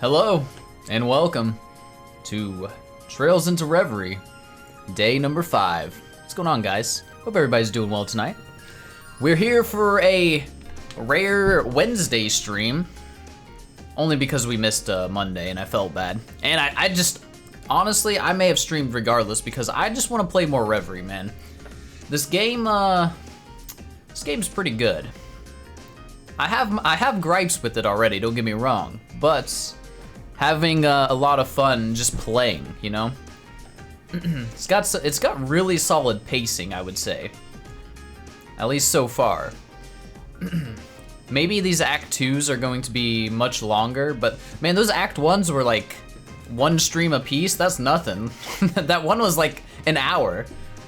Hello, and welcome to Trails into Reverie, day number 5. What's going on, guys? Hope everybody's doing well tonight. We're here for a rare Wednesday stream, only because we missed Monday and I felt bad. And I just, honestly, I may have streamed regardless because I just want to play more Reverie, man. This game's pretty good. I have gripes with it already, don't get me wrong, but having a lot of fun just playing, you know? It's got really solid pacing, I would say. At least so far. Maybe these Act 2s are going to be much longer, but man, those Act 1s were like one stream a piece. That's nothing. That one was like an hour.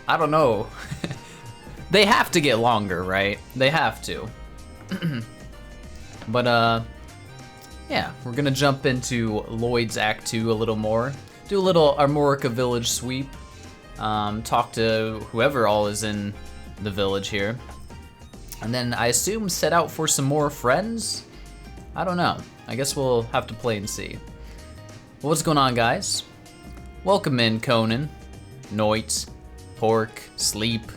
I don't know. They have to get longer, right? They have to. But yeah, we're gonna jump into Lloyd's Act 2 a little more. Do a little Armorica village sweep. Talk to whoever all is in the village here. And then I assume set out for some more friends? I don't know. I guess we'll have to play and see. Well, what's going on, guys? Welcome in, Conan, Noit, Pork, Sleep,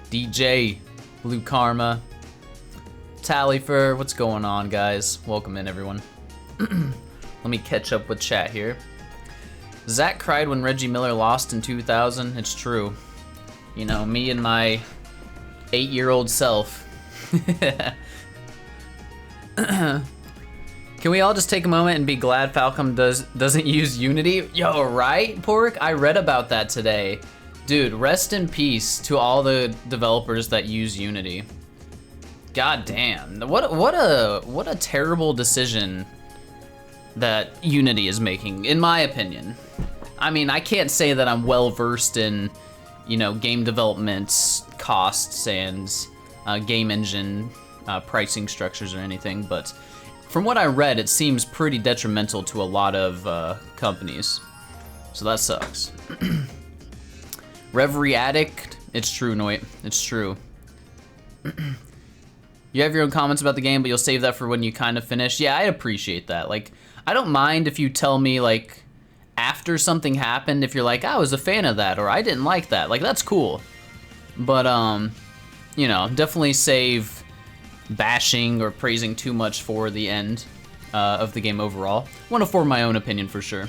DJ, Blue Karma, Talifer. What's going on, guys? Welcome in, everyone. Let me catch up with chat here. Zach cried when Reggie Miller lost in 2000. It's true. You know, me and my 8-year-old self. Can we all just take a moment and be glad Falcom doesn't use Unity? Yo, right, Pork? I read about that today. Dude, rest in peace to all the developers that use Unity. God damn. What a terrible decision that Unity is making, in my opinion. I mean, I can't say that I'm well versed in, you know, game development costs and game engine pricing structures or anything, but from what I read, it seems pretty detrimental to a lot of companies. So that sucks. Reverie Addict, it's true, Noit, it's true. You have your own comments about the game, but you'll save that for when you kind of finish. Yeah, I appreciate that. Like, I don't mind if you tell me, like, after something happened, if you're like, I was a fan of that, or I didn't like that. Like, that's cool. But, you know, definitely save bashing or praising too much for the end of the game overall. Want to form my own opinion for sure.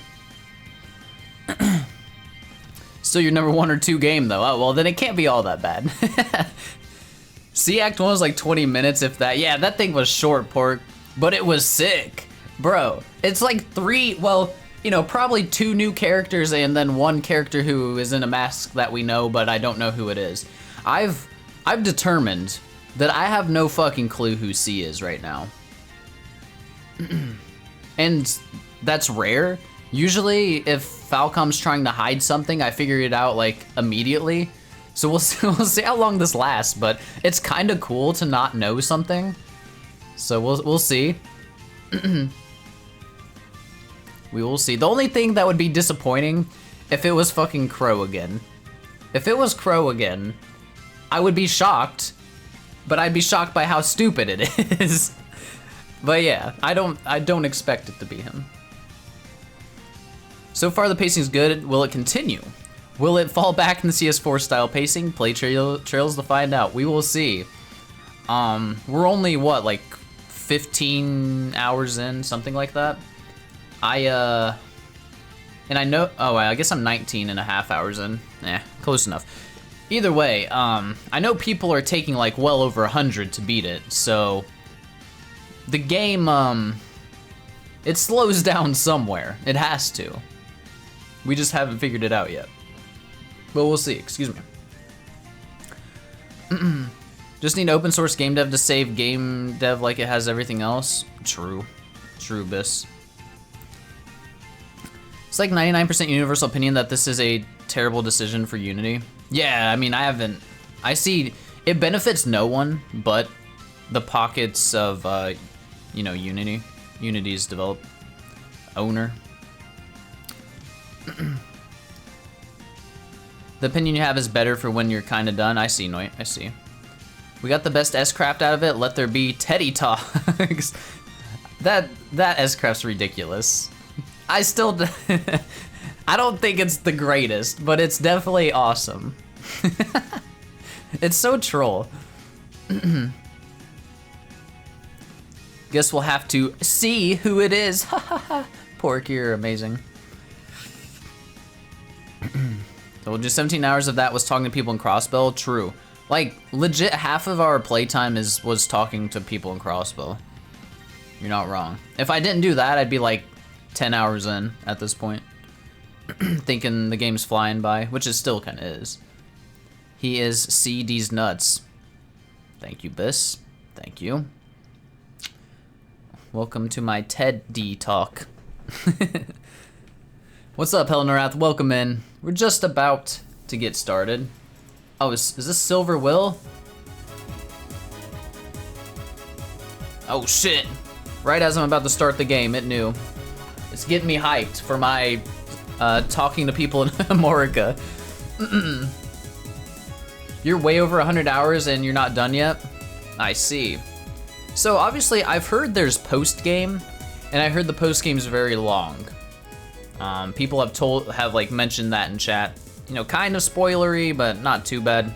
Still your number 1 or 2 game, though. Oh, well, then it can't be all that bad. See, Act 1 was like 20 minutes, if that. Yeah, that thing was short, Pork, but it was sick. Bro, it's like 3, well, you know, probably 2 new characters and then 1 character who is in a mask that we know, but I don't know who it is. I've determined that I have no fucking clue who C is right now. And that's rare. Usually, if Falcom's trying to hide something, I figure it out, like, immediately. So we'll see how long this lasts, but it's kind of cool to not know something. So we'll see. We will see. The only thing that would be disappointing if it was fucking Crow again. If it was Crow again, I would be shocked, but I'd be shocked by how stupid it is. But yeah, I don't expect it to be him. So far the pacing's good. Will it continue? Will it fall back in the CS4 style pacing? Play trails to find out. We will see. We're only what, like 15 hours in, something like that. And I know, oh, I guess I'm 19 and a half hours in. Close enough. Either way, I know people are taking like well over 100 to beat it, so the game, it slows down somewhere. It has to. We just haven't figured it out yet. But we'll see, excuse me. Just need open source game dev to save game dev like it has everything else. True. True, Biss. It's like 99% universal opinion that this is a terrible decision for Unity. Yeah, I mean, I see, it benefits no one but the pockets of, you know, Unity's owner. The opinion you have is better for when you're kind of done. I see, Noit, I see. We got the best S-Craft out of it. Let there be Teddy Talks. That S-Craft's ridiculous. I still, I don't think it's the greatest, but it's definitely awesome. It's so troll. Guess we'll have to see who it is. Porky, you're amazing. So we'll do 17 hours of that was talking to people in Crossbow. True. Like, legit, half of our playtime was talking to people in Crossbow. You're not wrong. If I didn't do that, I'd be like 10 hours in at this point. Thinking the game's flying by, which it still kind of is. He is CD's nuts. Thank you, Biss. Thank you. Welcome to my TED D talk. What's up, Helenarath? Welcome in. We're just about to get started. Oh, is this Silver Will? Oh shit. Right as I'm about to start the game, it knew. It's getting me hyped for my talking to people in Amorica. You're way over 100 hours and you're not done yet? I see. So obviously I've heard there's post-game, and I heard the post-game's very long. People have like mentioned that in chat. You know, kind of spoilery, but not too bad.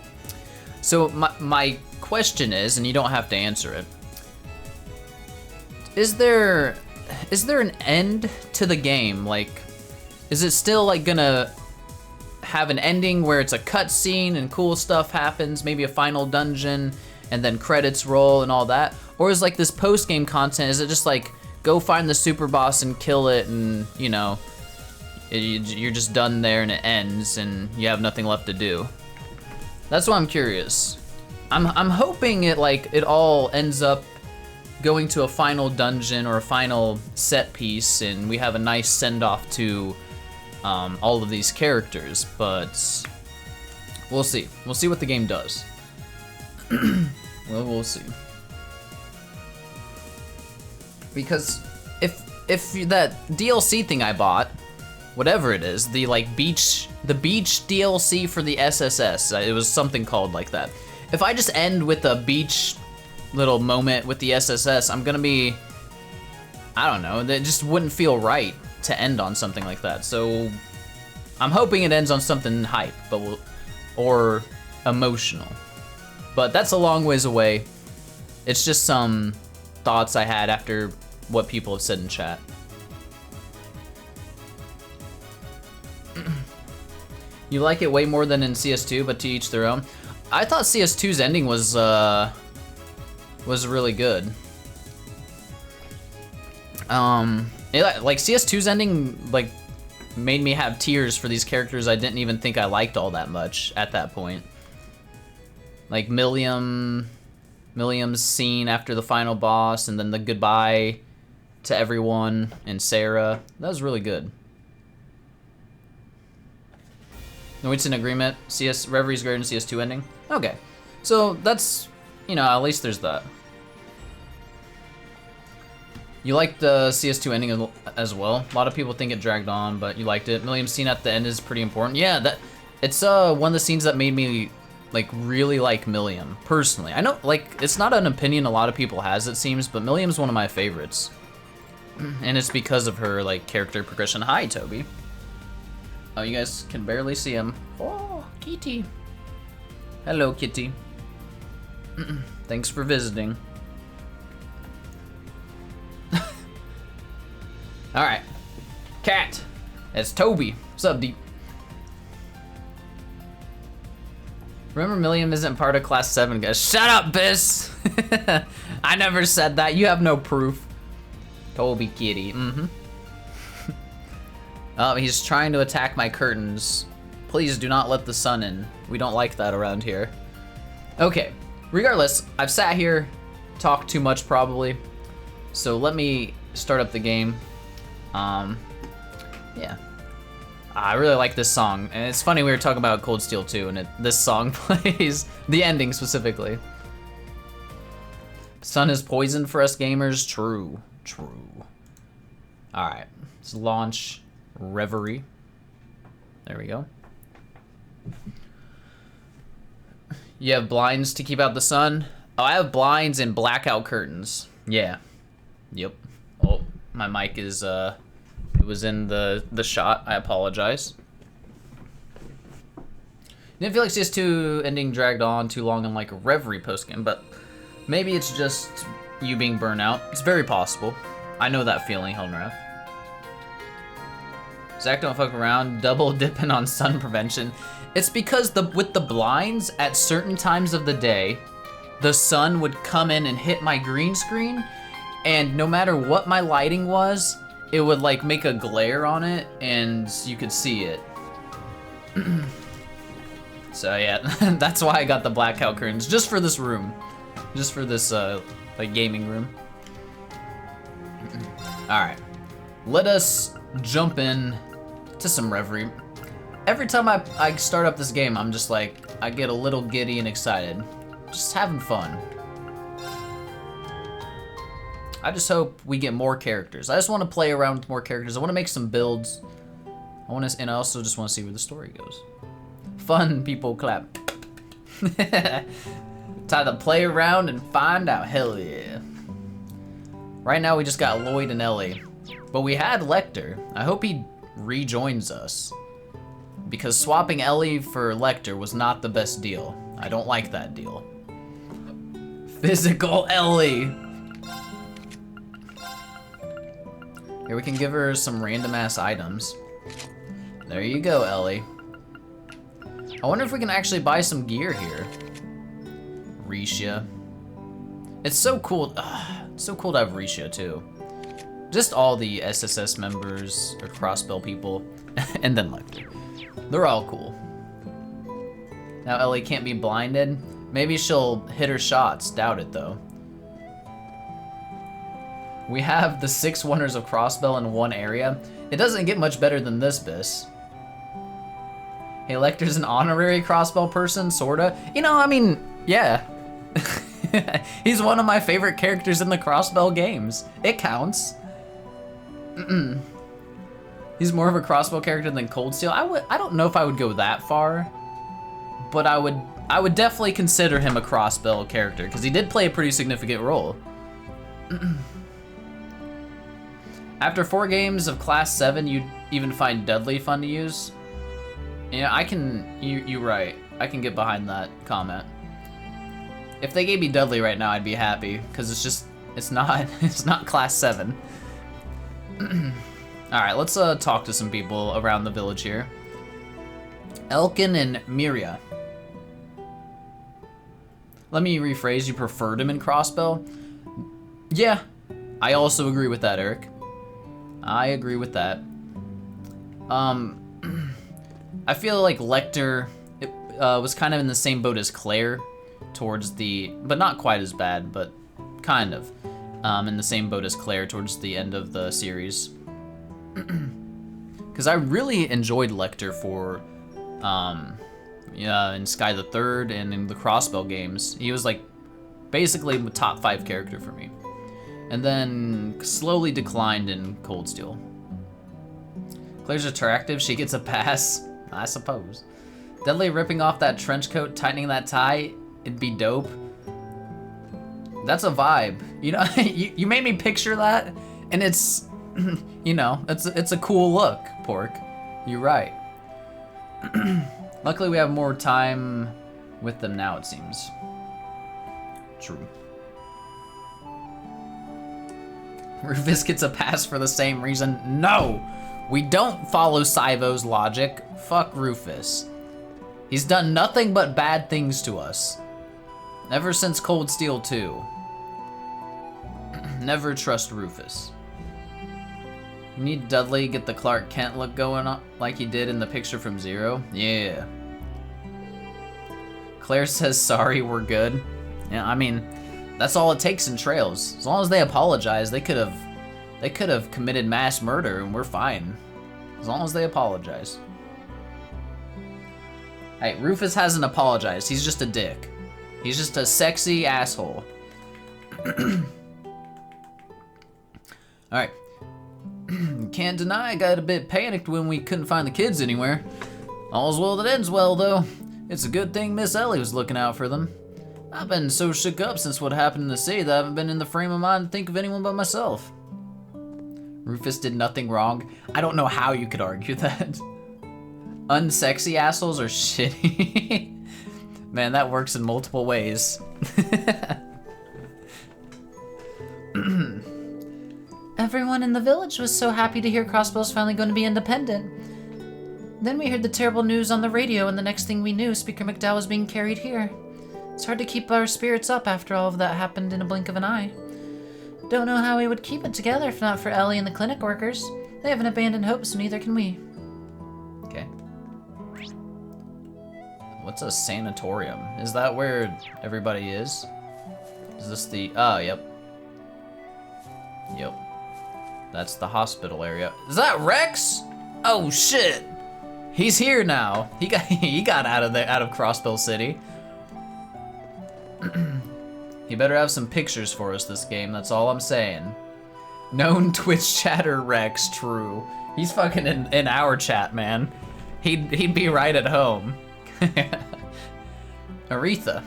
So my question is, and you don't have to answer it, is there an end to the game? Like, is it still like gonna have an ending where it's a cutscene and cool stuff happens, maybe a final dungeon, and then credits roll and all that? Or is like this post-game content, is it just like, go find the super boss and kill it, and you know, you're just done there and it ends and you have nothing left to do? That's why I'm curious. I'm hoping it all ends up going to a final dungeon or a final set piece and we have a nice send-off to all of these characters, but we'll see. We'll see what the game does. Well, we'll see. Because if that DLC thing I bought, whatever it is, the beach DLC for the SSS, it was something called like that. If I just end with a beach little moment with the SSS, I'm gonna be, I don't know, that just wouldn't feel right to end on something like that. So I'm hoping it ends on something hype, or emotional. But that's a long ways away. It's just some thoughts I had after what people have said in chat. You like it way more than in CS2, but to each their own. I thought CS2's ending was really good. Like CS2's ending made me have tears for these characters I didn't even think I liked all that much at that point. Like Milliam's scene after the final boss, and then the goodbye to everyone, and Sarah. That was really good. No, it's an agreement. Reverie's greater than CS2 ending. Okay, so that's, you know, at least there's that. You liked the CS2 ending as well. A lot of people think it dragged on, but you liked it. Milliam's scene at the end is pretty important. Yeah, it's one of the scenes that made me really like Milliam personally. I know it's not an opinion a lot of people has, it seems, but Milliam's one of my favorites, and it's because of her character progression. Hi, Toby. Oh, you guys can barely see him. Oh, Kitty. Hello, Kitty. Thanks for visiting. All right, Cat. It's Toby. What's up, Deep? Remember, Milliam isn't part of Class 7, guys. Shut up, Biss! I never said that. You have no proof. Toby Kitty. Oh, he's trying to attack my curtains. Please do not let the sun in. We don't like that around here. Okay. Regardless, I've sat here, talked too much probably. So let me start up the game. Yeah. I really like this song, and it's funny we were talking about Cold Steel 2, and this song plays, the ending specifically. Sun is poison for us gamers. True, true. All right, let's launch Reverie. There we go. You have blinds to keep out the sun? Oh, I have blinds and blackout curtains. Yeah. Yep. Oh, my mic is, it was in the shot. I apologize. Didn't feel like CS2 ending dragged on too long in like a Reverie postgame, but maybe it's just you being burnt out. It's very possible. I know that feeling, Helmrath. Zach, don't fuck around. Double dipping on sun prevention. It's because with the blinds at certain times of the day, the sun would come in and hit my green screen, and no matter what my lighting was, it would like make a glare on it, and you could see it. So yeah, that's why I got the blackout curtains, just for this room. Just for this, like, gaming room. Alright, let us jump in to some Reverie. Every time I start up this game, I'm just like, I get a little giddy and excited. Just having fun. I just hope we get more characters. I just want to play around with more characters. I want to make some builds. And I also just want to see where the story goes. Fun, people clap. Time to play around and find out. Hell yeah. Right now we just got Lloyd and Ellie, but we had Lecter. I hope he rejoins us, because swapping Ellie for Lecter was not the best deal. I don't like that deal. Physical Ellie. Here, we can give her some random ass items. There you go, Ellie. I wonder if we can actually buy some gear here. Risha. It's so cool. It's so cool to have Risha too. Just all the SSS members or Crossbell people, and then Lecter. They're all cool. Now Ellie can't be blinded. Maybe she'll hit her shots. Doubt it though. We have the 6 wonders of Crossbell in one area. It doesn't get much better than this bis. Hey, Lecter's an honorary Crossbell person, sorta. You know, I mean, yeah. He's one of my favorite characters in the Crossbell games. It counts. He's more of a Crossbell character than Cold Steel. I don't know if I would go that far, but I would definitely consider him a Crossbell character because he did play a pretty significant role. After 4 games of Class 7, you'd even find Dudley fun to use. Yeah, you're right. I can get behind that comment. If they gave me Dudley right now, I'd be happy, because it's not Class 7. Alright, let's talk to some people around the village here. Elkin and Miria. Let me rephrase, you preferred him in Crossbell? Yeah, I also agree with that, Eric. I agree with that. I feel like Lecter was kind of in the same boat as Claire towards but not quite as bad, but kind of in the same boat as Claire towards the end of the series. Because I really enjoyed Lecter for, in Sky the Third and in the Crossbell games. He was like basically a top 5 character for me. And then slowly declined in Cold Steel. Claire's attractive, she gets a pass, I suppose. Dudley ripping off that trench coat, tightening that tie, it'd be dope. That's a vibe. You know, you made me picture that, and it's, you know, it's a cool look, Pork. You're right. Luckily we have more time with them now, it seems. True. Rufus gets a pass for the same reason. No! We don't follow Syvo's logic. Fuck Rufus. He's done nothing but bad things to us. Ever since Cold Steel 2. Never trust Rufus. You need Dudley, get the Clark Kent look going on like he did in the picture from Zero. Yeah. Claire says sorry, we're good. Yeah, I mean, that's all it takes in Trails. As long as they apologize, they could have committed mass murder and we're fine. As long as they apologize. Hey, Rufus hasn't apologized. He's just a dick. He's just a sexy asshole. Alright. Can't deny I got a bit panicked when we couldn't find the kids anywhere. All's well that ends well, though. It's a good thing Miss Ellie was looking out for them. I've been so shook up since what happened in the city that I haven't been in the frame of mind to think of anyone but myself. Rufus did nothing wrong. I don't know how you could argue that. Unsexy assholes are shitty. Man, that works in multiple ways. Everyone in the village was so happy to hear Crossbow's finally going to be independent. Then we heard the terrible news on the radio, and the next thing we knew, Speaker McDowell was being carried here. It's hard to keep our spirits up after all of that happened in a blink of an eye. Don't know how we would keep it together if not for Ellie and the clinic workers. They haven't abandoned hope, so neither can we. Okay. What's a sanatorium? Is that where everybody is? Is this the... Oh, yep. Yep. That's the hospital area. Is that Rex? Oh shit! He's here now. He got out of Crossbill City. He better have some pictures for us this game, that's all I'm saying. Known Twitch chatter Rex, true. He's fucking in our chat, man. He'd be right at home. Aretha.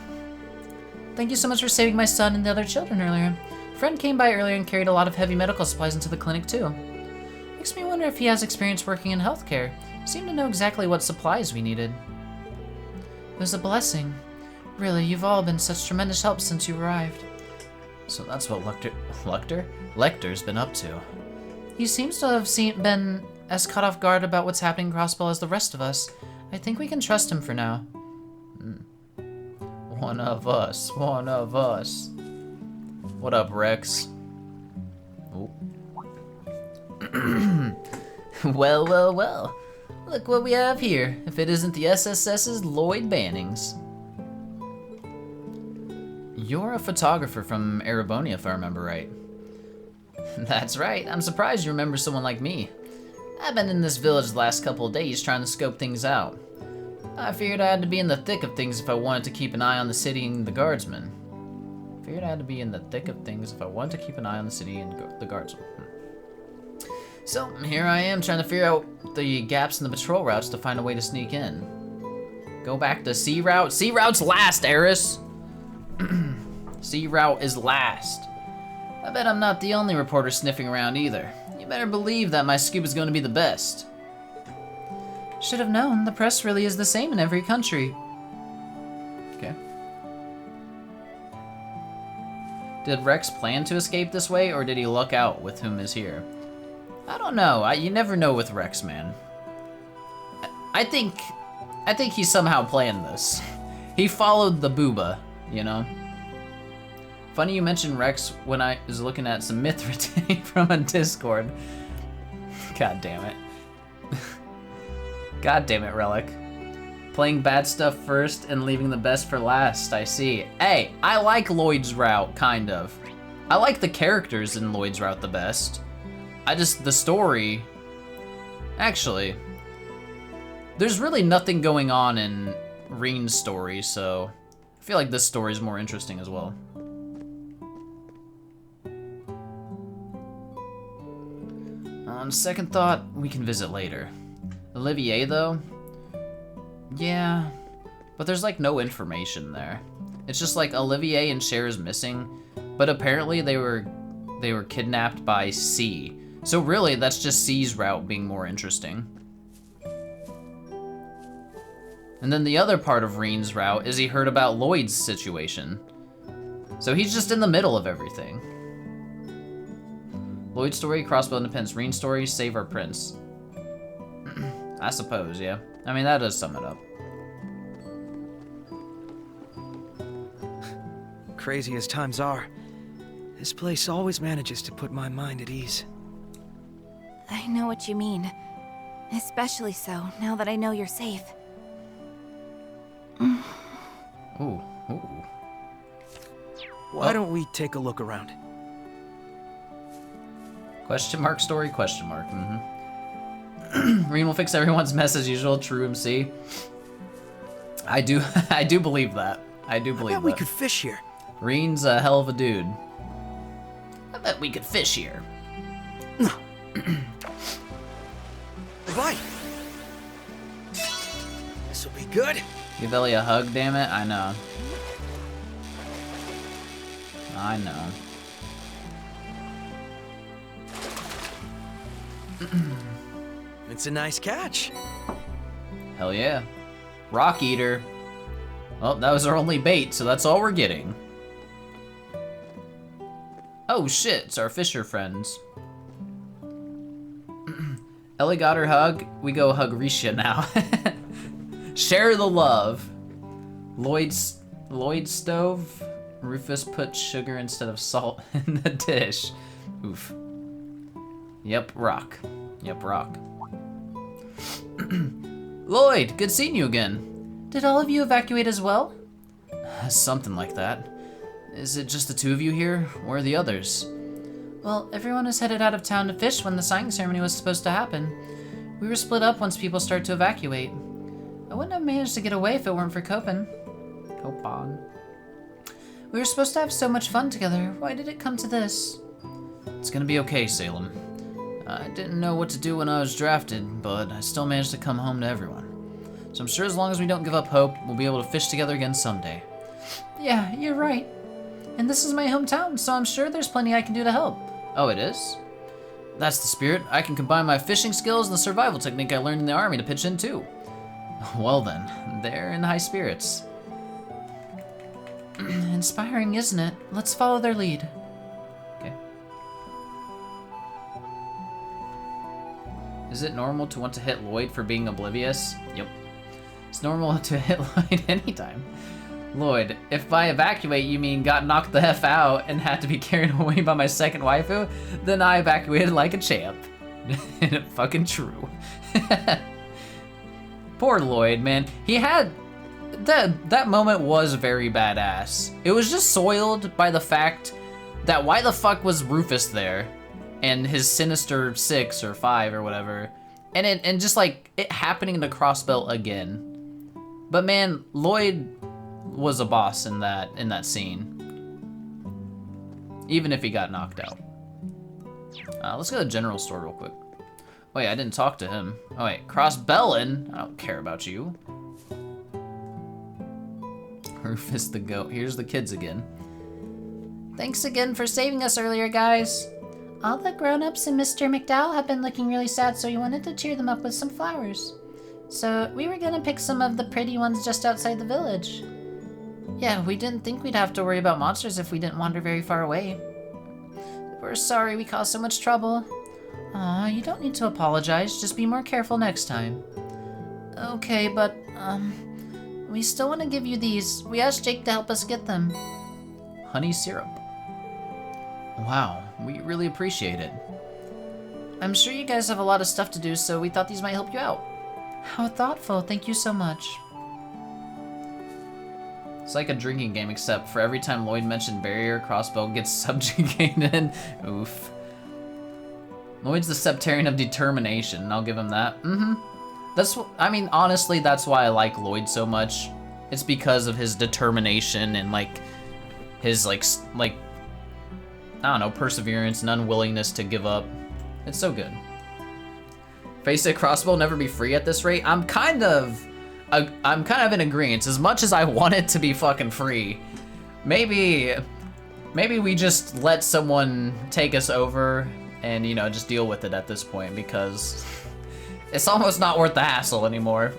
Thank you so much for saving my son and the other children earlier. A friend came by earlier and carried a lot of heavy medical supplies into the clinic too. Makes me wonder if he has experience working in healthcare. Seemed to know exactly what supplies we needed. It was a blessing. Really, you've all been such tremendous help since you arrived. So that's what Lecter's been up to. He seems to have been as caught off guard about what's happening in Crossbell as the rest of us. I think we can trust him for now. One of us. What up, Rex? Oh. Well. Look what we have here. If it isn't the SSS's Lloyd Bannings. You're a photographer from Erebonia, if I remember right. That's right. I'm surprised you remember someone like me. I've been in this village the last couple of days trying to scope things out. I figured I had to be in the thick of things if I wanted to keep an eye on the city and the guardsmen. So here I am trying to figure out the gaps in the patrol routes to find a way to sneak in. Go back to C route. C route's last, Eris. C route is last. I bet I'm not the only reporter sniffing around either. You better believe that my scoop is going to be the best. Should have known. The press really is the same in every country. Okay. Did Rex plan to escape this way, or did he luck out with whom is here? I don't know. You never know with Rex, man. I think he somehow planned this. He followed the booba, you know? Funny you mentioned Rex when I was looking at some Mithra tape from a Discord. God damn it. God damn it, Relic. Playing bad stuff first and leaving the best for last, I see. Hey, I like Lloyd's route, kind of. I like the characters in Lloyd's route the best. The story... Actually, there's really nothing going on in Rean's story, so I feel like this story is more interesting as well. On second thought, we can visit later. Olivier, though? Yeah, but there's like no information there. It's just like Olivier and Cher is missing, but apparently they were kidnapped by C. So really, that's just C's route being more interesting. And then the other part of Rean's route is he heard about Lloyd's situation. So he's just in the middle of everything. Lloyd's story, Crossbow Independence, Rean's story, Save Our Prince. I suppose, yeah. I mean, that does sum it up. Crazy as times are, this place always manages to put my mind at ease. I know what you mean. Especially so, now that I know you're safe. Ooh. Why don't we take a look around? Question mark story, question mark. Rean will fix everyone's mess as usual, true MC. I do believe that. I do believe that. We could fish here. Rean's a hell of a dude. I bet we could fish here. Right. This'll be good. Give Ellie a hug, damn it. I know. It's a nice catch. Hell yeah. Rock Eater. Well, that was our only bait, so that's all we're getting. Oh shit, it's our fisher friends. Ellie got her hug. We go hug Risha now. Share the love. Lloyd stove. Rufus put sugar instead of salt in the dish. Oof. Yep, rock. Yep, rock. Lloyd, good seeing you again. Did all of you evacuate as well? Something like that. Is it just the two of you here? Where are the others? Well, everyone was headed out of town to fish when the signing ceremony was supposed to happen. We were split up once people started to evacuate. I wouldn't have managed to get away if it weren't for Copen. Copan. We were supposed to have so much fun together. Why did it come to this? It's gonna be okay, Salem. I didn't know what to do when I was drafted, but I still managed to come home to everyone. So I'm sure as long as we don't give up hope, we'll be able to fish together again someday. Yeah, you're right. And this is my hometown, so I'm sure there's plenty I can do to help. Oh, it is? That's the spirit. I can combine my fishing skills and the survival technique I learned in the army to pitch in too. Well then, they're in high spirits. Inspiring, isn't it? Let's follow their lead. Okay. Is it normal to want to hit Lloyd for being oblivious? Yep. It's normal to hit Lloyd anytime. Lloyd, if by evacuate you mean got knocked the F out and had to be carried away by my second waifu, then I evacuated like a champ. Fucking true. Poor Lloyd, man. He had... That moment was very badass. It was just soiled by the fact that why the fuck was Rufus there? And his Sinister 6 or 5 or whatever. And just like it happening to Crossbelt again. But man, Lloyd was a boss in that scene. Even if he got knocked out. Let's go to the general store real quick. Wait, I didn't talk to him. Oh wait, Crossbellin? I don't care about you. Rufus the goat. Here's the kids again. Thanks again for saving us earlier, guys. All the grown-ups and Mr. McDowell have been looking really sad, so we wanted to cheer them up with some flowers. So we were gonna pick some of the pretty ones just outside the village. Yeah, we didn't think we'd have to worry about monsters if we didn't wander very far away. We're sorry we caused so much trouble. Aw, you don't need to apologize. Just be more careful next time. Okay, but, we still want to give you these. We asked Jake to help us get them. Honey syrup. Wow, we really appreciate it. I'm sure you guys have a lot of stuff to do, so we thought these might help you out. How thoughtful. Thank you so much. It's like a drinking game, except for every time Lloyd mentioned barrier, Crossbow gets subjugated. Oof. Lloyd's the Septarian of determination. I'll give him that. I mean, honestly, that's why I like Lloyd so much. It's because of his determination and like his like I don't know, perseverance and unwillingness to give up. It's so good. Face it, Crossbow will never be free at this rate. I'm kind of in agreement. As much as I want it to be fucking free, maybe we just let someone take us over and, you know, just deal with it at this point, because it's almost not worth the hassle anymore.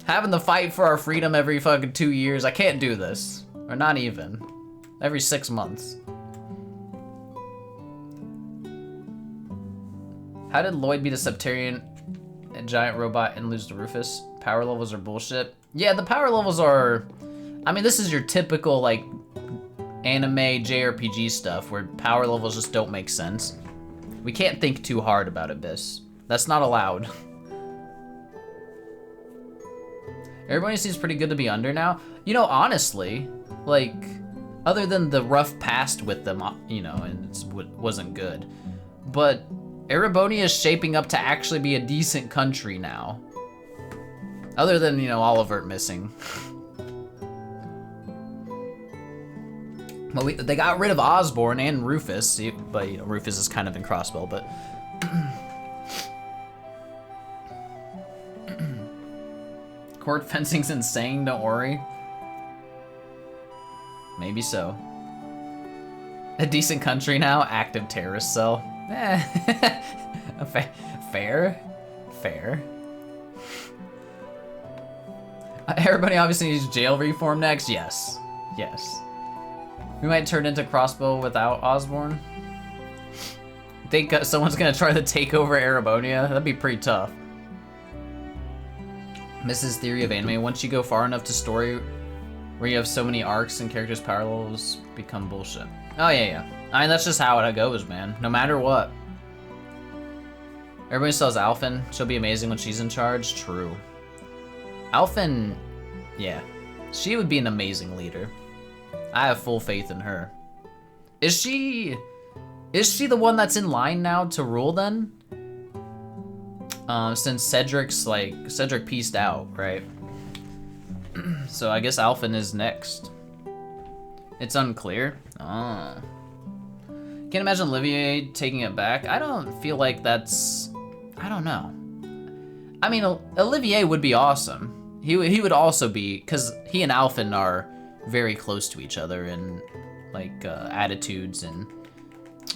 Having to fight for our freedom every fucking 2 years, I can't do this. Or not even. Every 6 months. How did Lloyd beat a Septarian, a giant robot, and lose to Rufus? Power levels are bullshit. Yeah, the power levels are... I mean, this is your typical, like, anime JRPG stuff where power levels just don't make sense. We can't think too hard about it, Biss. That's not allowed. Everybody seems pretty good to be under now. You know, honestly, like, other than the rough past with them, you know, and it wasn't good. But Erebonia is shaping up to actually be a decent country now. Other than, you know, Olivert missing. Well, they got rid of Osborne and Rufus, but, you know, Rufus is kind of in Crossbell, but... Court fencing's insane, don't worry. Maybe so. A decent country now, active terrorist cell. Fair? Fair. Everybody obviously needs jail reform next? Yes. Yes. We might turn into Crossbow without Osborne. Think someone's gonna try to take over Erebonia? That'd be pretty tough. Mrs. Theory of Anime, once you go far enough to story where you have so many arcs and characters' power levels become bullshit. Oh yeah. I mean, that's just how it goes, man. No matter what. Everybody still has Alphen. She'll be amazing when she's in charge. True. Alphen, yeah. She would be an amazing leader. I have full faith in her. Is she the one that's in line now to rule then? Since Cedric pieced out, right? So I guess Alphen is next. It's unclear. Oh. Can't imagine Olivier taking it back. I don't feel like that's... I don't know. I mean, Olivier would be awesome. He would also be... Because he and Alphen are very close to each other in, like, attitudes and,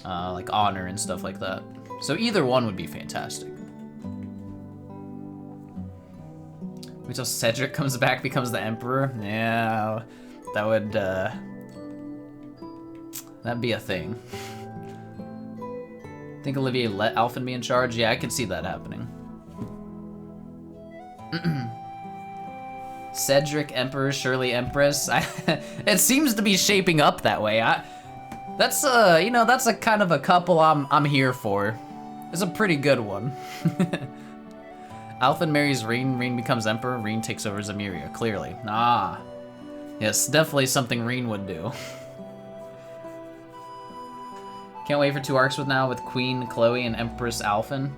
like, honor and stuff like that. So either one would be fantastic. Wait till Cedric comes back, becomes the Emperor? Yeah, that would, that'd be a thing. Think Olivier let Alphen be in charge? Yeah, I could see that happening. Cedric Emperor, Shirley Empress. It seems to be shaping up that way. That's a kind of a couple I'm here for. It's a pretty good one. Alphen marries Rean, Rean becomes Emperor, Rean takes over Zamiria, clearly. Ah. Yes, definitely something Rean would do. Can't wait for 2 arcs with Queen Chloe and Empress Alphen.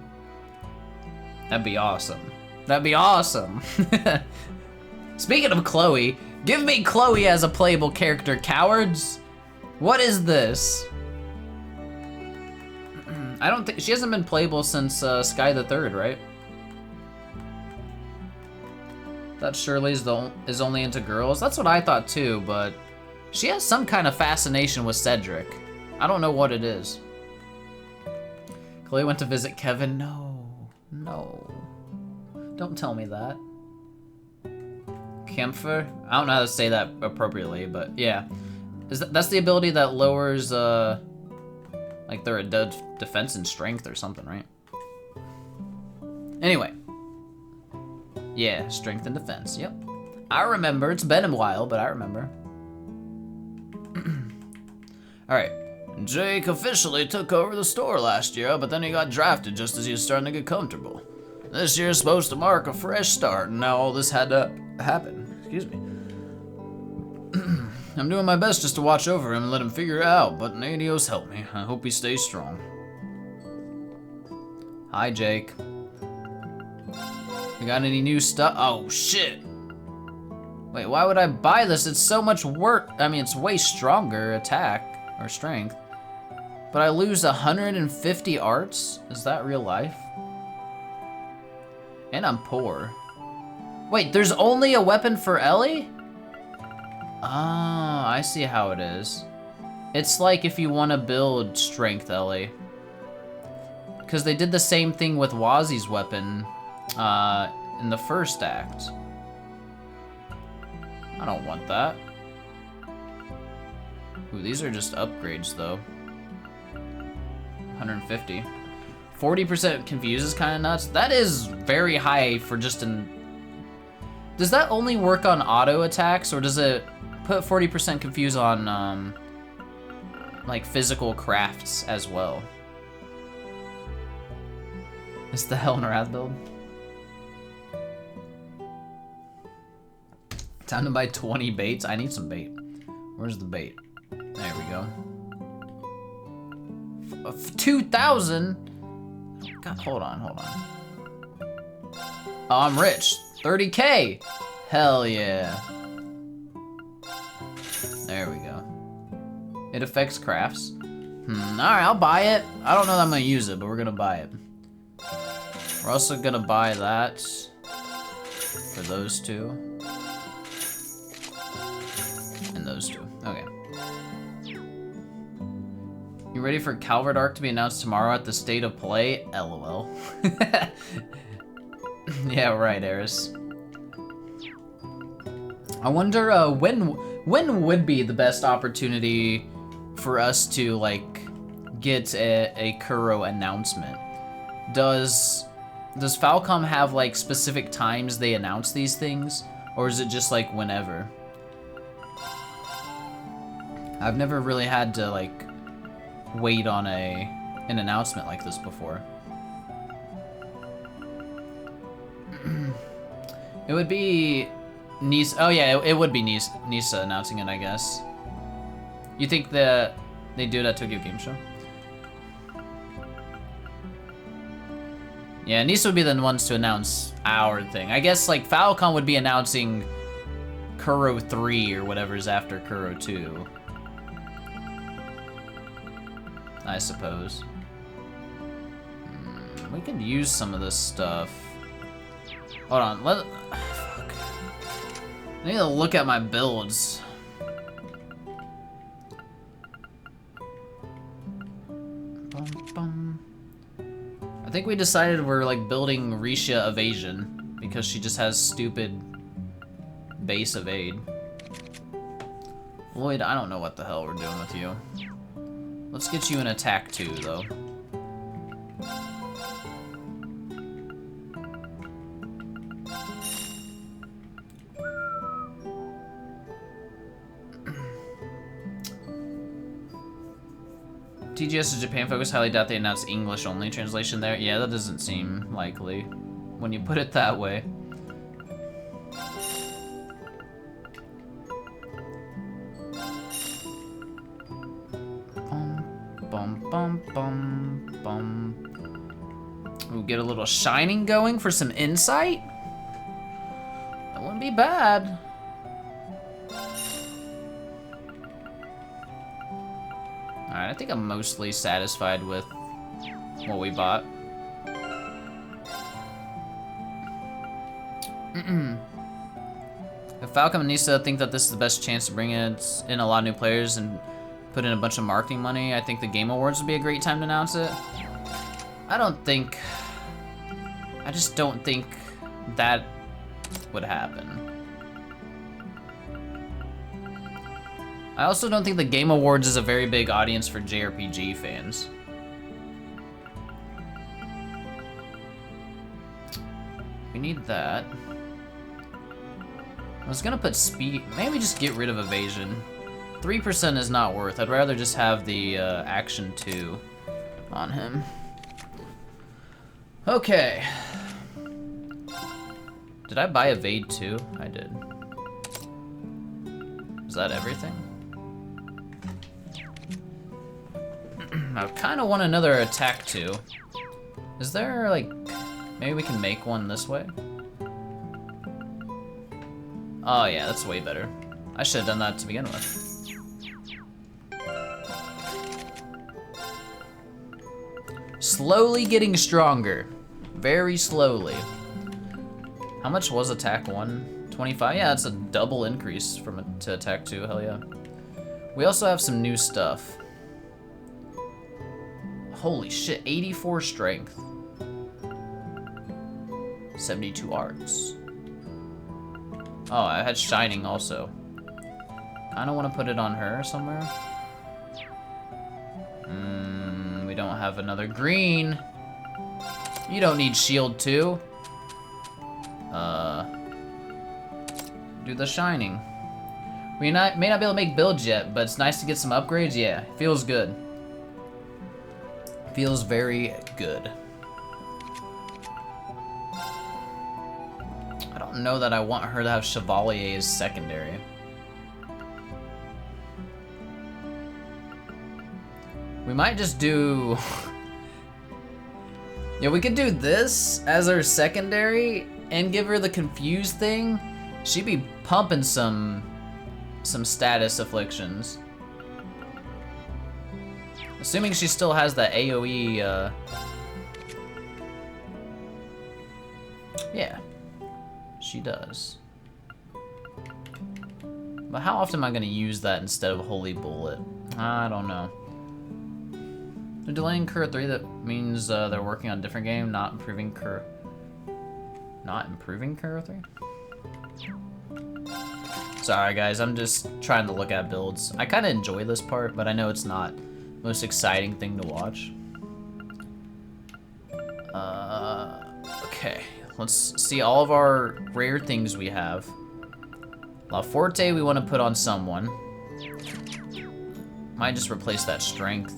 That'd be awesome. That'd be awesome. Speaking of Chloe, give me Chloe as a playable character, cowards. What is this? I don't think she hasn't been playable since Sky the Third, right? That Shirley is only into girls. That's what I thought too, but she has some kind of fascination with Cedric. I don't know what it is. Chloe went to visit Kevin. No. Don't tell me that. Camphor? I don't know how to say that appropriately, but yeah. That's the ability that lowers, like their defense and strength or something, right? Anyway. Yeah, strength and defense, yep. I remember, it's been a while, but I remember. Alright. Jake officially took over the store last year, but then he got drafted just as he was starting to get comfortable. This year's supposed to mark a fresh start, and now all this had to happen. Excuse me. I'm doing my best just to watch over him and let him figure it out, but Nadios help me. I hope he stays strong. Hi, Jake. You got any new stuff? Oh, shit. Wait, why would I buy this? It's so much work. I mean, it's way stronger attack or strength. But I lose 150 arts? Is that real life? And I'm poor. Wait, there's only a weapon for Ellie? Ah, I see how it is. It's like if you want to build strength Ellie. Because they did the same thing with Wazi's weapon in the first act. I don't want that. Ooh, these are just upgrades though. 150. 40% confuses kind of nuts. That is very high for just an... Does that only work on auto attacks, or does it put 40% confuse on like physical crafts as well? It's the Hell and Wrath build. Time to buy 20 baits. I need some bait. Where's the bait? There we go. 2,000? God, hold on. Oh, I'm rich. 30K. Hell yeah. There we go. It affects crafts. Alright, I'll buy it. I don't know that I'm gonna use it, but we're gonna buy it. We're also gonna buy that for those two. And those two. Okay. You ready for Calvert Arc to be announced tomorrow at the State of Play? LOL. Yeah, right, Eris. I wonder when would be the best opportunity for us to like get a Kuro announcement? Does Falcom have like specific times they announce these things, or is it just like whenever? I've never really had to like wait on an announcement like this before. It would be Nisa. Oh yeah, it would be Nisa announcing it, I guess. You think that they do it at Tokyo Game Show? Yeah, Nisa would be the ones to announce our thing. I guess like Falcon would be announcing Kuro 3 or whatever's after Kuro 2. I suppose. We could use some of this stuff. Hold on, fuck. I need to look at my builds. I think we decided we're like building Risha Evasion because she just has stupid base evade. Lloyd, I don't know what the hell we're doing with you. Let's get you an attack too, though. TGS is Japan focused. Highly doubt they announced English only translation there. Yeah, that doesn't seem likely when you put it that way. We'll get a little shining going for some insight. That wouldn't be bad. Alright, I think I'm mostly satisfied with what we bought. If Falcom and Nisa think that this is the best chance to bring in a lot of new players and put in a bunch of marketing money, I think the Game Awards would be a great time to announce it. I just don't think that would happen. I also don't think the Game Awards is a very big audience for JRPG fans. We need that. I was gonna put speed, maybe just get rid of evasion. 3% is not worth. I'd rather just have the action 2 on him. Okay. Did I buy evade too? I did. Is that everything? I kind of want another attack too. Is there like, maybe we can make one this way? Oh yeah, that's way better. I should have done that to begin with. Slowly getting stronger. Very slowly. How much was attack 1? 25? Yeah, that's a double increase from to attack 2, hell yeah. We also have some new stuff. Holy shit, 84 strength. 72 arts. Oh, I had shining also. Kinda wanna put it on her somewhere. We don't have another green. You don't need shield too. Do the shining. We may not be able to make builds yet, but it's nice to get some upgrades. Yeah, feels good. Feels very good. I don't know that I want her to have Chevalier as secondary. We might just do... Yeah, we could do this as our secondary and give her the confused thing. She'd be pumping some status afflictions. Assuming she still has the AoE, yeah, she does. But how often am I gonna use that instead of Holy Bullet? I don't know. They're delaying Cur 3, that means they're working on a different game, not improving Cur 3? Sorry guys, I'm just trying to look at builds. I kind of enjoy this part, but I know it's not the most exciting thing to watch. Okay, let's see all of our rare things we have. La Forte we want to put on someone. Might just replace that strength.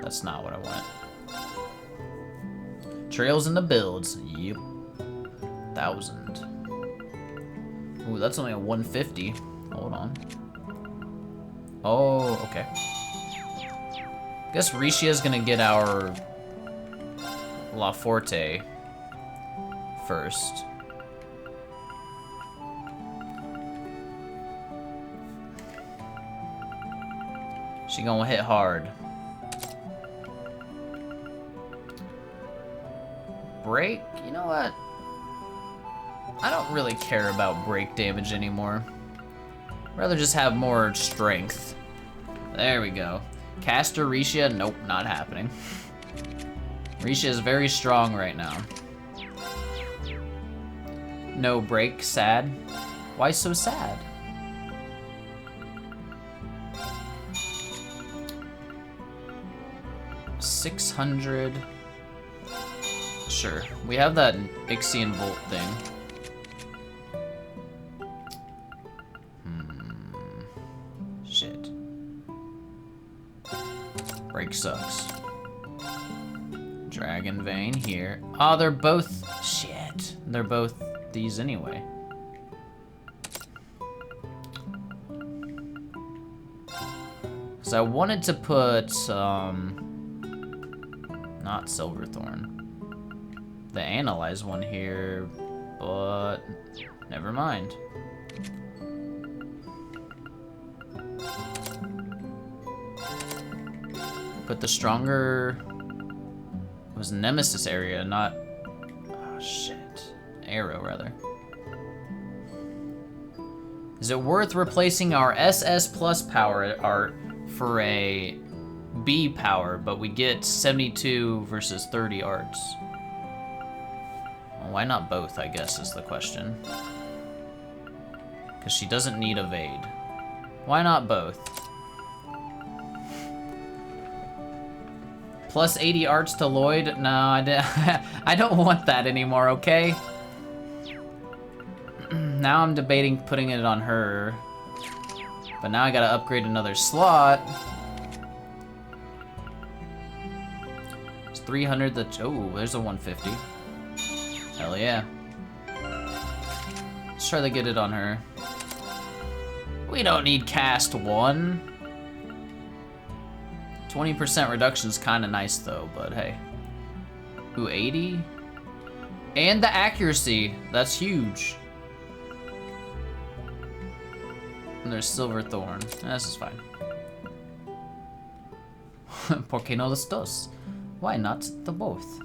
That's not what I want. Trails in the builds. Yep. 1,000. Ooh, that's only a 150. Hold on. Oh, okay. Guess Rishia's gonna get our La Forte first. She gonna hit hard. Break? You know what? I don't really care about break damage anymore. Rather just have more strength. There we go. Caster Rishia? Nope, not happening. Rishia is very strong right now. No break, sad. Why so sad? $600. Sure, we have that Ixian Volt thing. Shit. Break sucks. Dragon Vein here. Oh, they're both... Shit. They're both these anyway. Because I wanted to put, not Silverthorn. The Analyze one here, but never mind. Put the stronger... It was Nemesis area, not... Oh, shit. Arrow, rather. Is it worth replacing our SS plus power art for a B power, but we get 72 versus 30 arts? Well, why not both, I guess, is the question. Because she doesn't need evade. Why not both? Plus 80 arts to Lloyd? No, I don't want that anymore, okay? Now I'm debating putting it on her. But now I gotta upgrade another slot. It's 300 that... Oh, there's a 150. Hell yeah. Let's try to get it on her. We don't need cast 1. 20% reduction is kind of nice though, but hey. Ooh, 80? And the accuracy, that's huge. And there's Silverthorn. This is fine. ¿Por qué no los dos? Why not the both?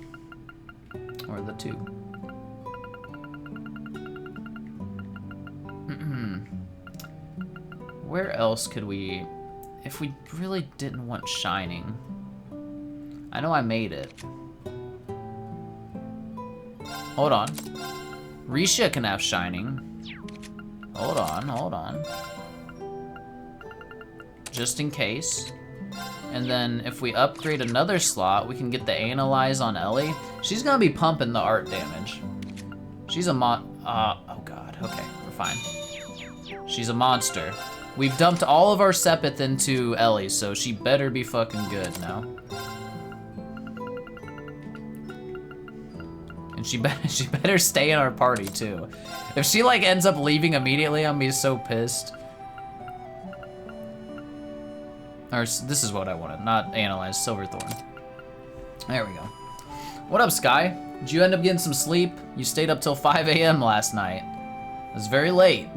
Or the two? Where else could we... If we really didn't want Shining. I know I made it. Hold on. Risha can have Shining. Hold on, hold on. Just in case. And then if we upgrade another slot, we can get the Analyze on Ellie. She's gonna be pumping the art damage. She's a oh god, okay, we're fine. She's a monster. We've dumped all of our Sepith into Ellie, so she better be fucking good now. And she better stay in our party too. If she like ends up leaving immediately, I'm gonna be so pissed. Or this is what I wanted, not Analyze, Silverthorn. There we go. What up, Sky? Did you end up getting some sleep? You stayed up till 5 a.m. last night. It was very late.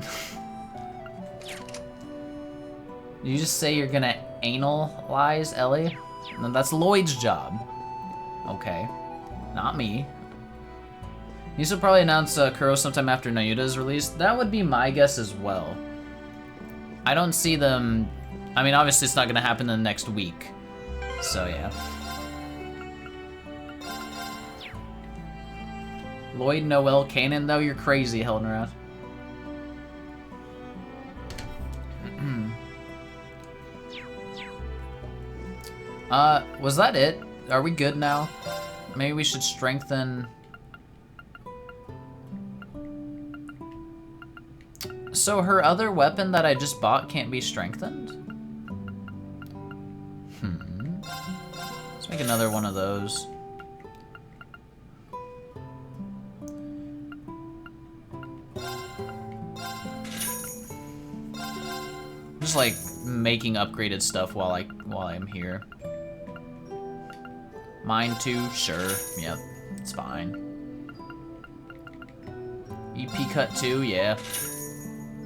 You just say you're gonna analyze Ellie? And that's Lloyd's job. Okay, not me. You should probably announce Kuro sometime after Nayuta is released. That would be my guess as well. I don't see them I mean, obviously it's not gonna happen in the next week. So yeah. Lloyd, Noel, Kanan, though, you're crazy, Heldenrath. Was that it? Are we good now? Maybe we should strengthen... So her other weapon that I just bought can't be strengthened? Let's make another one of those. Just like making upgraded stuff while I'm here. Mine too, sure. Yep, it's fine. EP cut 2, yeah.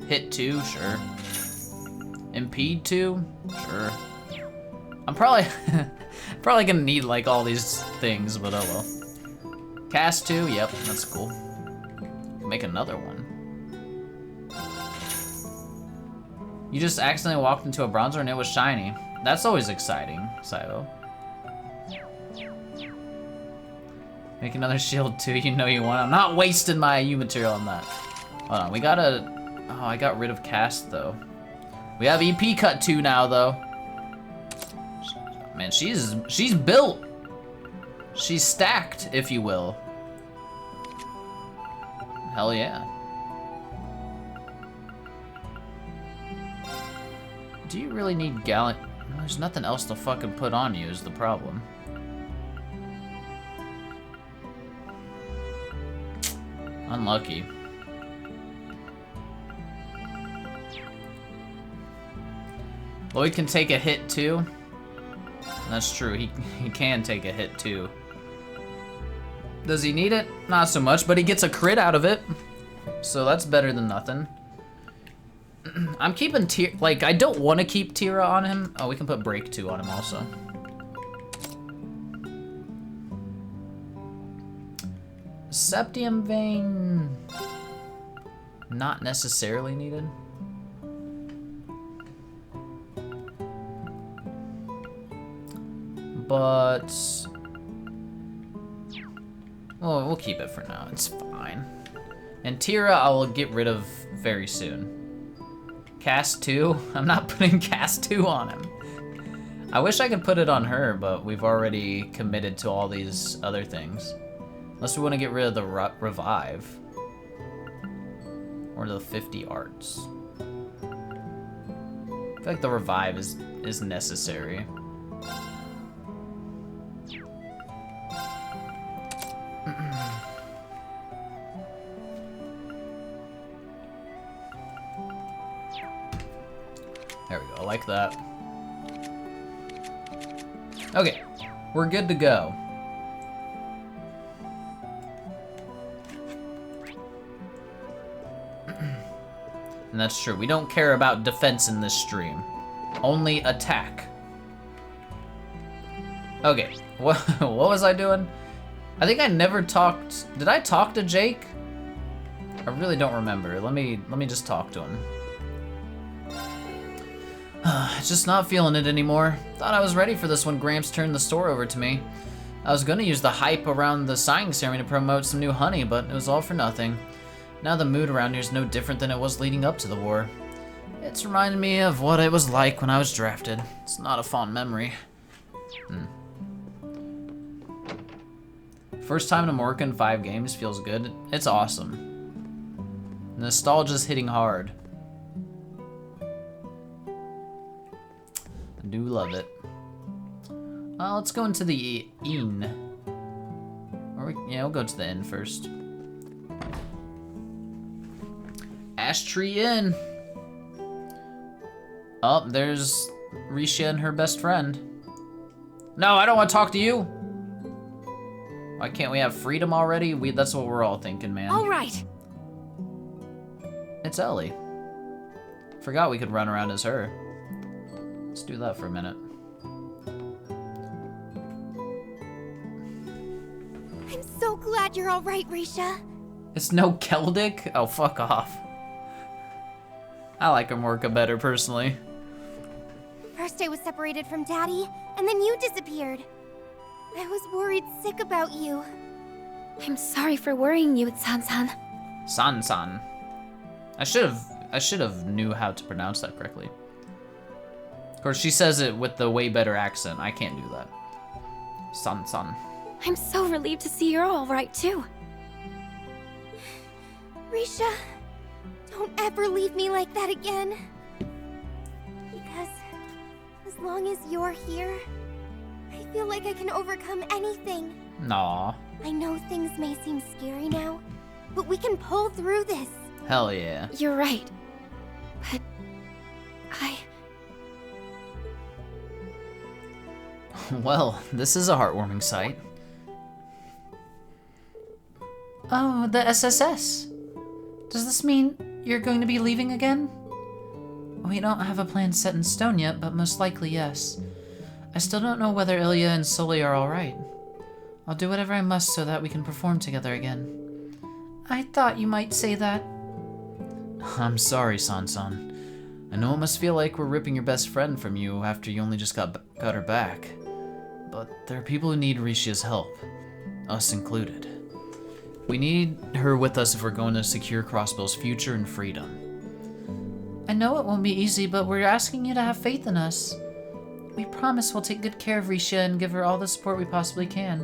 Hit 2, sure. Impede 2, sure. I'm probably probably gonna need like all these things, but oh well. Cast 2, yep, that's cool. Make another one. You just accidentally walked into a bronzer and it was shiny. That's always exciting, Saibo. Make another shield too, you know you want. I'm not wasting my U material on that. Hold on, we gotta... Oh, I got rid of cast though. We have EP cut 2 now though. Man, she's built. She's stacked, if you will. Hell yeah. Do you really need Gallant? There's nothing else to fucking put on you is the problem. Unlucky. Lloyd can take a hit too. That's true, he can take a hit too. Does he need it? Not so much, but he gets a crit out of it. So that's better than nothing. I'm keeping like, I don't want to keep Tira on him. Oh, we can put Break 2 on him also. Septium Vein, not necessarily needed. But, well, we'll keep it for now, it's fine. And Tira I will get rid of very soon. Cast 2, I'm not putting Cast 2 on him. I wish I could put it on her, but we've already committed to all these other things. Unless we want to get rid of the Revive. Or the 50 arts. I feel like the Revive is necessary. There we go, like that. Okay, we're good to go. And that's true, we don't care about defense in this stream. Only attack. Okay, what was I doing? I think I never talked, did I talk to Jake? I really don't remember, let me just talk to him. Just not feeling it anymore. Thought I was ready for this when Gramps turned the store over to me. I was gonna use the hype around the signing ceremony to promote some new honey, but it was all for nothing. Now the mood around here is no different than it was leading up to the war. It's reminded me of what it was like when I was drafted. It's not a fond memory. First time in Amorca in 5 games feels good. It's awesome. Nostalgia's hitting hard. I do love it. Let's go into the inn. Or yeah, we'll go to the inn first. Ash Tree Inn. Oh, there's Risha and her best friend. No, I don't want to talk to you. Why can't we have freedom already? That's what we're all thinking, man. All right. It's Ellie. Forgot we could run around as her. Let's do that for a minute. I'm so glad you're all right, Risha. It's no Celtic? Oh, fuck off. I like Amorca better, personally. I was separated from Daddy, and then you disappeared. I was worried sick about you. I'm sorry for worrying you, San-san. San-san. I should have knew how to pronounce that correctly. Of course, she says it with the way better accent. I can't do that. San-san. I'm so relieved to see you're all right, too. Risha, don't ever leave me like that again. Because as long as you're here, I feel like I can overcome anything. Aw. I know things may seem scary now, but we can pull through this. Hell yeah. You're right. But Well, this is a heartwarming sight. Oh, the SSS. Does this mean you're going to be leaving again? We don't have a plan set in stone yet, but most likely yes. I still don't know whether Ilya and Sully are alright. I'll do whatever I must so that we can perform together again. I thought you might say that. I'm sorry, San-san. I know it must feel like we're ripping your best friend from you after you only just got her back. But there are people who need Rishia's help. Us included. We need her with us if we're going to secure Crossbow's future and freedom. I know it won't be easy, but we're asking you to have faith in us. We promise we'll take good care of Risha and give her all the support we possibly can.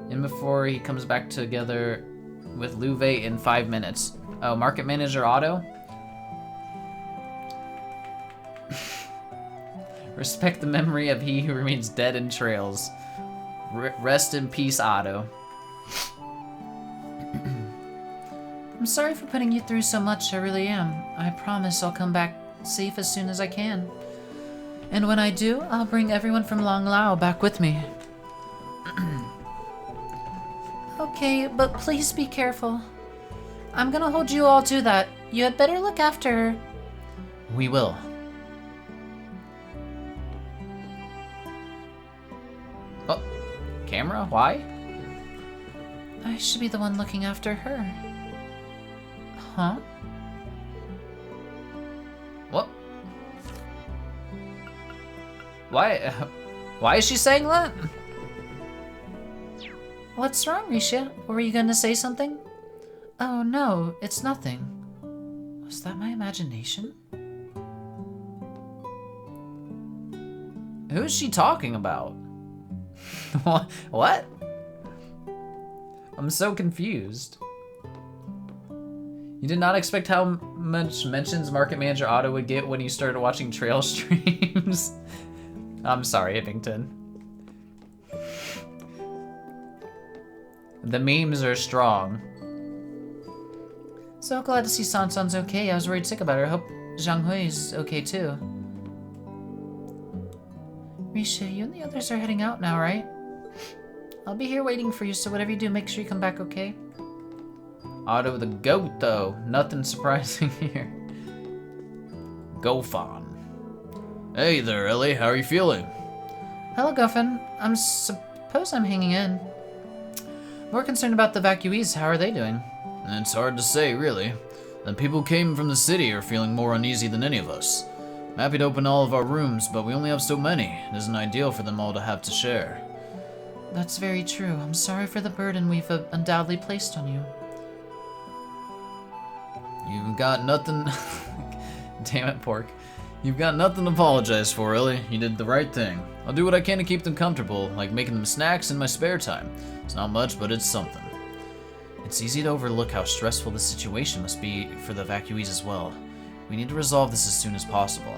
And before he comes back together with Luve in 5 minutes. Oh, Market Manager Otto? Respect the memory of he who remains dead in trails. Rest in peace, Otto. I'm sorry for putting you through so much, I really am. I promise I'll come back safe as soon as I can. And when I do, I'll bring everyone from Long Lao back with me. Okay, but please be careful. I'm gonna hold you all to that. You had better look after her. We will. Oh, camera? Why? I should be the one looking after her. Huh? What? Why is she saying that? What's wrong, Risha? Were you gonna say something? Oh no, it's nothing. Was that my imagination? Who is she talking about? What? I'm so confused. You did not expect how much mentions Market Manager Otto would get when you started watching trail streams? I'm sorry, Hippington. The memes are strong. So glad to see Sansan's okay. I was worried sick about her. Hope Zhang Hui's okay too. Risha, you and the others are heading out now, right? I'll be here waiting for you, so whatever you do, make sure you come back, okay? Otto the goat, though. Nothing surprising here. Gofan. Hey there, Ellie. How are you feeling? Hello, Guffin. Suppose I'm hanging in. More concerned about the evacuees. How are they doing? It's hard to say, really. The people who came from the city are feeling more uneasy than any of us. I'm happy to open all of our rooms, but we only have so many. It isn't ideal for them all to have to share. That's very true. I'm sorry for the burden we've undoubtedly placed on you. You've got nothing... Damn it, Pork. You've got nothing to apologize for, Ellie. You did the right thing. I'll do what I can to keep them comfortable, like making them snacks in my spare time. It's not much, but it's something. It's easy to overlook how stressful this situation must be for the evacuees as well. We need to resolve this as soon as possible.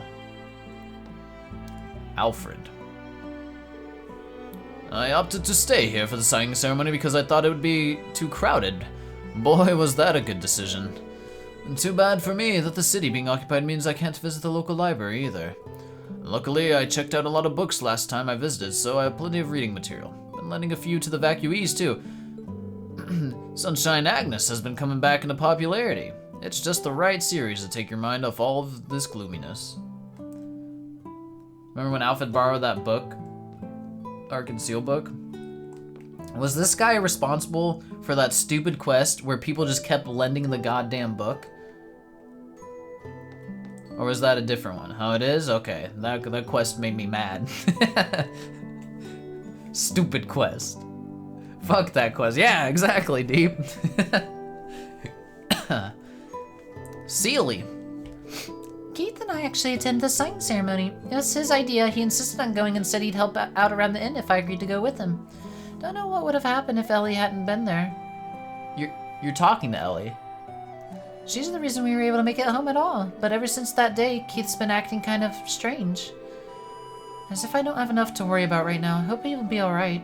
Alfred. I opted to stay here for the signing ceremony because I thought it would be too crowded. Boy, was that a good decision. And too bad for me that the city being occupied means I can't visit the local library either. Luckily, I checked out a lot of books last time I visited, so I have plenty of reading material. Been lending a few to the evacuees, too. Sunshine Agnes has been coming back into popularity. It's just the right series to take your mind off all of this gloominess. Remember when Alfred borrowed that book? Our concealed book? Was this guy responsible for that stupid quest where people just kept lending the goddamn book? Or was that a different one? Oh, it is? Okay. That quest made me mad. Stupid quest. Fuck that quest. Yeah, exactly, Deep. Sealy. Keith and I actually attended the signing ceremony. It was his idea. He insisted on going and said he'd help out around the inn if I agreed to go with him. Don't know what would have happened if Ellie hadn't been there. You're talking to Ellie. She's the reason we were able to make it home at all. But ever since that day, Keith's been acting kind of strange. As if I don't have enough to worry about right now. I hope he'll be alright.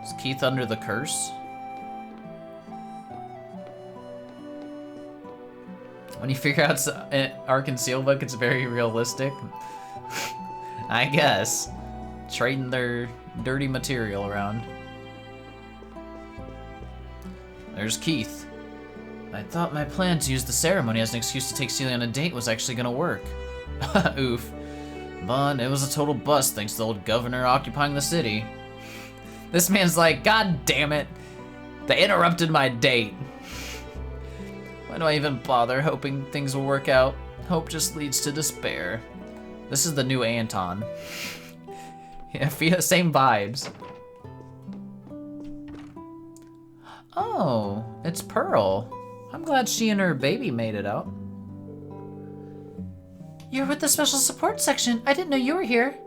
Is Keith under the curse? When you figure out our conceal book, it's very realistic. I guess. Trading their dirty material around. There's Keith. I thought my plan to use the ceremony as an excuse to take Celia on a date was actually gonna work. Oof. But it was a total bust thanks to the old governor occupying the city. This man's like, God damn it. They interrupted my date. Why do I even bother hoping things will work out? Hope just leads to despair. This is the new Anton. Yeah, same vibes. Oh, it's Pearl. I'm glad she and her baby made it out. You're with the special support section. I didn't know you were here.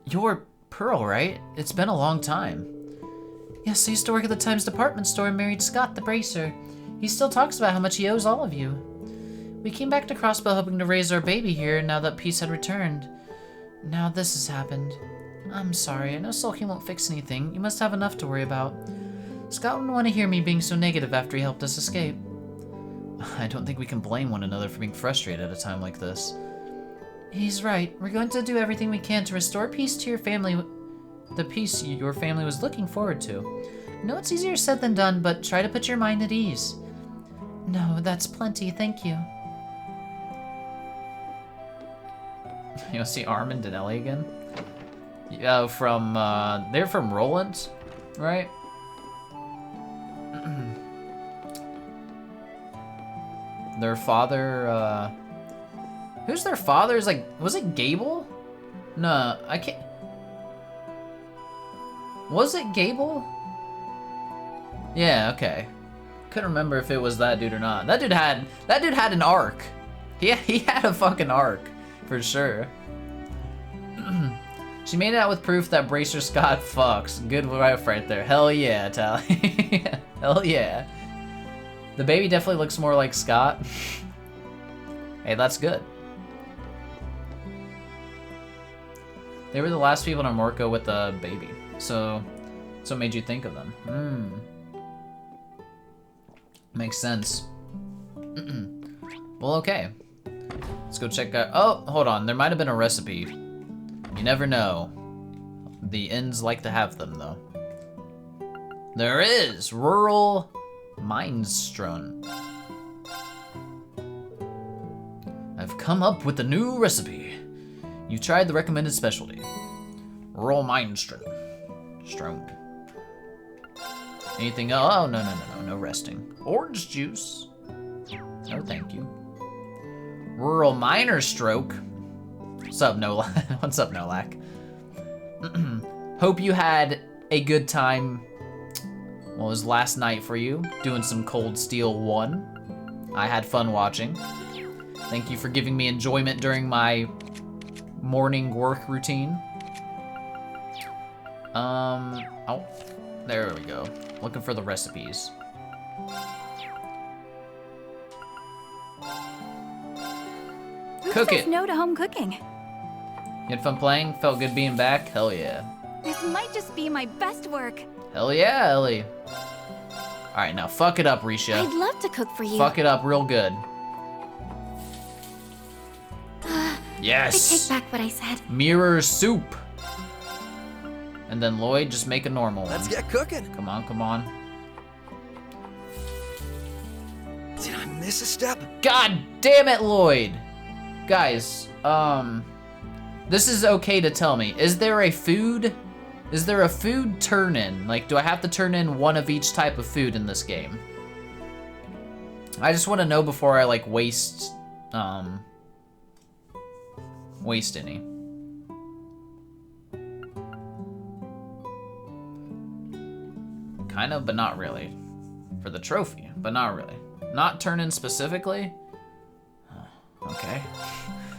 You're Pearl, right? It's been a long time. Yes, I used to work at the Times department store and married Scott the Bracer. He still talks about how much he owes all of you. We came back to Crossbow hoping to raise our baby here now that peace had returned. Now this has happened. I'm sorry, I know sulking won't fix anything. You must have enough to worry about. Scott wouldn't want to hear me being so negative after he helped us escape. I don't think we can blame one another for being frustrated at a time like this. He's right. We're going to do everything we can to restore peace to your family, the peace your family was looking forward to. I know it's easier said than done, but try to put your mind at ease. No, that's plenty, thank you. You want to see Armand and Ellie again? Yeah, they're from Roland, right? Their father, who's their father? Is like, was it Gable? No, I can't. Was it Gable? Yeah, okay. Couldn't remember if it was that dude or not. That dude had an arc. He had a fucking arc, for sure. She made it out with proof that Bracer Scott fucks. Good wife right there. Hell yeah, Tally. Hell yeah. The baby definitely looks more like Scott. Hey, that's good. They were the last people in Amorco with a baby. So what made you think of them? Makes sense. Well, okay. Let's go check out. Oh, hold on. There might have been a recipe. You never know. The inns like to have them, though. There is! Rural Minestrone. I've come up with a new recipe. You tried the recommended specialty. Rural Minestrone. Strone. Anything else? Oh, no resting. Orange juice. No, thank you. Rural Miner Stroke. What's up, Nolak? What's up, Nolak? Hope you had a good time. What was last night for you? Doing some Cold Steel 1. I had fun watching. Thank you for giving me enjoyment during my morning work routine. Oh, there we go. Looking for the recipes. Who Cook says it. no to home cooking? You had fun playing? Felt good being back? Hell yeah. This might just be my best work. Hell yeah, Ellie. Alright, now fuck it up, Risha. I'd love to cook for you. Fuck it up real good. Yes! I take back what I said. Mirror soup. And then Lloyd, just make a normal one. Let's get cooking. Come on, come on. Did I miss a step? God damn it, Lloyd! Guys, this is okay to tell me. Is there a food turn-in? Like, do I have to turn in one of each type of food in this game? I just want to know before I, like, waste, waste any. Kind of, but not really. For the trophy, but not really. Not turn in specifically? Okay.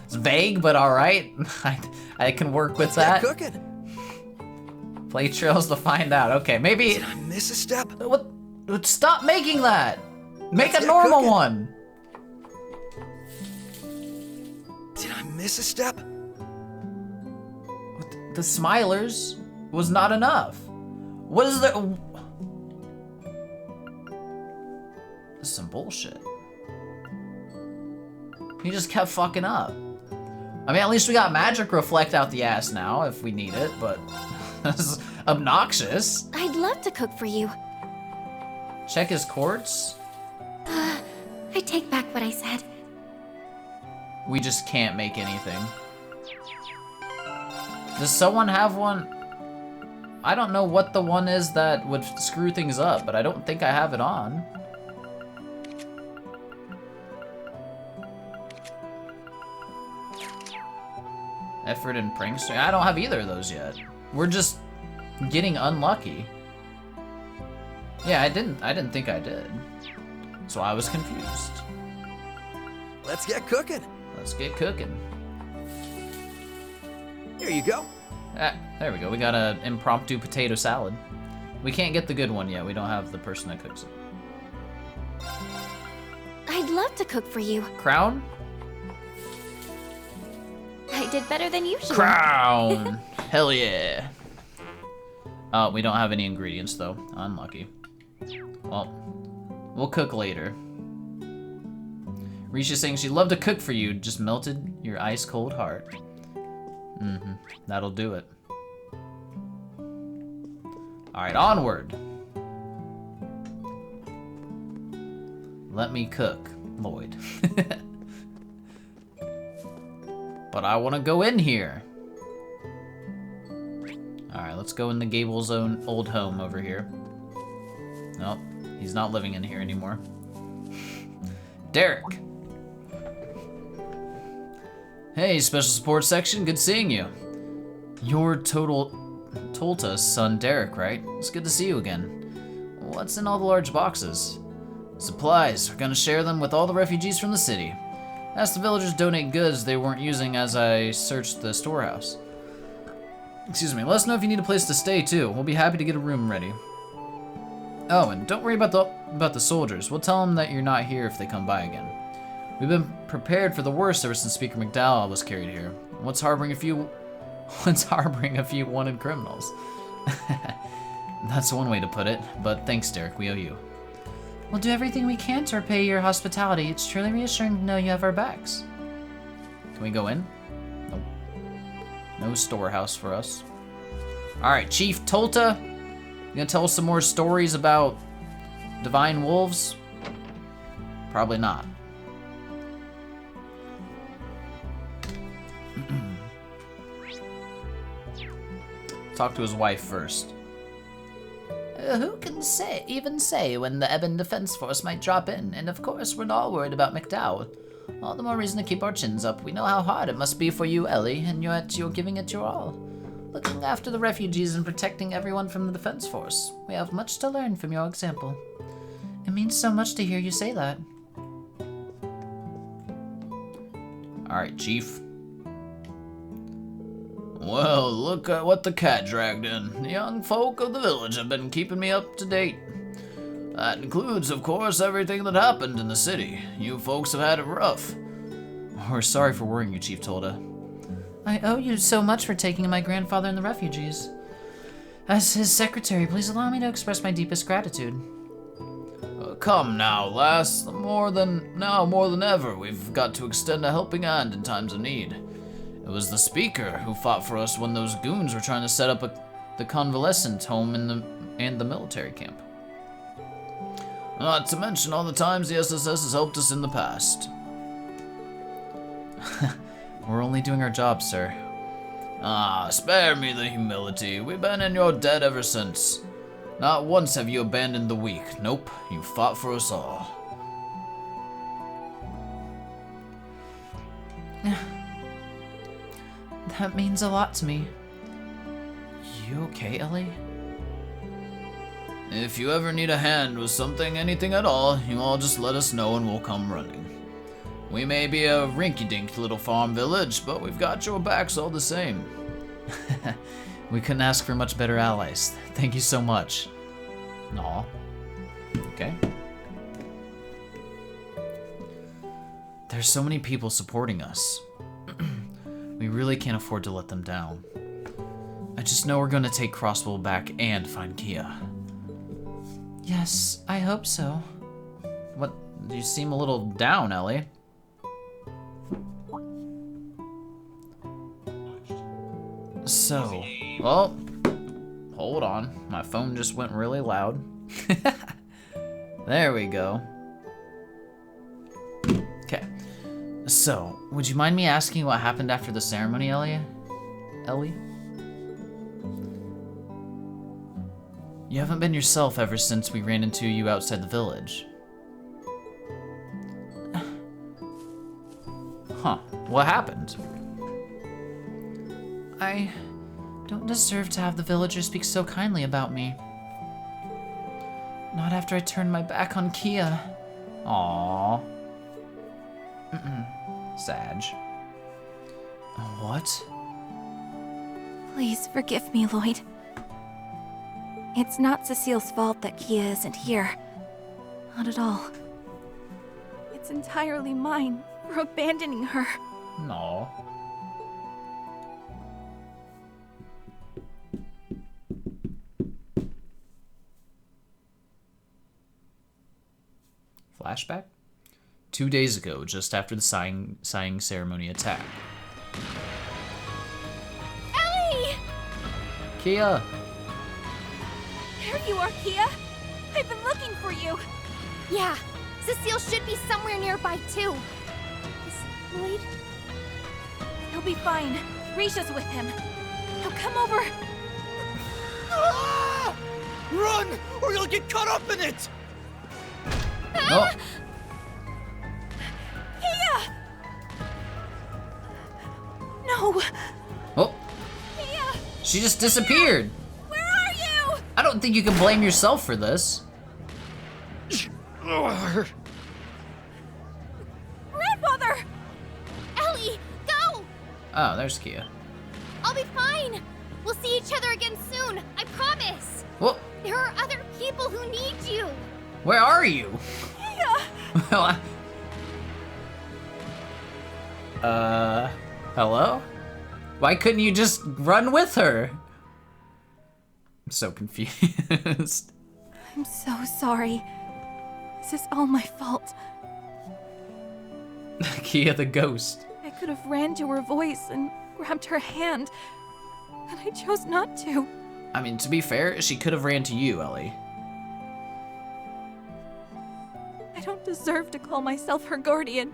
It's vague, but alright. I can work with that. Cooking. Play trails to find out. Okay, maybe... Did I miss a step? What? Stop making that! Make Let's a get normal cooking. one! Did I miss a step? The smilers was not enough. What is the... This is some bullshit. He just kept fucking up. I mean, at least we got magic reflect out the ass now if we need it, but this is obnoxious. I'd love to cook for you. Check his quartz. I take back what I said. We just can't make anything. Does someone have one? I don't know what the one is that would screw things up, but I don't think I have it on. Effort and prankster. I don't have either of those yet. We're just getting unlucky. Yeah, I didn't think I did. So I was confused. Let's get cooking. Let's get cooking. Here you go. Ah, there we go. We got an impromptu potato salad. We can't get the good one yet. We don't have the person that cooks it. I'd love to cook for you. Crown? I did better than usual. Crown! Hell yeah. We don't have any ingredients though. Unlucky. Well, we'll cook later. Risha's saying she'd love to cook for you, just melted your ice cold heart. Mm-hmm. That'll do it. Alright, onward. Let me cook, Lloyd. But I want to go in here. Alright, let's go in the Gable's own old home over here. Nope, he's not living in here anymore. Derek. Hey, special support section, good seeing you. You're Tolta's son, Derek, right? It's good to see you again. What's in all the large boxes? Supplies. We're gonna share them with all the refugees from the city. Ask the villagers donate goods they weren't using as I searched the storehouse. Excuse me, let us know if you need a place to stay too. We'll be happy to get a room ready. Oh, and don't worry about the soldiers. We'll tell them that you're not here if they come by again. We've been prepared for the worst ever since Speaker McDowell was carried here. What's harboring a few wanted criminals? That's one way to put it, but thanks, Derek, we owe you. We'll do everything we can to repay your hospitality. It's truly reassuring to know you have our backs. Can we go in? Nope. No storehouse for us. Alright, Chief Tolta, you gonna tell us some more stories about divine wolves? Probably not. Talk to his wife first. Who can even say when the Ebon Defense Force might drop in? And of course, we're not worried about McDowell. All the more reason to keep our chins up. We know how hard it must be for you, Ellie, and yet you're giving it your all. Looking after the refugees and protecting everyone from the Defense Force. We have much to learn from your example. It means so much to hear you say that. Alright, Chief. Well, look at what the cat dragged in. The young folk of the village have been keeping me up to date. That includes, of course, everything that happened in the city. You folks have had it rough. We're sorry for worrying you, Chief Tolda. I owe you so much for taking my grandfather and the refugees. As his secretary, please allow me to express my deepest gratitude. Come now, lass. More than ever, we've got to extend a helping hand in times of need. It was the Speaker who fought for us when those goons were trying to set up the convalescent home and the military camp. Not to mention all the times the SSS has helped us in the past. We're only doing our job, sir. Ah, spare me the humility. We've been in your debt ever since. Not once have you abandoned the weak. Nope, you fought for us all. That means a lot to me. You okay, Ellie? If you ever need a hand with something, anything at all, you all just let us know and we'll come running. We may be a rinky-dink little farm village, but we've got your backs all the same. We couldn't ask for much better allies. Thank you so much. Aw. Okay. There's so many people supporting us. We really can't afford to let them down. I just know we're gonna take Crossbow back and find Kia. Yes, I hope so. What? You seem a little down, Ellie. So, Well, hold on. My phone just went really loud. There we go. okay. So, would you mind me asking what happened after the ceremony, Ellie? You haven't been yourself ever since we ran into you outside the village. Huh. What happened? I don't deserve to have the villagers speak so kindly about me. Not after I turned my back on Kia. Aww. Sag. What? Please forgive me, Lloyd. It's not Cecile's fault that Kia isn't here. Not at all. It's entirely mine for abandoning her. No. Flashback? 2 days ago, just after the sighing ceremony attack. Ellie! Kia! There you are, Kia! I've been looking for you! Yeah, Cecile should be somewhere nearby too. Is Lloyd? He'll be fine. Risha's with him. Now come over. Ah! Run, or you'll get caught up in it! Oh! Kia! No! Oh! Kia! She just disappeared! Where are you? I don't think you can blame yourself for this. Grandfather! Ellie, go! Oh, there's Kia. I'll be fine. We'll see each other again soon. I promise. Well, There are other people who need you. where are you? Kia! Well, hello? Why couldn't you just run with her? I'm so confused. I'm so sorry. This is all my fault. Kia the ghost. I could have ran to her voice and grabbed her hand, but I chose not to. I mean, to be fair, she could have ran to you, Ellie. I don't deserve to call myself her guardian,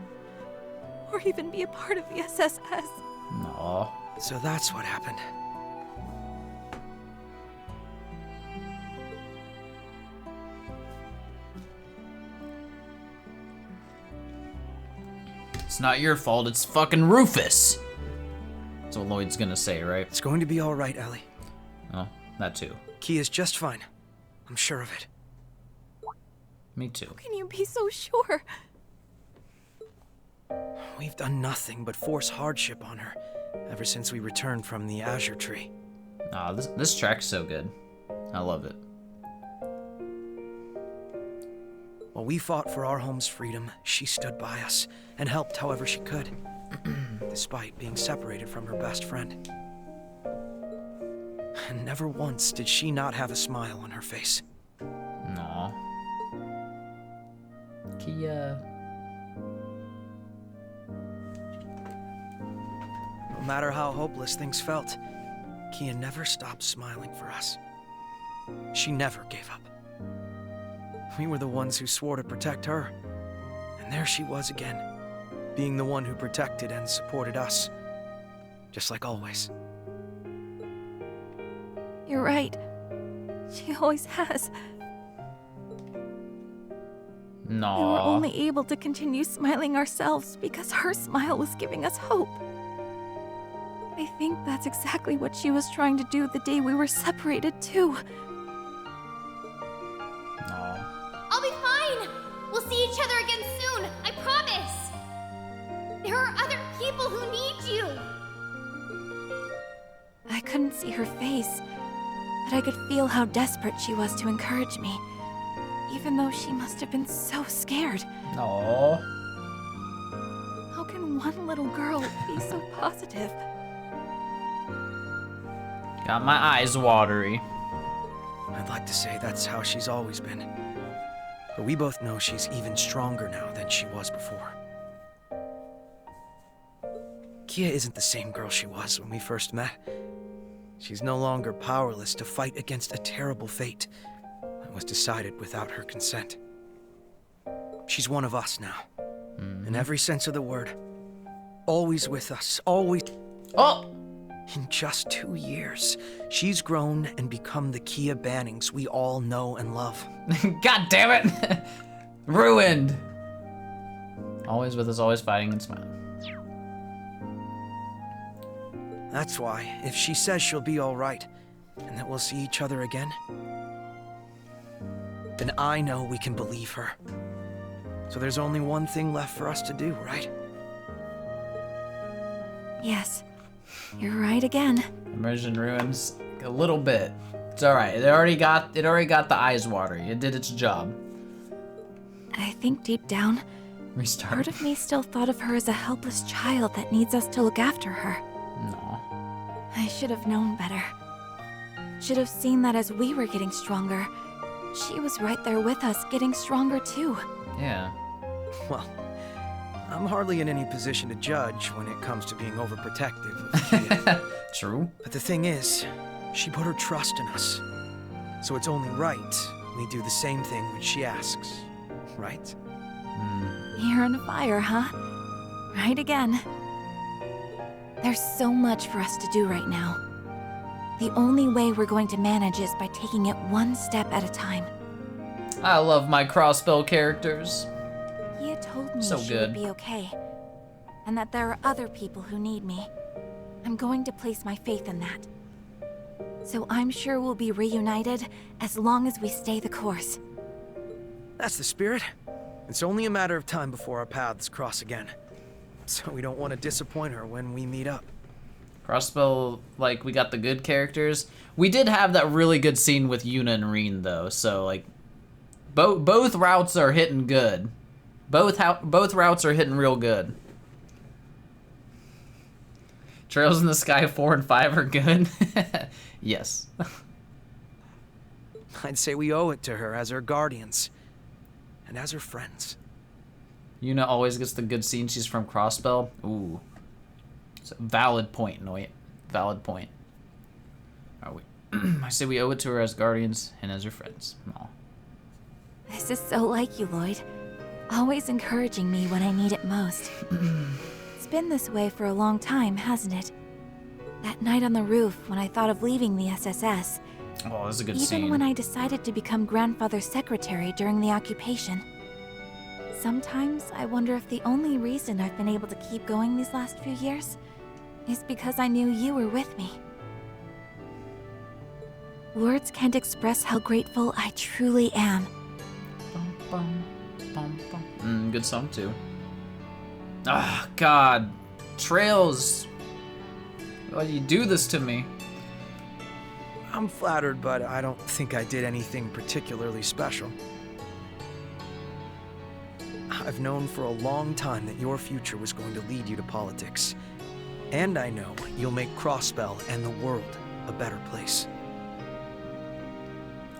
or even be a part of the SSS. Aw. So that's what happened. It's not your fault, it's fucking Rufus! That's what Lloyd's gonna say, right? It's going to be all right, Ellie. Oh, that too. Kia's just fine. I'm sure of it. Me too. How can you be so sure? We've done nothing but force hardship on her ever since we returned from the Azure Tree. Aw, this track's so good. I love it. While we fought for our home's freedom, she stood by us and helped however she could, despite being separated from her best friend. And never once did she not have a smile on her face. Aw. Kia. No matter how hopeless things felt, Kia never stopped smiling for us. She never gave up. We were the ones who swore to protect her, and there she was again, being the one who protected and supported us, just like always. You're right. She always has. We were Aw. only able to continue smiling ourselves because her smile was giving us hope. I think that's exactly what she was trying to do the day we were separated, too. Aw. I'll be fine! We'll see each other again soon, I promise! There are other people who need you! I couldn't see her face, but I could feel how desperate she was to encourage me, even though she must have been so scared. Aw. How can one little girl be so positive? Got my eyes watery. I'd like to say that's how she's always been. But we both know she's even stronger now than she was before. Kia isn't the same girl she was when we first met. She's no longer powerless to fight against a terrible fate that was decided without her consent. She's one of us now. In every sense of the word. Always with us, always. Oh! In just 2 years, she's grown and become the Kia Bannings we all know and love. God damn it! Ruined! Always with us, always fighting and smiling. That's why, if she says she'll be alright, and that we'll see each other again, then I know we can believe her. So there's only one thing left for us to do, right? Yes, you're right again. Immersion ruins a little bit. It's alright. It already got the eyes watery. It did its job. I think deep down, Restart. part of me still thought of her as a helpless child that needs us to look after her. No. I should have known better. Should have seen that as we were getting stronger, she was right there with us, getting stronger too. Yeah. Well, I'm hardly in any position to judge when it comes to being overprotective of Kia. True. But the thing is, she put her trust in us. So it's only right we do the same thing when she asks, right? You're on fire, huh? Right again. There's so much for us to do right now. The only way we're going to manage is by taking it one step at a time. I love my crossbow characters. He had told me So she good. would be okay, and that there are other people who need me. I'm going to place my faith in that. So I'm sure we'll be reunited as long as we stay the course. That's the spirit. It's only a matter of time before our paths cross again. So we don't want to disappoint her when we meet up. Crossbow, like, we got the good characters. We did have that really good scene with Yuna and Rean, though, so, like, both routes are hitting good. Both routes are hitting real good. Trails in the Sky 4 and 5 are good. Yes. I'd say we owe it to her as her guardians. And as her friends. Yuna always gets the good scene. She's from Crossbow. Ooh. It's a valid point, Noit. Valid point. I say we owe it to her as guardians and as her friends. Aw. This is so like you, Lloyd. Always encouraging me when I need it most. It's been this way for a long time, hasn't it? That night on the roof when I thought of leaving the SSS. Oh, that's a good Even scene. when I decided to become grandfather's secretary during the occupation. Sometimes I wonder if the only reason I've been able to keep going these last few years is because I knew you were with me. Words can't express how grateful I truly am. Bum, bum, bum, bum. Good song too. Ah, God. Trails. Why do you do this to me? I'm flattered, but I don't think I did anything particularly special. I've known for a long time that your future was going to lead you to politics. And I know you'll make Crossbell and the world a better place.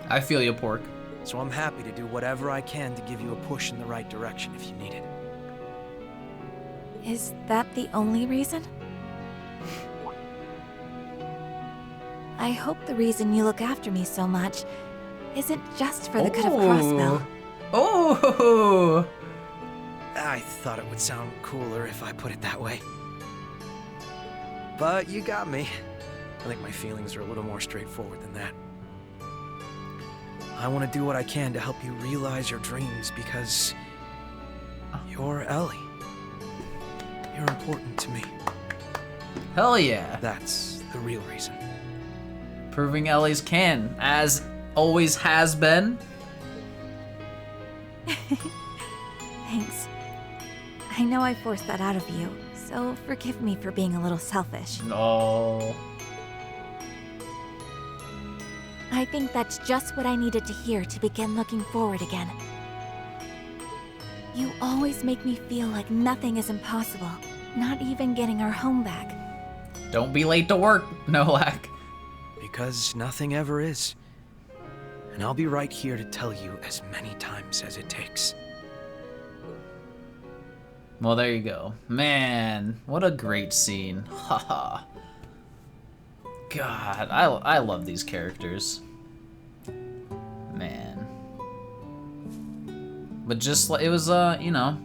I feel you, Pork. So I'm happy to do whatever I can to give you a push in the right direction if you need it. Is that the only reason? I hope the reason you look after me so much isn't just for the good of Crossbell. Oh! I thought it would sound cooler if I put it that way. But you got me. I think my feelings are a little more straightforward than that. I want to do what I can to help you realize your dreams because you're Ellie. You're important to me. Hell yeah. That's the real reason. Proving Ellie's can, as always has been. Thanks. I know I forced that out of you, so forgive me for being a little selfish. No. I think that's just what I needed to hear to begin looking forward again. You always make me feel like nothing is impossible, not even getting our home back. Don't be late to work, Nolak. Because nothing ever is. And I'll be right here to tell you as many times as it takes. Well, there you go. Man, what a great scene. Haha. God, I love these characters. Man. But just like, it was, you know,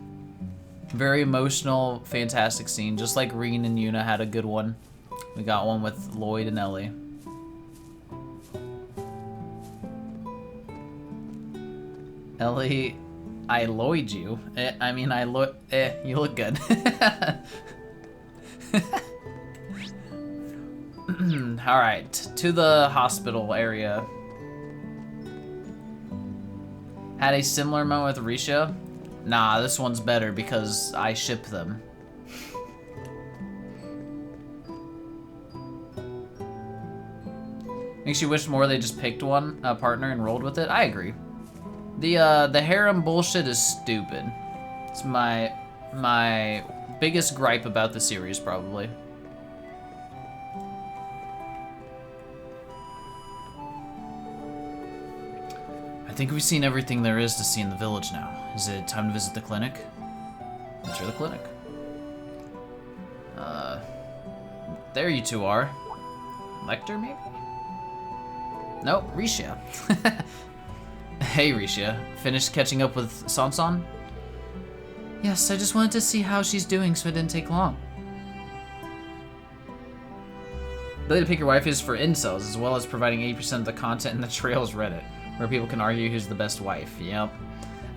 very emotional, fantastic scene. Just like Rean and Yuna had a good one. We got one with Lloyd and Ellie. Ellie, I Lloyd you. You look good. Alright, to the hospital area. Had a similar moment with Risha? Nah, this one's better because I ship them. Makes you wish more they just picked one, a partner, and rolled with it? I agree. The harem bullshit is stupid. It's my biggest gripe about the series, probably. I think we've seen everything there is to see in the village now. Is it time to visit the clinic? Enter the clinic. There you two are. Lecter, maybe? Nope, Risha. Hey, Risha. Finished catching up with Sansan? Yes, I just wanted to see how she's doing so it didn't take long. Ability to pick your wife is for incels, as well as providing 80% of the content in the Trails Reddit, where people can argue who's the best wife. Yep.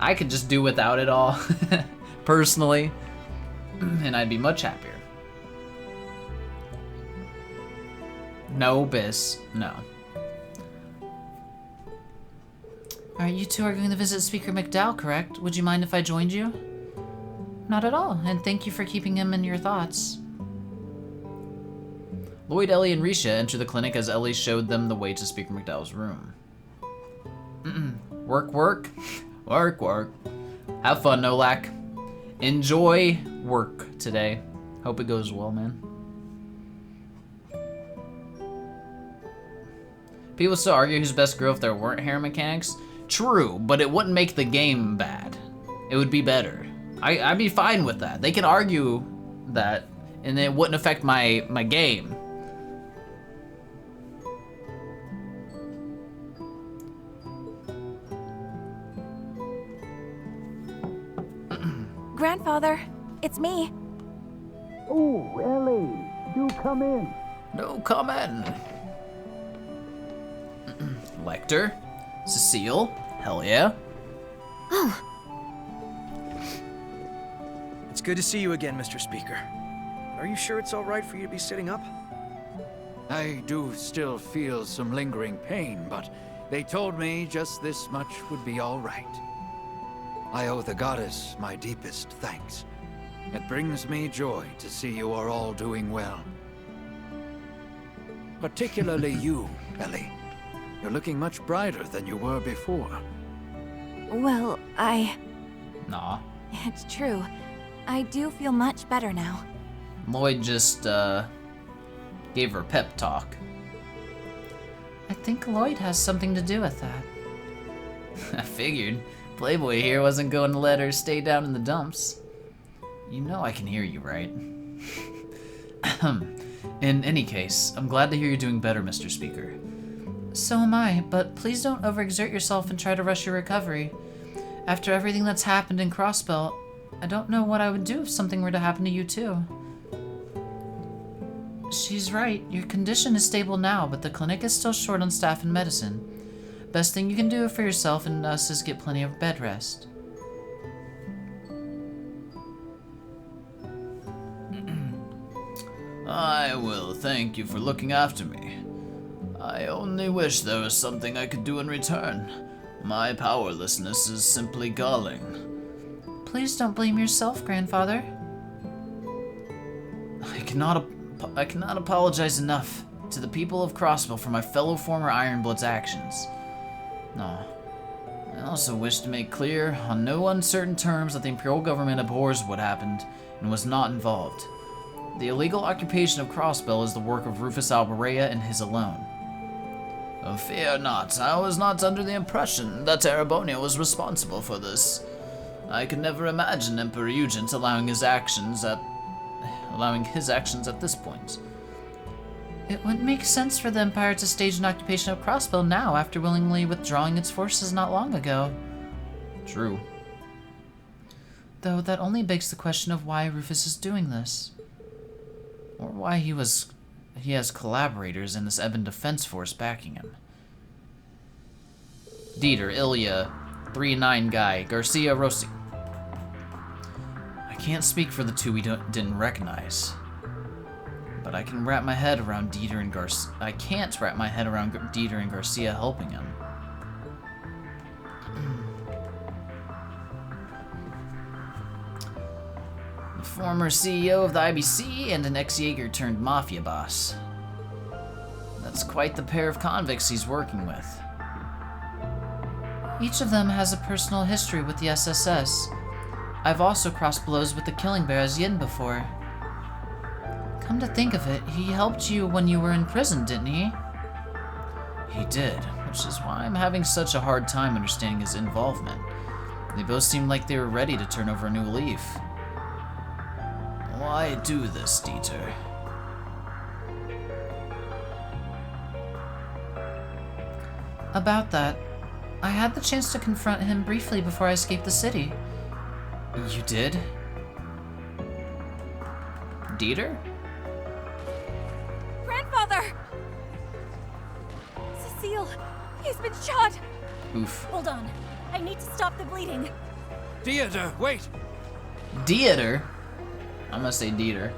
I could just do without it all, personally, and I'd be much happier. No, Biss. No. Alright, you two are going to visit Speaker McDowell, correct? Would you mind if I joined you? Not at all, and thank you for keeping him in your thoughts. Lloyd, Ellie, and Risha enter the clinic as Ellie showed them the way to Speaker McDowell's room. Work, work. Work, work. Have fun, Nolak. Enjoy work today. Hope it goes well, man. People still argue who's best girl if there weren't hair mechanics. True, but it wouldn't make the game bad. It would be better. I'd be fine with that. They can argue that, and it wouldn't affect my game. Grandfather, it's me. Oh, Ellie, do come in. No comment. Lecter, Cecile, hell yeah. It's good to see you again, Mr. Speaker. Are you sure it's all right for you to be sitting up? I do still feel some lingering pain, but they told me just this much would be all right. I owe the goddess my deepest thanks. It brings me joy to see you are all doing well. Particularly you, Ellie. You're looking much brighter than you were before. Well, Nah. It's true. I do feel much better now. Lloyd just, gave her a pep talk. I think Lloyd has something to do with that. I figured. Playboy here wasn't going to let her stay down in the dumps. You know I can hear you, right? In any case, I'm glad to hear you're doing better, Mr. Speaker. So am I, but please don't overexert yourself and try to rush your recovery. After everything that's happened in Crossbelt, I don't know what I would do if something were to happen to you too. She's right, your condition is stable now, but the clinic is still short on staff and medicine. Best thing you can do for yourself and us is get plenty of bed rest. I will thank you for looking after me. I only wish there was something I could do in return. My powerlessness is simply galling. Please don't blame yourself, Grandfather. I cannot apologize enough to the people of Crossville for my fellow former Ironblood's actions. No. I also wish to make clear, on no uncertain terms, that the Imperial government abhors what happened and was not involved. The illegal occupation of Crossville is the work of Rufus Alberea and his alone. Oh, fear not, I was not under the impression that Terrabonia was responsible for this. I could never imagine Emperor Eugent allowing his actions at this point. It wouldn't make sense for the Empire to stage an occupation of Crossville now after willingly withdrawing its forces not long ago. True. Though that only begs the question of why Rufus is doing this. Or why he has collaborators in this Evan Defense Force backing him. Dieter, Ilya, 3-9 guy, Garcia, Rossi. I can't speak for the two we didn't recognize. But I can wrap my head around Dieter and Garcia. I can't wrap my head around Dieter and Garcia helping him. The former CEO of the IBC and an ex-Jaeger turned mafia boss. That's quite the pair of convicts he's working with. Each of them has a personal history with the SSS. I've also crossed blows with the Killing Bear as Yin before. Come to think of it, he helped you when you were in prison, didn't he? He did, which is why I'm having such a hard time understanding his involvement. They both seemed like they were ready to turn over a new leaf. Why do this, Dieter? About that, I had the chance to confront him briefly before I escaped the city. You did? Dieter? Grandfather! Cecile, he's been shot! Oof. Hold on. I need to stop the bleeding. Dieter, wait! Dieter? I'm gonna say Dieter.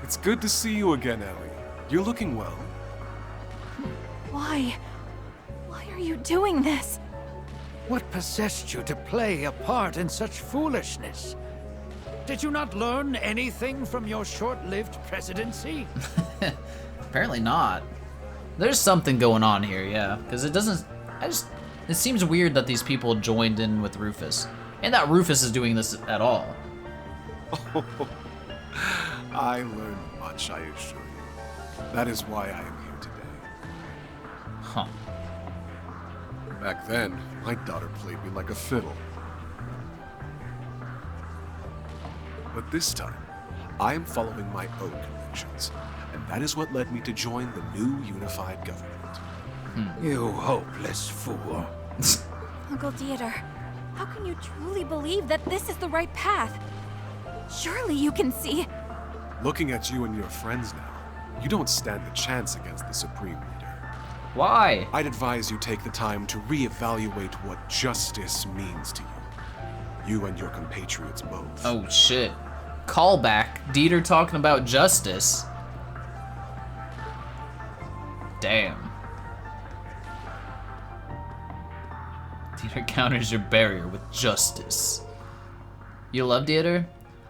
It's good to see you again, Ellie. You're looking well. Why? Why are you doing this? What possessed you to play a part in such foolishness? Did you not learn anything from your short-lived presidency? Apparently not. There's something going on here, yeah. Because it seems weird that these people joined in with Rufus. And that Rufus is doing this at all. I learned much, I assure you. That is why I am here today. Huh. Back then, my daughter played me like a fiddle. But this time, I am following my own convictions, and that is what led me to join the new unified government. You hopeless fool. Uncle Dieter, how can you truly believe that this is the right path? Surely you can see. Looking at you and your friends now, you don't stand a chance against the Supreme Leader. Why? I'd advise you take the time to reevaluate what justice means to you. You and your compatriots both. Oh shit. Callback. Dieter talking about justice. Damn. Dieter counters your barrier with justice. You love Dieter?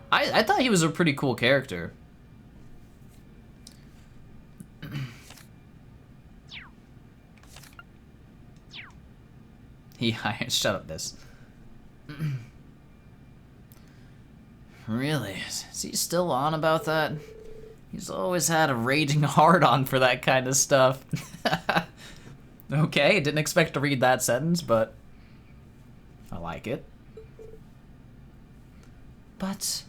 I thought he was a pretty cool character. Shut up, this. Really? Is he still on about that? He's always had a raging hard-on for that kind of stuff. Okay, didn't expect to read that sentence, but I like it. But...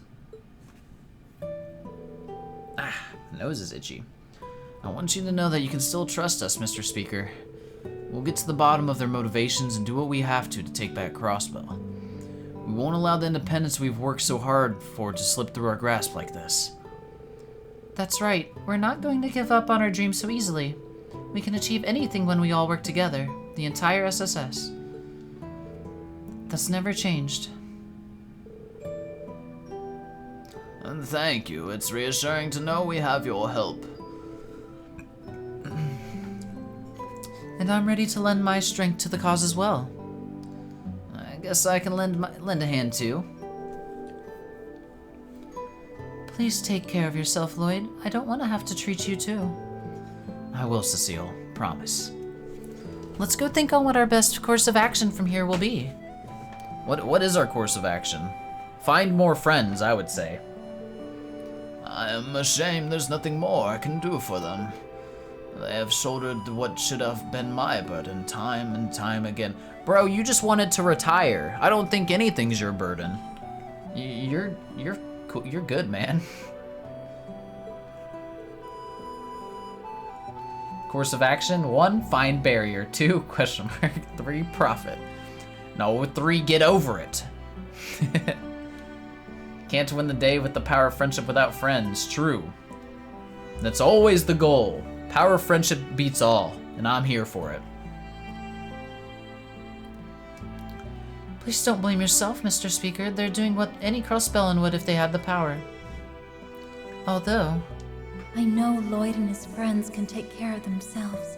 Nose is itchy. I want you to know that you can still trust us, Mr. Speaker. We'll get to the bottom of their motivations and do what we have to take back Crossbow. We won't allow the independence we've worked so hard for to slip through our grasp like this. That's right. We're not going to give up on our dreams so easily. We can achieve anything when we all work together. The entire SSS. That's never changed. Thank you. It's reassuring to know we have your help. And I'm ready to lend my strength to the cause as well. I guess I can lend a hand too. Please take care of yourself, Lloyd. I don't want to have to treat you too. I will, Cecile. Promise. Let's go think on what our best course of action from here will be. What is our course of action? Find more friends, I would say. I am ashamed there's nothing more I can do for them. They have shouldered what should have been my burden time and time again. Bro, you just wanted to retire. I don't think anything's your burden. You're cool. You're good, man. Course of action: 1, find barrier. 2, question mark. 3, profit. No, 3, get over it. Can't win the day with the power of friendship without friends. True. That's always the goal. Power of friendship beats all, and I'm here for it. Please don't blame yourself, Mr. Speaker. They're doing what any crossbellin would if they had the power. Although... I know Lloyd and his friends can take care of themselves,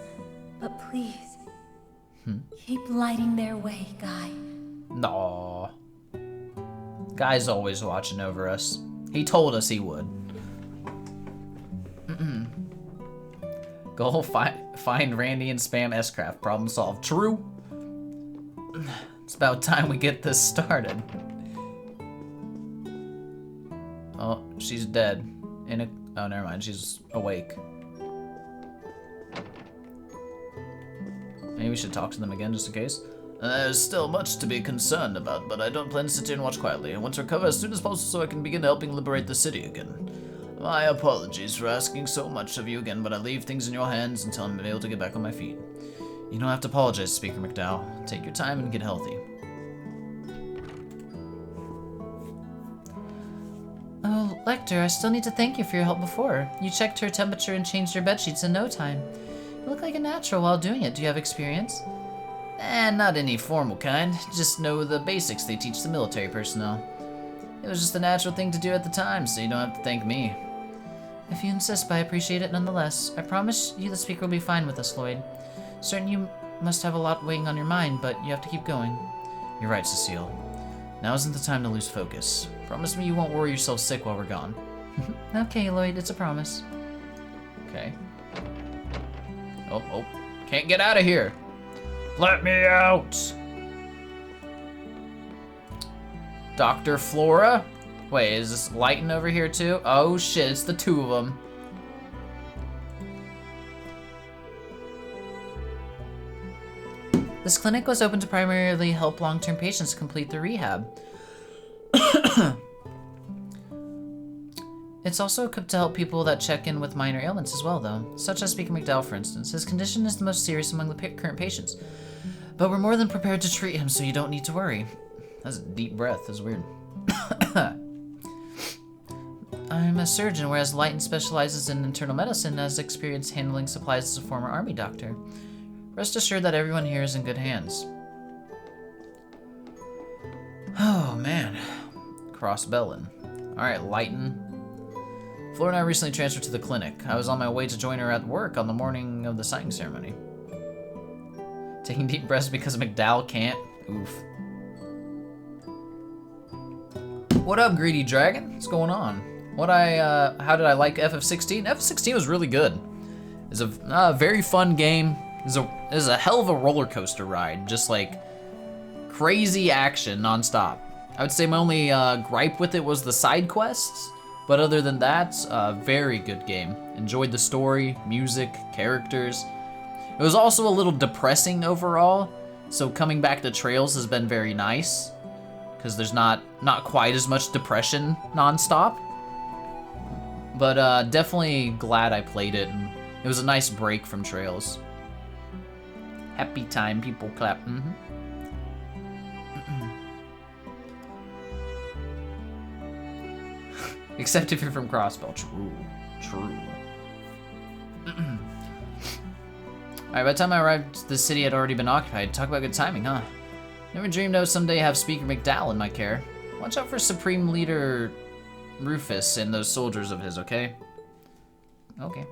but please, keep lighting their way, Guy. Aww. Guy's always watching over us. He told us he would. Go find Randy and spam S-Craft. Problem solved. True. It's about time we get this started. Oh, she's dead. Oh, never mind. She's awake. Maybe we should talk to them again just in case. There's still much to be concerned about, but I don't plan to sit here and watch quietly. I want to recover as soon as possible so I can begin helping liberate the city again. My apologies for asking so much of you again, but I leave things in your hands until I'm able to get back on my feet. You don't have to apologize, Speaker McDowell. Take your time and get healthy. Oh, Lecter, I still need to thank you for your help before. You checked her temperature and changed your bedsheets in no time. You look like a natural while doing it. Do you have experience? Not any formal kind. Just know the basics they teach the military personnel. It was just a natural thing to do at the time, so you don't have to thank me. If you insist, but I appreciate it nonetheless. I promise you the Speaker will be fine with us, Lloyd. Certain you must have a lot weighing on your mind, but you have to keep going. You're right, Cecile. Now isn't the time to lose focus. Promise me you won't worry yourself sick while we're gone. Okay, Lloyd, it's a promise. Okay. Oh, can't get out of here. Let me out! Dr. Flora? Wait, is this Lighten over here too? Oh shit, it's the two of them. This clinic was open to primarily help long-term patients complete their rehab. It's also equipped to help people that check in with minor ailments as well, though, such as Speaker McDowell, for instance. His condition is the most serious among the current patients, but we're more than prepared to treat him, so you don't need to worry. That's a deep breath. That's weird. I'm a surgeon, whereas Lighten specializes in internal medicine and has experience handling supplies as a former army doctor. Rest assured that everyone here is in good hands. Oh, man. Crossbellin. Alright, Lighten. Flora and I recently transferred to the clinic. I was on my way to join her at work on the morning of the signing ceremony. Taking deep breaths because McDowell can't? Oof. What up, Greedy Dragon? What's going on? How did I like FF16? FF16 was really good. It's a very fun game. It's a hell of a roller coaster ride. Just like crazy action nonstop. I would say my only gripe with it was the side quests, but other than that, very good game. Enjoyed the story, music, characters. It was also a little depressing overall, so coming back to Trails has been very nice, because there's not quite as much depression nonstop. But definitely glad I played it, and it was a nice break from Trails. Happy time, people clap. Except if you're from Crossbell. True. Alright, by the time I arrived, the city had already been occupied. Talk about good timing, huh? Never dreamed I would someday have Speaker McDowell in my care. Watch out for Supreme Leader Rufus and those soldiers of his, okay? Okay.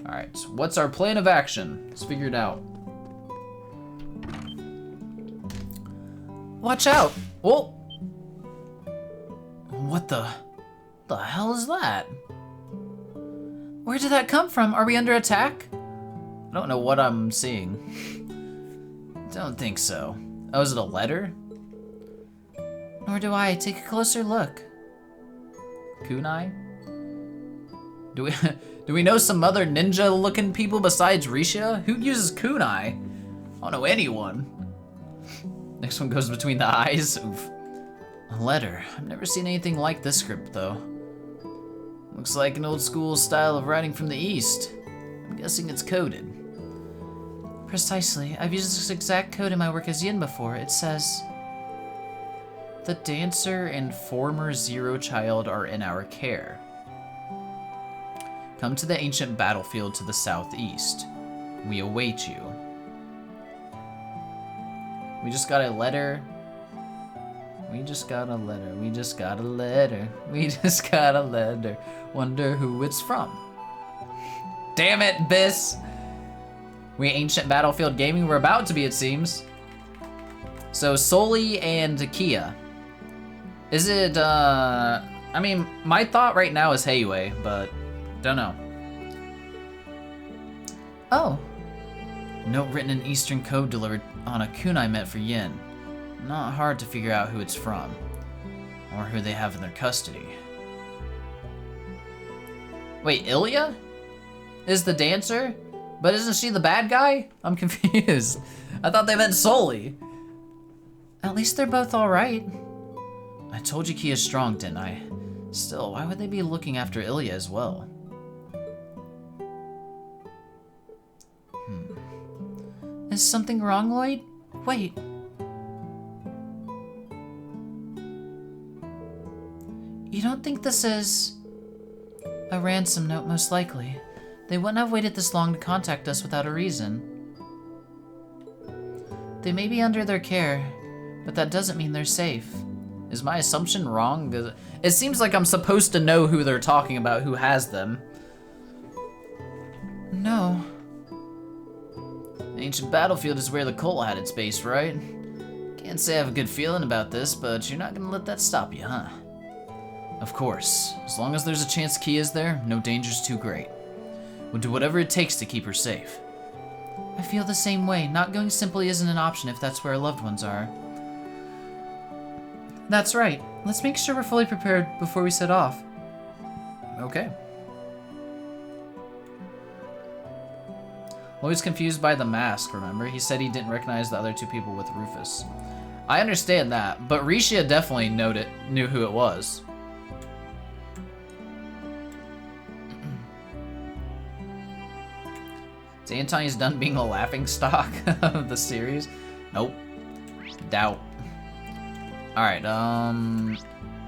Alright, so what's our plan of action? Let's figure it out. Watch out! Whoa! What the hell is that? Where did that come from? Are we under attack? I don't know what I'm seeing. Don't think so. Oh, is it a letter? Nor do I. Take a closer look. Kunai? Do we know some other ninja-looking people besides Risha? Who uses kunai? I don't know anyone. Next one goes between the eyes. Oof. A letter. I've never seen anything like this script, though. Looks like an old school style of writing from the East. I'm guessing it's coded. Precisely. I've used this exact code in my work as Yin before. It says, the dancer and former Zero Child are in our care. Come to the ancient battlefield to the southeast. We await you. We just got a letter. We just got a letter. We just got a letter. We just got a letter. Wonder who it's from. Damn it, Biss! We ancient battlefield gaming. We're about to be, it seems. So Soli and Kia. Is it, I mean, my thought right now is Heiwei, but don't know. oh, Note written in Eastern code delivered on a kunai meant for Yin. Not hard to figure out who it's from, or who they have in their custody. Wait, Ilya is the dancer? But isn't she the bad guy? I'm confused. I thought they meant Soli. at least they're both alright. I told you Kia's strong, didn't I? Still, why would they be looking after Ilya as well? Is something wrong, Lloyd? Wait. You don't think this is a ransom note, most likely? They wouldn't have waited this long to contact us without a reason. They may be under their care, but that doesn't mean they're safe. Is my assumption wrong? It seems like I'm supposed to know who they're talking about, who has them. No. The ancient battlefield is where the cult had its base, right? Can't say I have a good feeling about this, but you're not gonna let that stop you, huh? Of course. As long as there's a chance Kia's there, no danger's too great. We'll do whatever it takes to keep her safe. I feel the same way. Not going simply isn't an option if that's where our loved ones are. That's right. Let's make sure we're fully prepared before we set off. Okay. Lloyd's confused by the mask, remember? He said he didn't recognize the other two people with Rufus. I understand that, but Risha definitely knew who it was. Is Antoni's done being a laughingstock of the series? Nope. Doubt. Alright,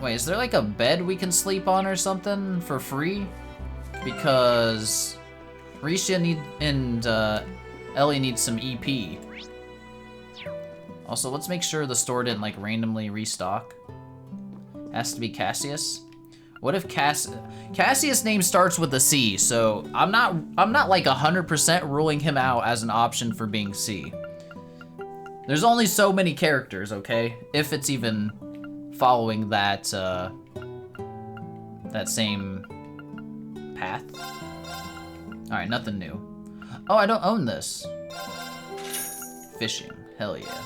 wait, is there like a bed we can sleep on or something for free? Because Risha and Ellie need some EP. Also, let's make sure the store didn't like randomly restock. Has to be Cassius. What if Cassius' name starts with a C, so I'm not like 100% ruling him out as an option for being C. There's only so many characters, okay? If it's even following that that same path. All right, nothing new. Oh, I don't own this. Fishing, hell yeah.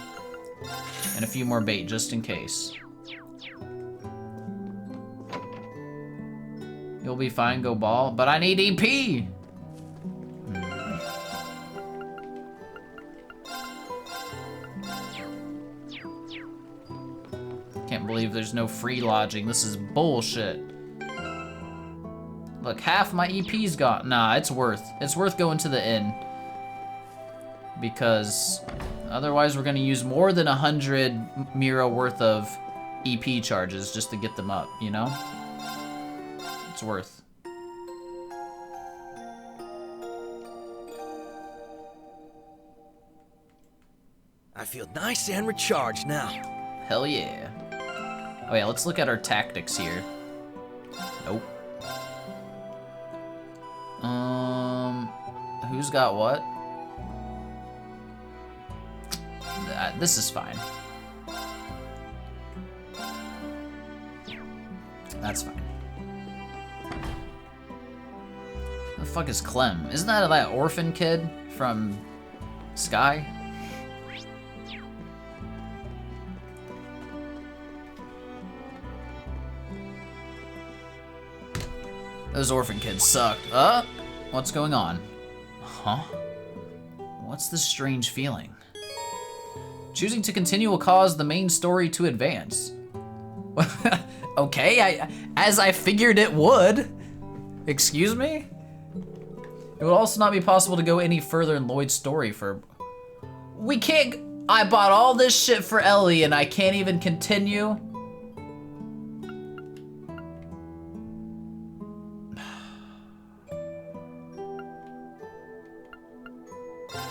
And a few more bait just in case. You'll be fine, go ball, but I need EP! Can't believe there's no free lodging. This is bullshit. Look, half my EP's gone. Nah, it's worth going to the inn. Because otherwise we're gonna use more than 100 Mira worth of EP charges just to get them up, you know? It's worth. I feel nice and recharged now. Hell yeah. Oh yeah, let's look at our tactics here. Nope. Who's got what? This is fine. That's fine. Who the fuck is Clem? Isn't that orphan kid from Sky? Those orphan kids sucked. What's going on? Huh? What's this strange feeling? Choosing to continue will cause the main story to advance. Okay, as I figured it would. Excuse me? It would also not be possible to go any further in Lloyd's story for... We can't... I bought all this shit for Ellie and I can't even continue?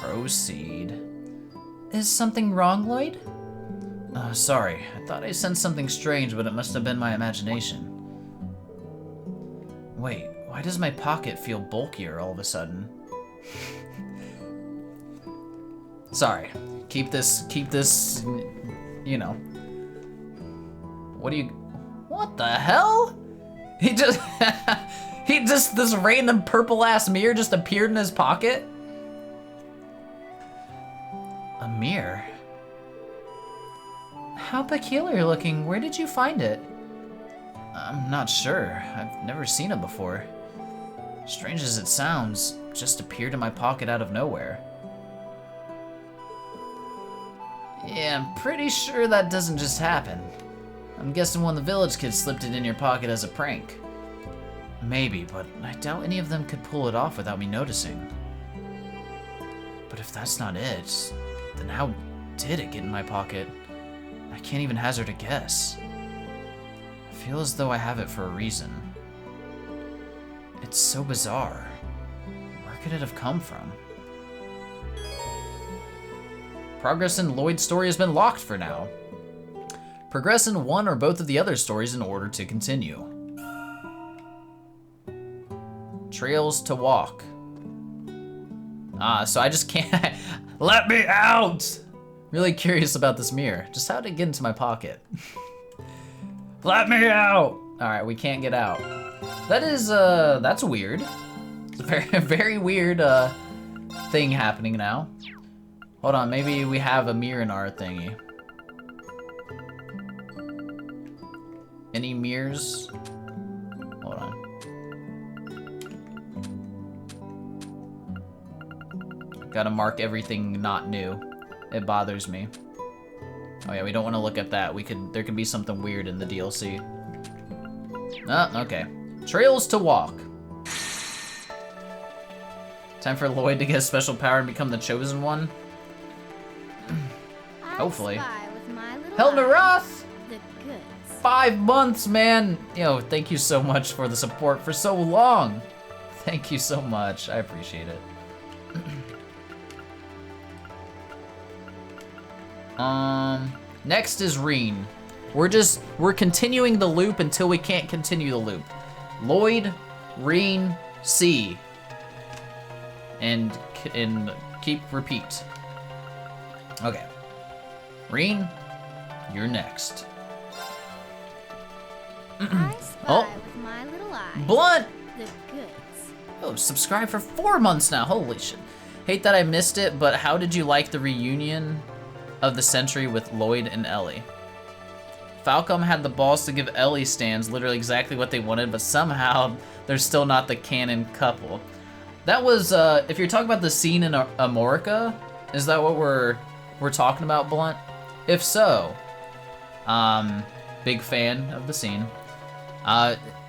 Proceed. Is something wrong, Lloyd? Sorry. I thought I sensed something strange, but it must have been my imagination. Wait, why does my pocket feel bulkier all of a sudden? Sorry. Keep this, you know. What the hell? This random purple ass mirror just appeared in his pocket? A mirror? How peculiar looking. Where did you find it? I'm not sure. I've never seen it before. Strange as it sounds, just appeared in my pocket out of nowhere. Yeah, I'm pretty sure that doesn't just happen. I'm guessing one of the village kids slipped it in your pocket as a prank. Maybe, but I doubt any of them could pull it off without me noticing. But if that's not it, then how did it get in my pocket? I can't even hazard a guess. I feel as though I have it for a reason. It's so bizarre. Where could it have come from? Progress in Lloyd's story has been locked for now. Progress in one or both of the other stories in order to continue. Trails to walk. So I just can't... Let me out! Really curious about this mirror. Just how did it get into my pocket? Let me out! Alright, we can't get out. That is, that's weird. It's a very, very weird, thing happening now. Hold on, maybe we have a mirror in our thingy. Any mirrors? Hold on. Gotta mark everything not new. It bothers me. Oh yeah, we don't want to look at that. There could be something weird in the DLC. Oh, okay. Trails to walk. Time for Lloyd to get a special power and become the chosen one. Hopefully. Helderoth! 5 months, man! Yo, thank you so much for the support for so long. Thank you so much. I appreciate it. Next is Rean. We're continuing the loop until we can't continue the loop. Lloyd, Rean, C. And repeat. Okay. Rean, you're next. Oh, with my little eye. Blunt! The goods. Oh, subscribe for 4 months now. Holy shit. Hate that I missed it, but how did you like the reunion of the century with Lloyd and Ellie? Falcom had the balls to give Ellie stands literally exactly what they wanted, but somehow they're still not the canon couple. That was, if you're talking about the scene in Amorica, is that what we're talking about, Blunt? If so, big fan of the scene.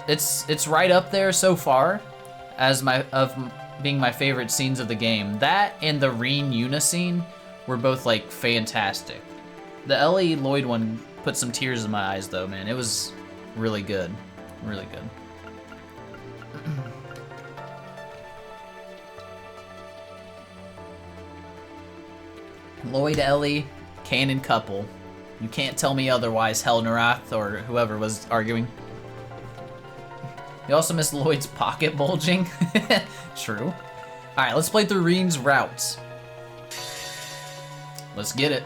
It's right up there so far as being my favorite scenes of the game. That and the Rean Yuna scene were both like fantastic. The Ellie Lloyd one put some tears in my eyes though, man. It was really good, really good. Lloyd, Ellie, canon couple. You can't tell me otherwise, Helnerath, or whoever was arguing. You also missed Lloyd's pocket bulging. True. Alright, let's play through Rean's routes. Let's get it.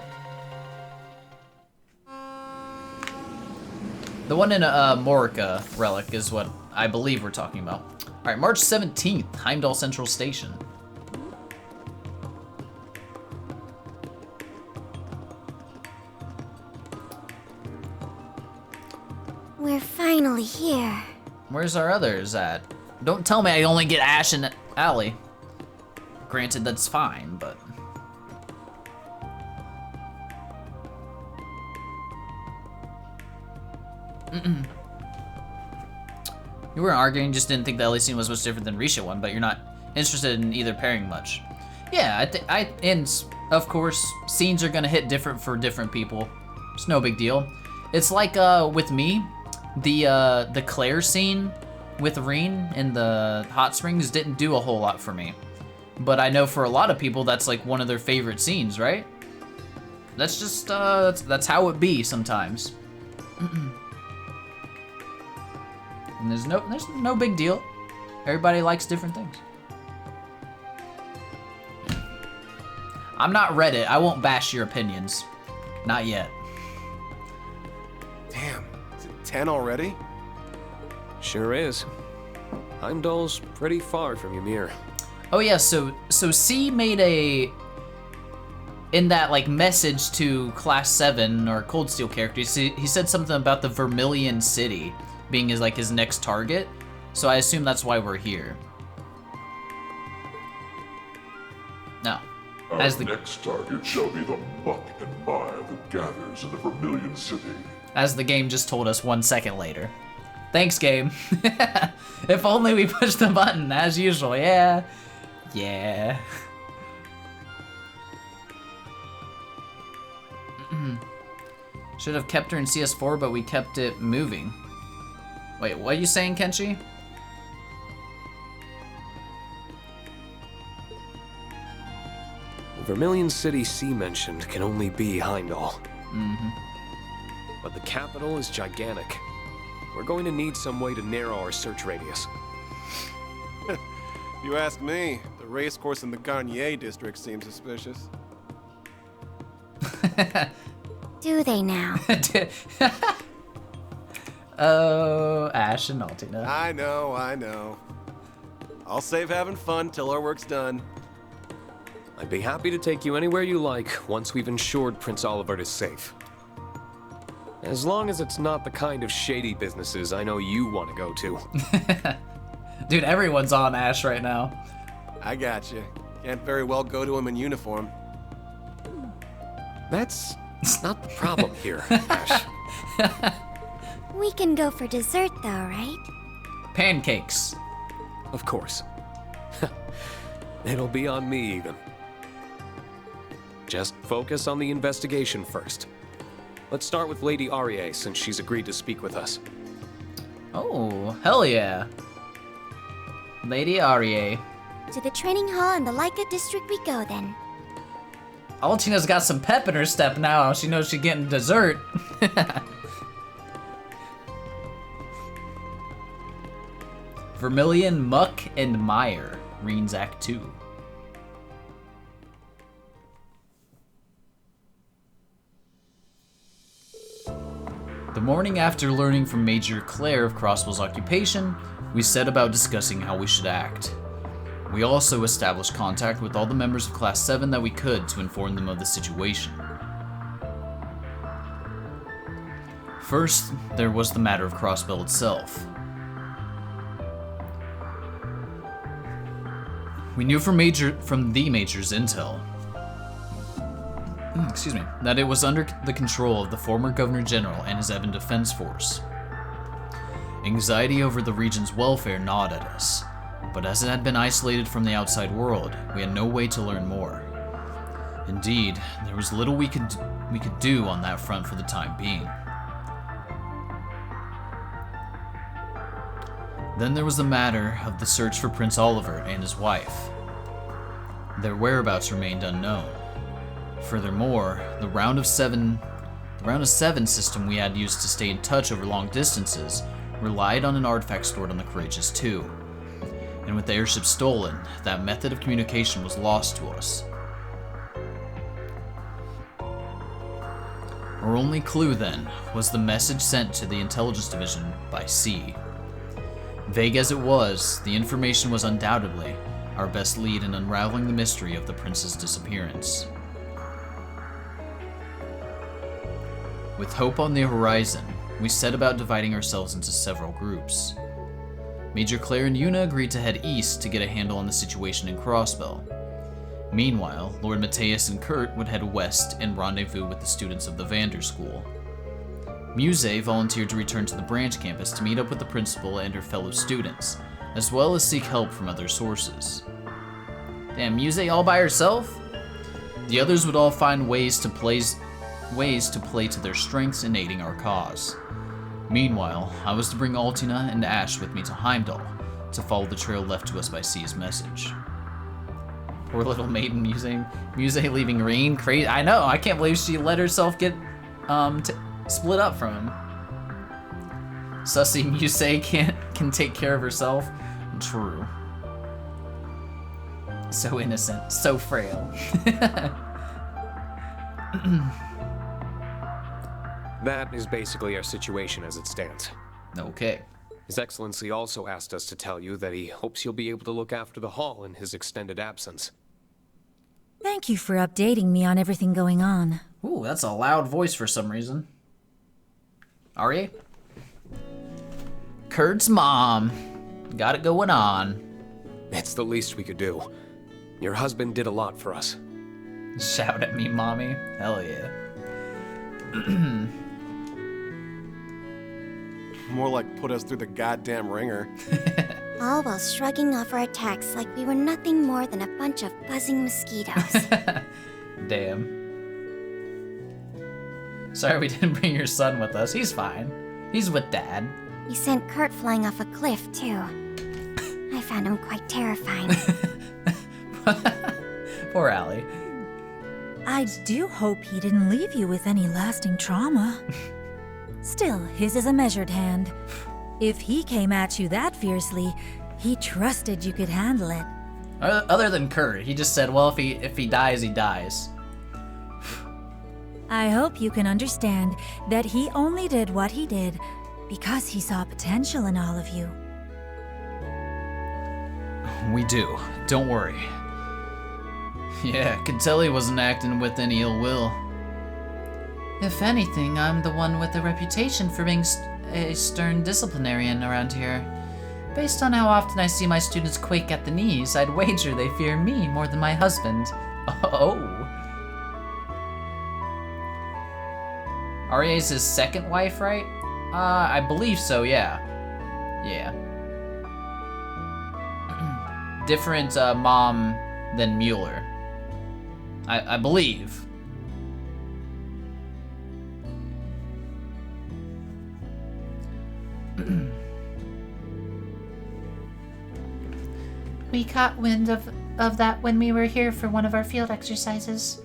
The one in Morica Relic is what I believe we're talking about. Alright, March 17th, Heimdall Central Station. We're finally here. Where's our others at? Don't tell me I only get Ash and Allie. Granted, that's fine, but... You weren't arguing, just didn't think the Ellie scene was much different than Risha one, but you're not interested in either pairing much. Yeah, and of course, scenes are gonna hit different for different people. It's no big deal. It's like with me, the Claire scene with Rean in the hot springs didn't do a whole lot for me. But I know for a lot of people that's like one of their favorite scenes, right? That's just that's how it be sometimes. And there's no big deal. Everybody likes different things. I'm not Reddit. I won't bash your opinions. Not yet. Damn, is it 10 already? Sure is. Heimdall's pretty far from Ymir. Oh yeah, so C made a... In that like message to Class 7 or Cold Steel characters, he said something about the Vermilion City being his next target. So I assume that's why we're here. No. Our next target shall be the muck and mire that gathers in the Vermilion City. As the game just told us 1 second later. Thanks, game. If only we pushed the button, as usual. Yeah. Yeah. Should have kept her in CS4, but we kept it moving. Wait, what are you saying, Kenshi? The Vermilion City C mentioned can only be Heimdall. Mm-hmm. But the capital is gigantic. We're going to need some way to narrow our search radius. You ask me, the racecourse in the Garnier district seems suspicious. Do they now? Oh, Ash and Altina. I know. I'll save having fun till our work's done. I'd be happy to take you anywhere you like once we've ensured Prince Olivert is safe. As long as it's not the kind of shady businesses I know you want to go to. Dude, everyone's on Ash right now. I got you. Can't very well go to him in uniform. That's not the problem here, Ash. We can go for dessert though, right? Pancakes. Of course. It'll be on me even. Just focus on the investigation first. Let's start with Lady Arie, since she's agreed to speak with us. Oh, hell yeah. Lady Arie. To the training hall in the Laika district we go then. Altina's got some pep in her step now. She knows she's getting dessert. Vermilion, Muck, and Mire. Rean's Act 2. The morning after learning from Major Claire of Crossbow's occupation, we set about discussing how we should act. We also established contact with all the members of Class 7 that we could to inform them of the situation. First, there was the matter of Crossbow itself. We knew from the Major's intel that it was under the control of the former Governor General and his Evan Defense Force. Anxiety over the region's welfare gnawed at us, but as it had been isolated from the outside world, we had no way to learn more. Indeed, there was little we could do on that front for the time being. Then there was the matter of the search for Prince Olivert and his wife. Their whereabouts remained unknown. Furthermore, the round of 7 Around a 7 system we had used to stay in touch over long distances relied on an artifact stored on the Courageous 2. And with the airship stolen, that method of communication was lost to us. Our only clue then was the message sent to the Intelligence Division by C. Vague as it was, the information was undoubtedly our best lead in unraveling the mystery of the prince's disappearance. With hope on the horizon, we set about dividing ourselves into several groups. Major Claire and Yuna agreed to head east to get a handle on the situation in Crossbell. Meanwhile, Lord Mateus and Kurt would head west and rendezvous with the students of the Vander School. Muse volunteered to return to the branch campus to meet up with the principal and her fellow students, as well as seek help from other sources. Damn, Muse all by herself? The others would all find ways to play to their strengths in aiding our cause. Meanwhile, I was to bring Altina and Ash with me to Heimdall to follow the trail left to us by C's message. Poor little maiden Muse leaving Rean. Crazy. I know, I can't believe she let herself get split up from him. Sussy Muse can take care of herself. True. So innocent, so frail. That is basically our situation as it stands. Okay. His Excellency also asked us to tell you that he hopes you'll be able to look after the hall in his extended absence. Thank you for updating me on everything going on. Ooh, that's a loud voice for some reason. Arya? Kurt's mom. Got it going on. It's the least we could do. Your husband did a lot for us. Shout at me, mommy. Hell yeah. More like put us through the goddamn ringer. All while shrugging off our attacks like we were nothing more than a bunch of buzzing mosquitoes. Damn. Sorry we didn't bring your son with us. He's fine. He's with Dad. You sent Kurt flying off a cliff, too. I found him quite terrifying. Poor Allie. I do hope he didn't leave you with any lasting trauma. Still, his is a measured hand. If he came at you that fiercely, he trusted you could handle it. Other than Kurt, he just said, well, if he dies, he dies. I hope you can understand that he only did what he did because he saw potential in all of you. We do. Don't worry. Yeah, could tell he wasn't acting with any ill will. If anything, I'm the one with a reputation for being a stern disciplinarian around here. Based on how often I see my students quake at the knees, I'd wager they fear me more than my husband. Oh. Arya's his second wife, right? I believe so, yeah. Yeah. Different mom than Mueller. I believe. We caught wind of that when we were here for one of our field exercises.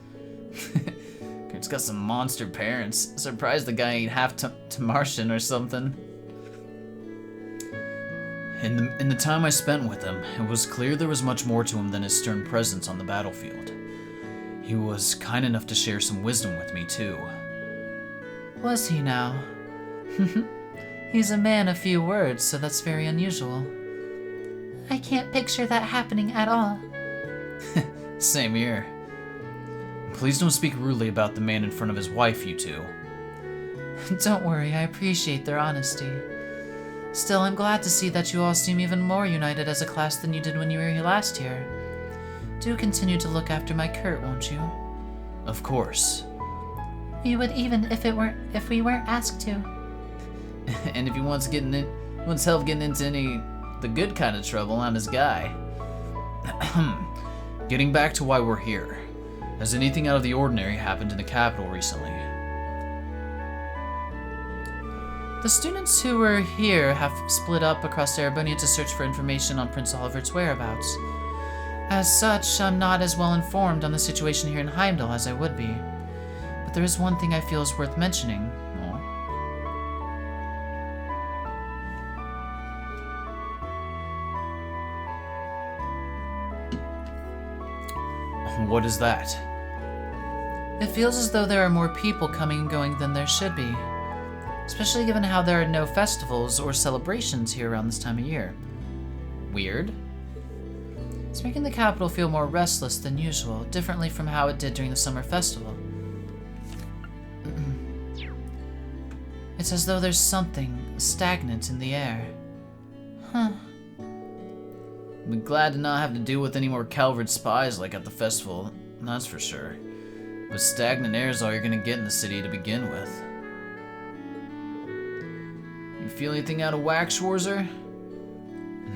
Kurt's got some monster parents. Surprised the guy ain't half Martian or something. In the time I spent with him, it was clear there was much more to him than his stern presence on the battlefield. He was kind enough to share some wisdom with me, too. Was he now? He's a man of few words, so that's very unusual. I can't picture that happening at all. Same here. Please don't speak rudely about the man in front of his wife, you two. Don't worry, I appreciate their honesty. Still, I'm glad to see that you all seem even more united as a class than you did when you were here last year. Do continue to look after my Kurt, won't you? Of course. You would even if we weren't asked to. And if he wants help getting into the good kind of trouble, I'm his guy. Getting back to why we're here. Has anything out of the ordinary happened in the capital recently? The students who were here have split up across Erebonian to search for information on Prince Oliver's whereabouts. As such, I'm not as well informed on the situation here in Heimdall as I would be. But But there is one thing I feel is worth mentioning. Aw. What is that? It feels as though there are more people coming and going than there should be. Especially given how there are no festivals or celebrations here around this time of year. Weird. It's making the capital feel more restless than usual, differently from how it did during the summer festival. It's as though there's something stagnant in the air. Huh. I'll be glad to not have to deal with any more Calvard spies like at the festival, that's for sure. But stagnant air is all you're gonna get in the city to begin with. You feel anything out of whack, Schwarzer?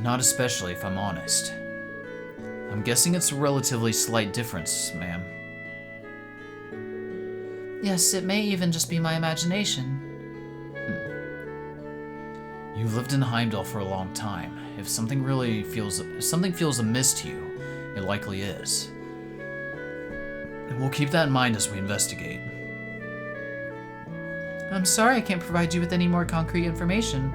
Not especially, if I'm honest. I'm guessing it's a relatively slight difference, ma'am. Yes, it may even just be my imagination. You've lived in Heimdall for a long time. If something feels amiss to you, it likely is. And we'll keep that in mind as we investigate. I'm sorry I can't provide you with any more concrete information.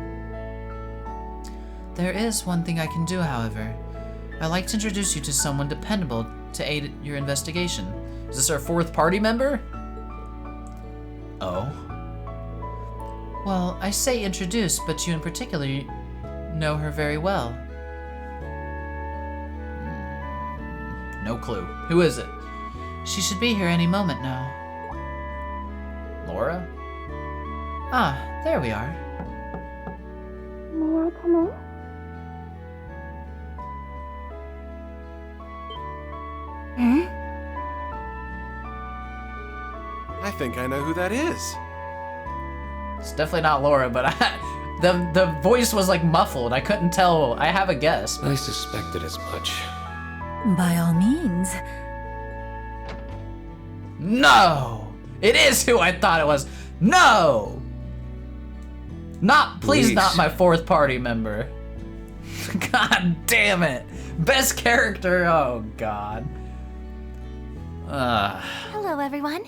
There is one thing I can do, however. I'd like to introduce you to someone dependable to aid your investigation. Is this our fourth party member? Oh. Well, I say introduce, but you in particular know her very well. No clue. Who is it? She should be here any moment now. Laura? Ah, there we are. May I come in? I think I know who that is. It's definitely not Laura, but the voice was like muffled. I couldn't tell. I have a guess. I suspected as much. By all means. No! It is who I thought it was. No! Please not my fourth party member. God damn it. Best character, oh god. Hello, everyone.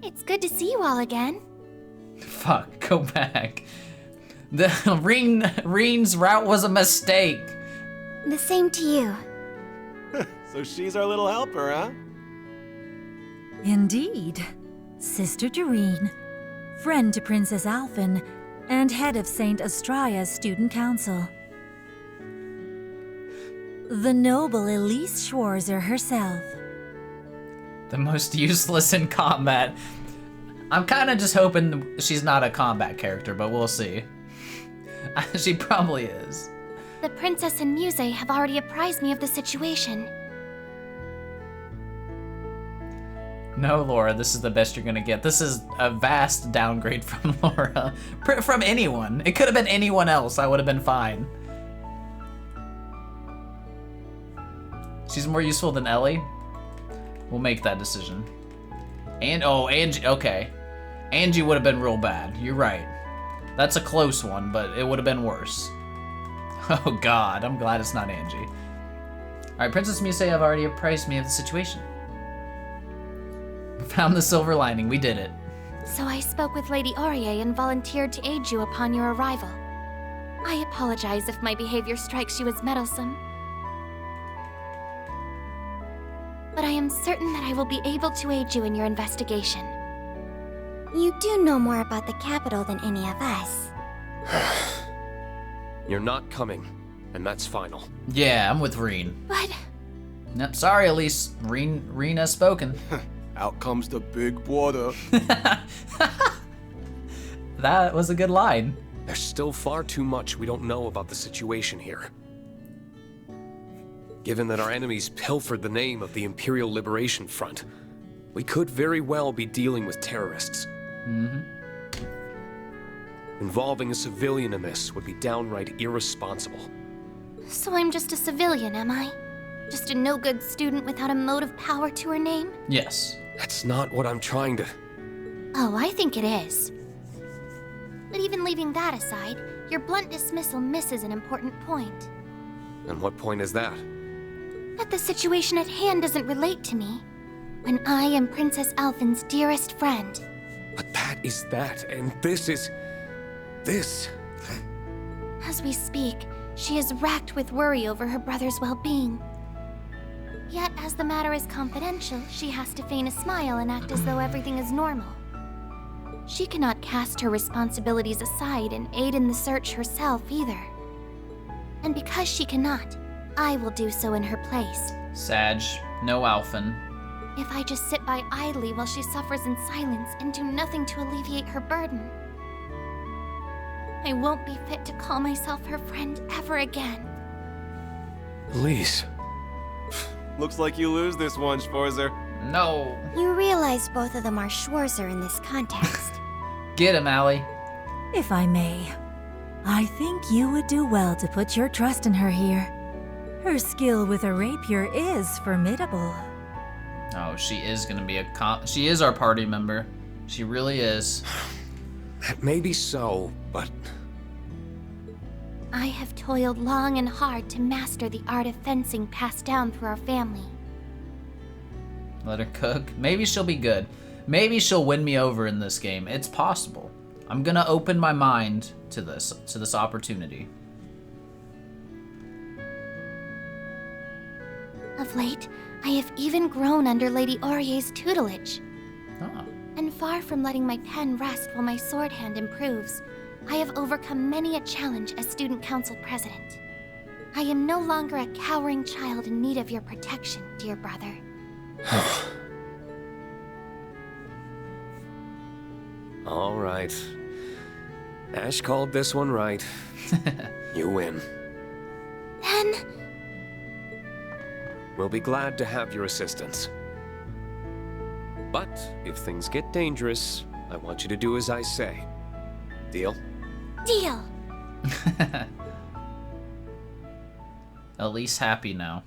It's good to see you all again. Fuck, go back. The Rean's route was a mistake. The same to you. So she's our little helper, huh? Indeed. Sister to Rean, friend to Princess Alphen, and head of Saint Astraya's student council. The noble Elise Schwarzer herself. The most useless in combat. I'm kind of just hoping she's not a combat character, but we'll see. She probably is. The princess and Muse have already apprised me of the situation. No, Laura, this is the best you're gonna get. This is a vast downgrade from Laura. From anyone. It could have been anyone else. I would have been fine. She's more useful than Ellie. We'll make that decision. And oh, Angie. Okay, Angie would have been real bad. You're right. That's a close one, but it would have been worse. Oh God, I'm glad it's not Angie. All right, Princess Muse have already apprised me of the situation. Found the silver lining. We did it. So I spoke with Lady Aurier and volunteered to aid you upon your arrival. I apologize if my behavior strikes you as meddlesome. But I am certain that I will be able to aid you in your investigation. You do know more about the capital than any of us. You're not coming, and that's final. Yeah, I'm with Rean. But... Nope, sorry, Elise. Rean has spoken. Out comes the big brother. That was a good line. There's still far too much we don't know about the situation here. Given that our enemies pilfered the name of the Imperial Liberation Front, we could very well be dealing with terrorists. Mm-hmm. Involving a civilian in this would be downright irresponsible. So I'm just a civilian, am I? Just a no-good student without a mote of power to her name? Yes. That's not what I'm trying to... Oh, I think it is. But even leaving that aside, your blunt dismissal misses an important point. And what point is that? That the situation at hand doesn't relate to me, when I am Princess Alphen's dearest friend. But that is that, and this is... this. As we speak, she is racked with worry over her brother's well-being. Yet, as the matter is confidential, she has to feign a smile and act as though everything is normal. She cannot cast her responsibilities aside and aid in the search herself either. And because she cannot, I will do so in her place. Sag, no Alphen. If I just sit by idly while she suffers in silence and do nothing to alleviate her burden, I won't be fit to call myself her friend ever again. Elise. Looks like you lose this one, Schwarzer. No. You realize both of them are Schwarzer in this context. Get him, Allie. If I may, I think you would do well to put your trust in her here. Her skill with a rapier is formidable. Oh, she is gonna be she is our party member. She really is. That may be so, but... I have toiled long and hard to master the art of fencing passed down through our family. Let her cook. Maybe she'll be good. Maybe she'll win me over in this game. It's possible. I'm gonna open my mind to this opportunity. Of late, I have even grown under Lady Aurier's tutelage. Oh. And far from letting my pen rest while my sword hand improves, I have overcome many a challenge as student council president. I am no longer a cowering child in need of your protection, dear brother. All right. Ash called this one right. You win. Then... We'll be glad to have your assistance. But if things get dangerous, I want you to do as I say. Deal? Deal! Elise happy now.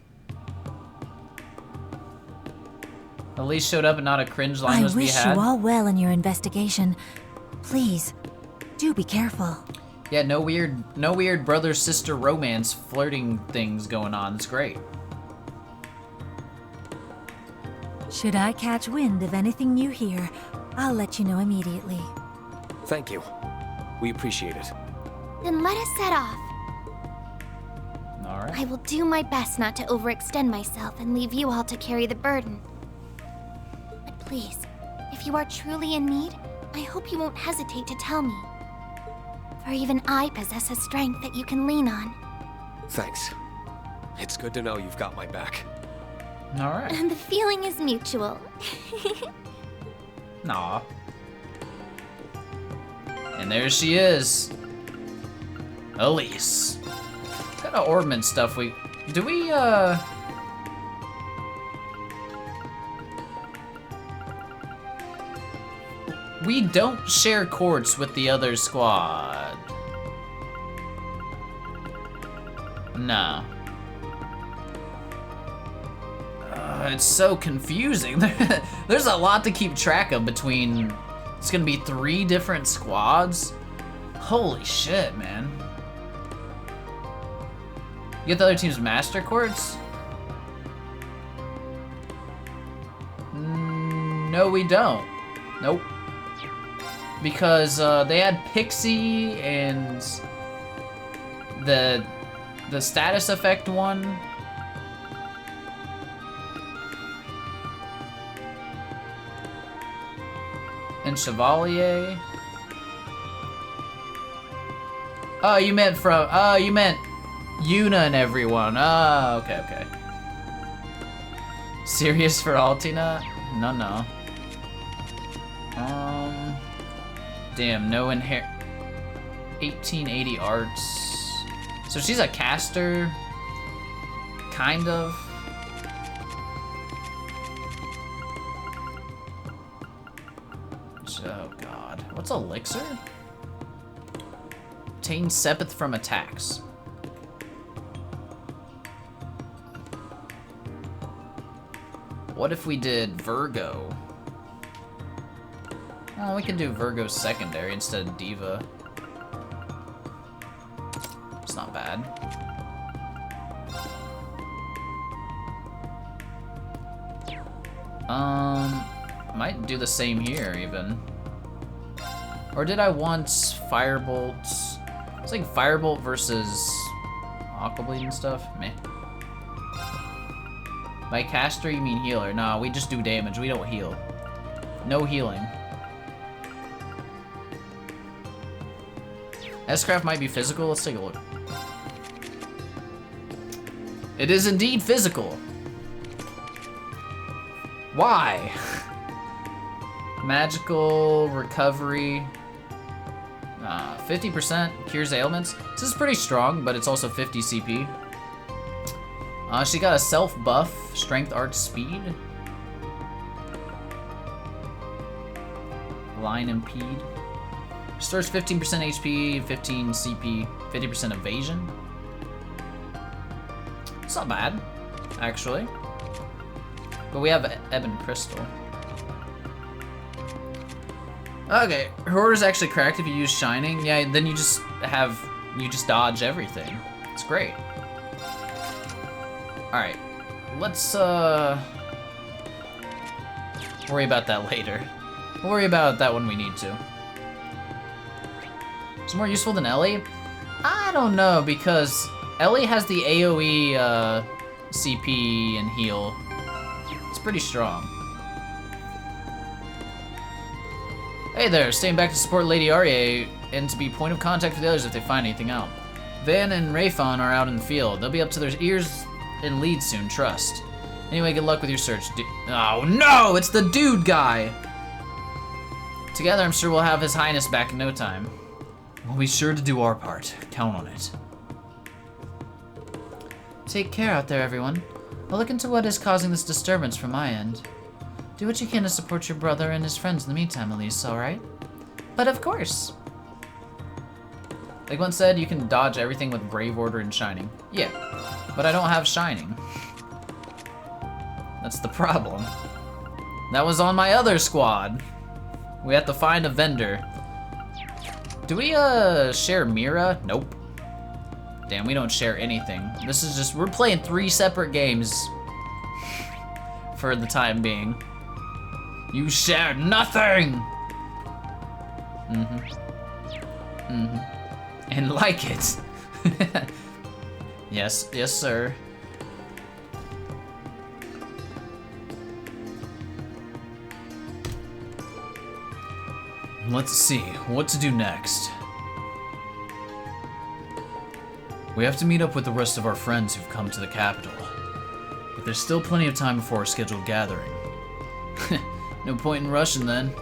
Elise showed up and not a cringe line was I wish had. you all well in your investigation. Please, do be careful. Yeah, no weird brother-sister romance flirting things going on. It's great. Should I catch wind of anything you hear, I'll let you know immediately. Thank you. We appreciate it. Then let us set off. All right. I will do my best not to overextend myself and leave you all to carry the burden. But please, if you are truly in need, I hope you won't hesitate to tell me. For even I possess a strength that you can lean on. Thanks. It's good to know you've got my back. All right. And the feeling is mutual. Aw. And there she is. Elise. What kind of ornament stuff we... Do we, We don't share courts with the other squad. No. It's so confusing. There's a lot to keep track of between... It's gonna be 3 different squads? Holy shit, man. You get the other team's master courts? No, we don't. Nope. Because they had Pixie and the status effect one. And Chevalier. Oh, you meant Yuna and everyone. Oh, okay. Serious for Altina? No. Damn, no 1880 arts. So she's a caster, kind of. Oh god, what's elixir? Obtain Sepith from attacks. What if we did Virgo? Oh, we can do Virgo secondary instead of Diva. It's not bad. Might do the same here even. Or did I want Firebolt? It's like Firebolt versus Aqua Bleed and stuff. Meh. By caster, you mean healer? Nah, we just do damage. We don't heal. No healing. S-Craft might be physical. Let's take a look. It is indeed physical. Why? Magical recovery. 50% cures ailments. This is pretty strong, but it's also 50 CP. She got a self buff, strength, art, speed. Line impede. Restores 15% HP, 15 CP, 50% evasion. It's not bad, actually. But we have Ebon Crystal. Okay, her order's actually cracked if you use Shining. Yeah, then you just dodge everything. It's great. Alright, let's worry about that later. We'll worry about that when we need to. Is it more useful than Ellie? I don't know, because Ellie has the AoE CP and heal. It's pretty strong. Hey there, staying back to support Lady Arya and to be point of contact for the others if they find anything out. Van and Rayfon are out in the field. They'll be up to their ears in lead soon, trust. Anyway, good luck with your search. Oh no, it's the dude guy! Together, I'm sure we'll have His Highness back in no time. We'll be sure to do our part. Count on it. Take care out there, everyone. I'll look into what is causing this disturbance from my end. Do what you can to support your brother and his friends in the meantime, Elise, alright? But of course! Like one said, you can dodge everything with Brave Order and Shining. Yeah, but I don't have Shining. That's the problem. That was on my other squad. We have to find a vendor. Do we share Mira? Nope. Damn, we don't share anything. This is just, we're playing 3 separate games for the time being. You share nothing! And like it. Yes, yes, sir. Let's see, what to do next. We have to meet up with the rest of our friends who've come to the capital. But there's still plenty of time before our scheduled gathering. No point in rushing then.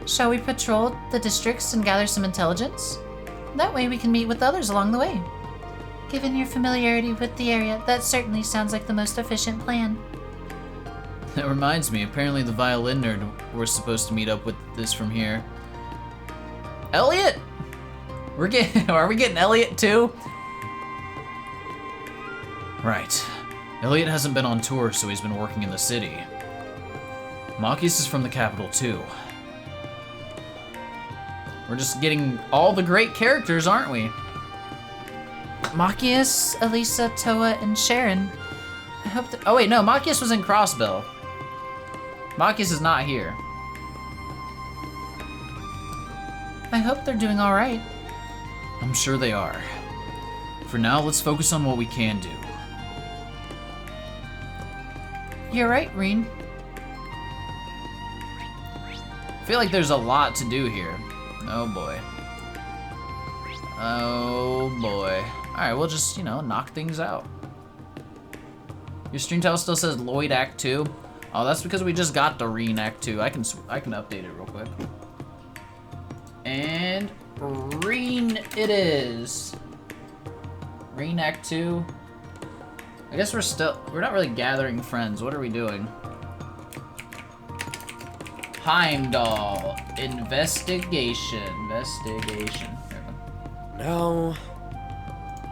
Shall we patrol the districts and gather some intelligence? That way we can meet with others along the way. Given your familiarity with the area, that certainly sounds like the most efficient plan. That reminds me, apparently the violin nerd we're supposed to meet up with this from here. Elliot! Are we getting Elliot too? Right. Elliot hasn't been on tour, so he's been working in the city. Machias is from the capital too. We're just getting all the great characters, aren't we? Machias, Elisa, Toa, and Sharon. I hope that— oh wait, no, Machias was in Crossbell. Machias is not here. I hope they're doing all right. I'm sure they are. For now, let's focus on what we can do. You're right, Rean. I feel like there's a lot to do here. Oh boy. Oh boy. Alright, we'll just, you know, knock things out. Your stream title still says Lloyd Act 2. Oh, that's because we just got the Rean Act 2. I can update it real quick. And Rean it is. Rean Act 2. I guess we're not really gathering friends. What are we doing? Heimdall. Investigation. There we go. No.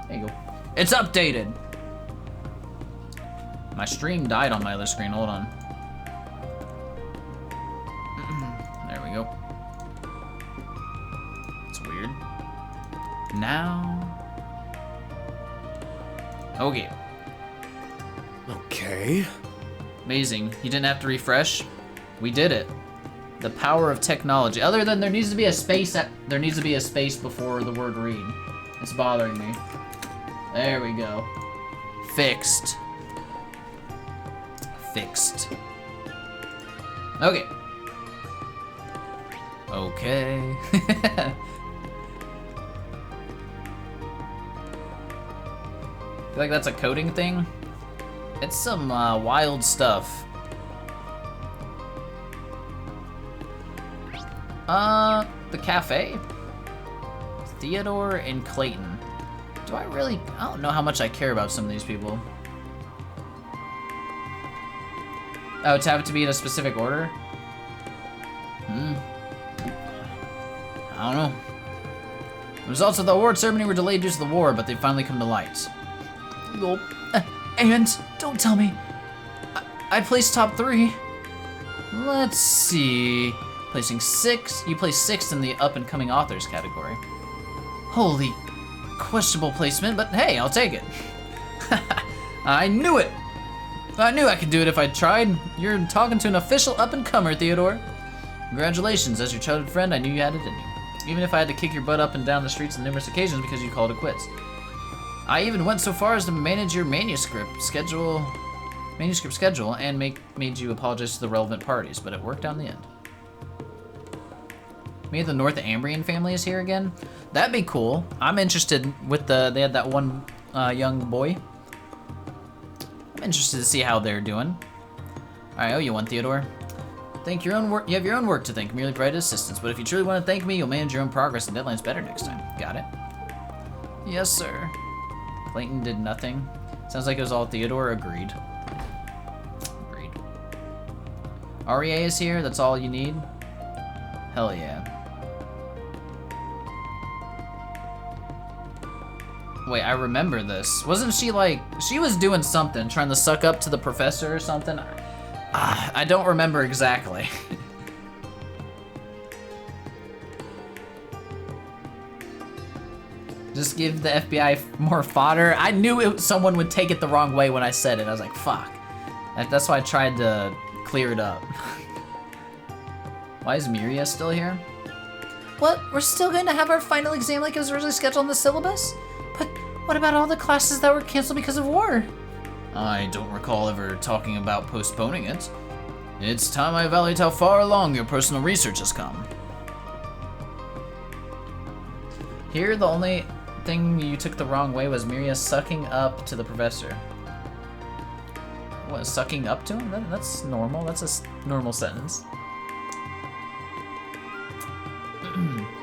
There you go. It's updated. My stream died on my other screen. Hold on. There we go. It's weird. Now. Okay. Okay. Amazing. You didn't have to refresh. We did it. The power of technology. Other than there needs to be a space before the word read. It's bothering me. There we go. Fixed. Fixed. Okay. Okay. I feel like that's a coding thing. It's some wild stuff. The cafe? Theodore and Clayton. I don't know how much I care about some of these people. Oh, to have it to be in a specific order? I don't know. The results of the award ceremony were delayed due to the war, but they finally come to light. Gulp. And don't tell me. I placed top 3. Let's see. Placing 6. You placed 6th in the up-and-coming authors category. Holy questionable placement, but hey, I'll take it. I knew it. I knew I could do it if I tried. You're talking to an official up-and-comer, Theodore. Congratulations, as your childhood friend, I knew you had it in you. Even if I had to kick your butt up and down the streets on numerous occasions because you called it quits. I even went so far as to manage your manuscript schedule and made you apologize to the relevant parties, but it worked out in the end. Maybe the North Ambrian family is here again? That'd be cool. I'm interested with they had that one young boy. I'm interested to see how they're doing. I owe you one, Theodore. You have your own work to thank, merely provide assistance, but if you truly want to thank me, you'll manage your own progress and deadlines better next time. Got it? Yes, sir. Clayton did nothing. Sounds like it was all Theodore. Agreed. Agreed. REA is here? That's all you need? Hell yeah. Wait, I remember this. Wasn't she like... She was doing something, trying to suck up to the professor or something? I don't remember exactly. Just give the FBI more fodder. I knew someone would take it the wrong way when I said it. I was like, fuck. That's why I tried to clear it up. Why is Miria still here? What? We're still going to have our final exam like it was originally scheduled in the syllabus? But what about all the classes that were canceled because of war? I don't recall ever talking about postponing it. It's time I evaluate how far along your personal research has come. Here, the only thing you took the wrong way was Miria sucking up to the professor. What, sucking up to him? That's normal. That's a normal sentence.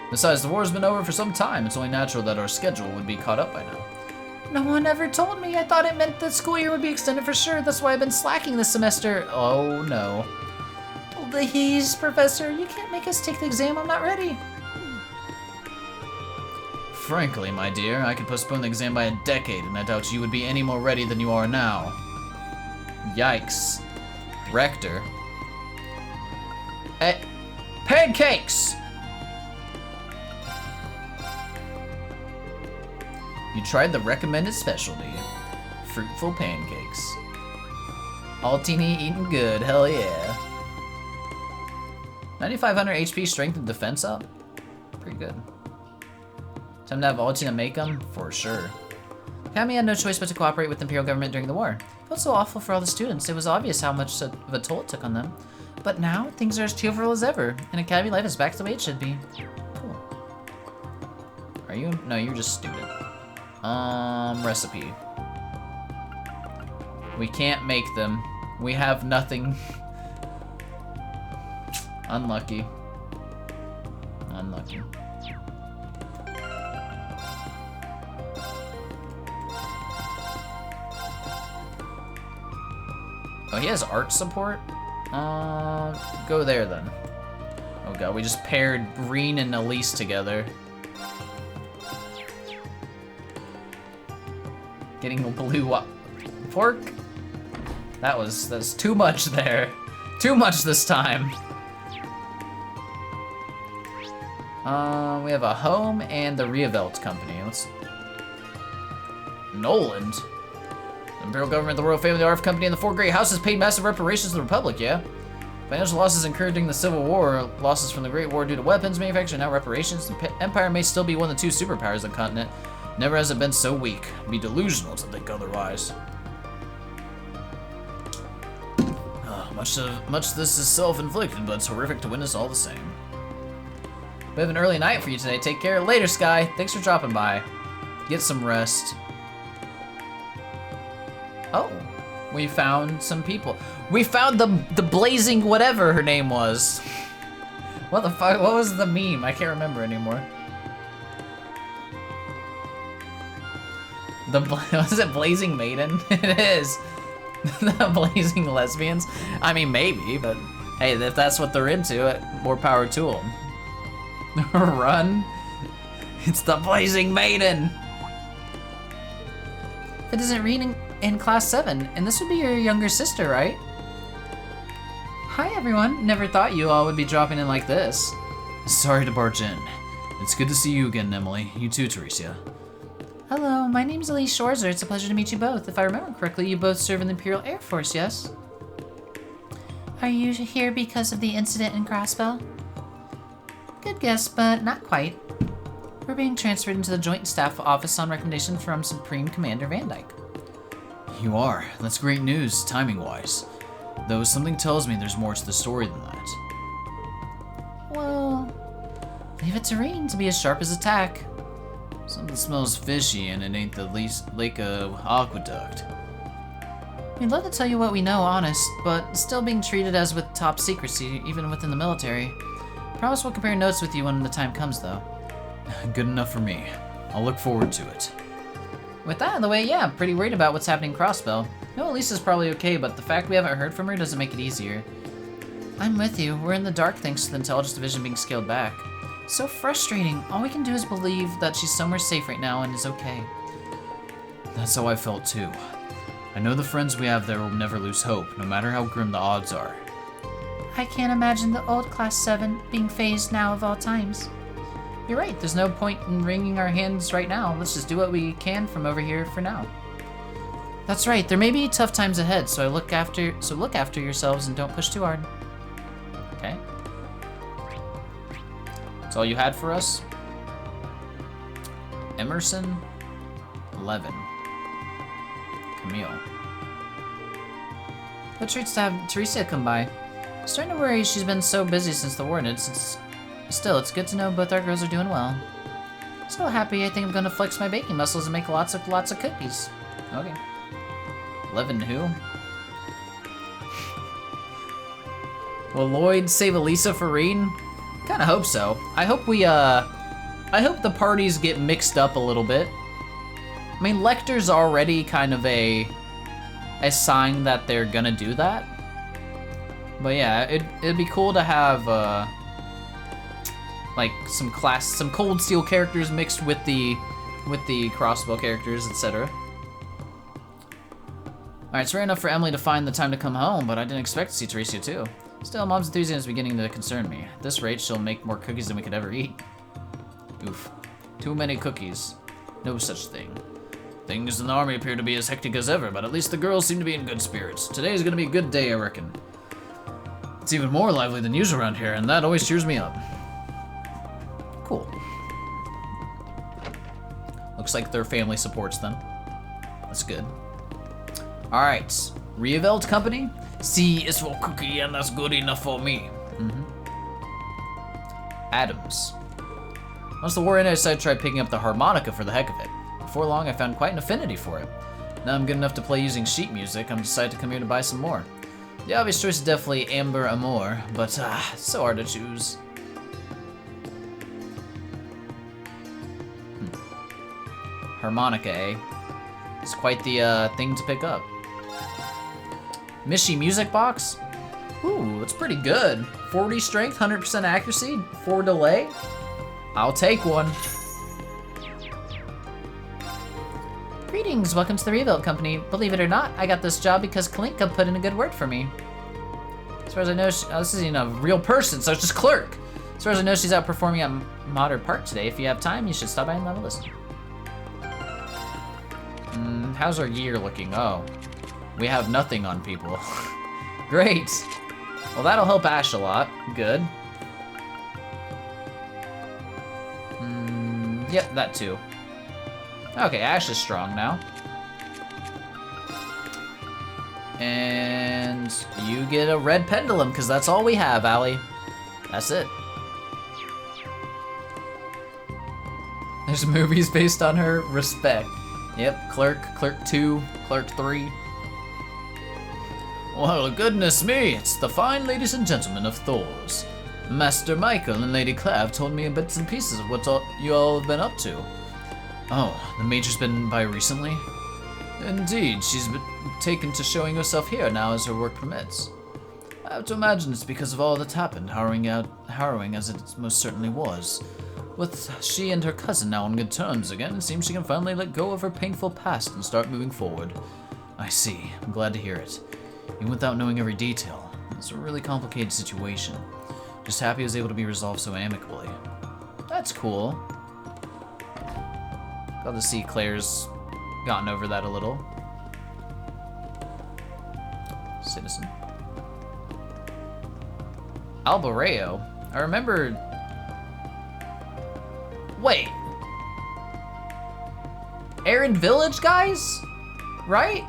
Besides, the war's been over for some time. It's only natural that our schedule would be caught up by now. No one ever told me. I thought it meant the school year would be extended for sure. That's why I've been slacking this semester. Oh, no. Please, Professor, you can't make us take the exam. I'm not ready. Frankly, my dear, I could postpone the exam by a decade, and I doubt you would be any more ready than you are now. Yikes. Rector. Pancakes! You tried the recommended specialty. Fruitful pancakes. All teeny eating good, hell yeah. 9,500 HP, strength, and defense up? Pretty good. Time to have Altina make them? For sure. Academy had no choice but to cooperate with the Imperial government during the war. It felt so awful for all the students. It was obvious how much of a toll it took on them. But now, things are as cheerful as ever, and Academy life is back to the way it should be. Cool. Are you? No, you're just student. Recipe. We can't make them. We have nothing. Unlucky. Unlucky. Oh, he has art support? Go there then. Oh god, we just paired Rean and Elise together. Getting a blue pork? That's too much there. Too much this time. We have a home and the Reavelt Company. Noland? The Imperial government, the royal family, the Arf Company, and the four great houses paid massive reparations to the Republic, yeah? Financial losses incurred during the Civil War, losses from the Great War due to weapons manufacture, now reparations. The Empire may still be one of the 2 superpowers of the continent. Never has it been so weak. It'd be delusional to think otherwise. Much of this is self-inflicted, but it's horrific to witness all the same. We have an early night for you today. Take care. Later, Sky. Thanks for dropping by. Get some rest. Oh, we found some people. We found the blazing whatever her name was. What the fuck? What was the meme? I can't remember anymore. Was it Blazing Maiden? It is. The Blazing Lesbians? I mean, maybe, but hey, if that's what they're into, more power to them. Run. It's the Blazing Maiden. It isn't Rean in class 7, and this would be your younger sister, right? Hi, everyone. Never thought you all would be dropping in like this. Sorry to barge in. It's good to see you again, Emily. You too, Teresia. Hello, my name's Elise Schwarzer. It's a pleasure to meet you both. If I remember correctly, you both serve in the Imperial Air Force, yes? Are you here because of the incident in Crossbell? Good guess, but not quite. We're being transferred into the Joint Staff Office on recommendation from Supreme Commander Van Dyke. You are. That's great news, timing-wise. Though something tells me there's more to the story than that. Well, leave it to Rean to be as sharp as a tack. Something smells fishy, and it ain't the least Lake Aqueduct. We'd love to tell you what we know, honest, but still being treated as with top secrecy, even within the military. Promise we'll compare notes with you when the time comes, though. Good enough for me. I'll look forward to it. With that out of the way, yeah, I'm pretty worried about what's happening in Crossbell. No, Elisa's probably okay, but the fact we haven't heard from her doesn't make it easier. I'm with you. We're in the dark thanks to the intelligence division being scaled back. So frustrating. All we can do is believe that she's somewhere safe right now and is okay. That's how I felt too. I know the friends we have there will never lose hope, no matter how grim the odds are. I can't imagine the old Class 7 being phased now of all times. You're right, there's no point in wringing our hands right now. Let's just do what we can from over here for now. That's right, there may be tough times ahead, so look after yourselves and don't push too hard. Okay. That's all you had for us? Emerson, 11. Camille. What treats to have Teresia come by. Starting to worry she's been so busy since the war ended. Still, it's good to know both our girls are doing well. So happy, I think I'm gonna flex my baking muscles and make lots of cookies. Okay. 11 who? Will Lloyd save Elisa for Rean? Kinda hope so. I hope the parties get mixed up a little bit. I mean, Lecter's already kind of a sign that they're gonna do that. But yeah, it'd be cool to have like some Cold Steel characters mixed with the Crossbow characters, etc. Alright, it's rare enough for Emily to find the time to come home, but I didn't expect to see Teresia too. Still, Mom's enthusiasm is beginning to concern me. At this rate, she'll make more cookies than we could ever eat. Oof. Too many cookies. No such thing. Things in the army appear to be as hectic as ever, but at least the girls seem to be in good spirits. Today is gonna be a good day, I reckon. It's even more lively than usual around here, and that always cheers me up. Cool. Looks like their family supports them. That's good. Alright, Revealed Company. C is for cookie, and that's good enough for me. Adams. Once the war ended, I decided to try picking up the harmonica for the heck of it. Before long, I found quite an affinity for it. Now I'm good enough to play using sheet music, I'm decided to come here to buy some more. The obvious choice is definitely Amber Amour, but so hard to choose. Harmonica, eh? It's quite the thing to pick up. Mishi Music Box? Ooh, that's pretty good. 40 strength, 100% accuracy, 4 delay. I'll take one. Greetings, welcome to the Revealed Company. Believe it or not, I got this job because Kalinka put in a good word for me. As far as I know, this isn't a real person, so it's just clerk. As far as I know, she's out performing at Modern Park today. If you have time, you should stop by and have a listen. How's our gear looking? Oh, we have nothing on people. Great. Well, that'll help Ash a lot. Good. Yep, that too. Okay, Ash is strong now. And you get a red pendulum, because that's all we have, Allie. That's it. There's movies based on her. Respect. Yep, Clerk, Clerk 2, Clerk 3. Well, goodness me, it's the fine ladies and gentlemen of Thor's. Master Michael and Lady Claire have told me bits and pieces of what you all have been up to. Oh, the Major's been by recently? Indeed, she's been taken to showing herself here now as her work permits. I have to imagine it's because of all that's happened, harrowing as it most certainly was. With she and her cousin now on good terms again, it seems she can finally let go of her painful past and start moving forward. I see. I'm glad to hear it. Even without knowing every detail, it's a really complicated situation. Just happy it was able to be resolved so amicably. That's cool. Glad to see Claire's gotten over that a little. Citizen. Albareo? I remember... Wait. Aaron Village guys? Right?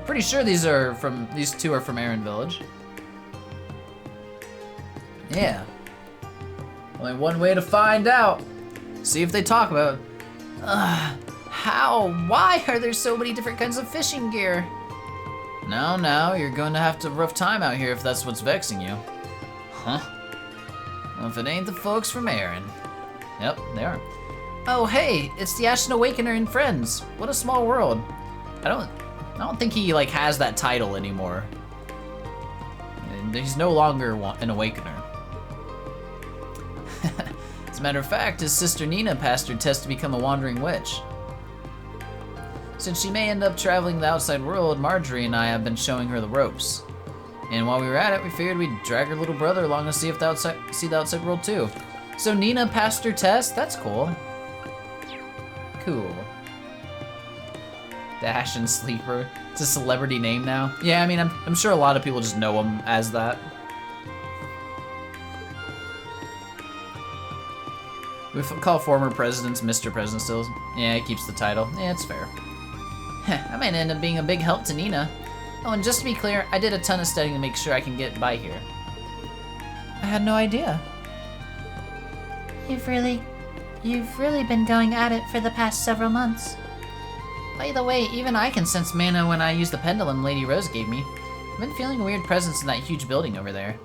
Pretty sure these two are from Aaron Village. Yeah. Only one way to find out. See if they talk about how? Why are there so many different kinds of fishing gear? No, you're going to have a rough time out here if that's what's vexing you. Huh? Well, if it ain't the folks from Aaron. Yep, they are. Oh, hey, it's the Ashen Awakener and friends. What a small world. I don't think he like has that title anymore. He's no longer an Awakener. As a matter of fact, his sister Nina passed her test to become a wandering witch. Since she may end up traveling the outside world, Marjorie and I have been showing her the ropes. And while we were at it, we figured we'd drag her little brother along to see the outside world too. So Nina passed her test? That's cool. Cool. The Ashen Sleeper. It's a celebrity name now. Yeah, I mean, I'm sure a lot of people just know him as that. We call former presidents Mr. President still. Yeah, he keeps the title. Yeah, it's fair. I might end up being a big help to Nina. Oh, and just to be clear, I did a ton of studying to make sure I can get by here. I had no idea. You've really been going at it for the past several months. By the way, even I can sense mana when I use the pendulum Lady Rose gave me. I've been feeling a weird presence in that huge building over there.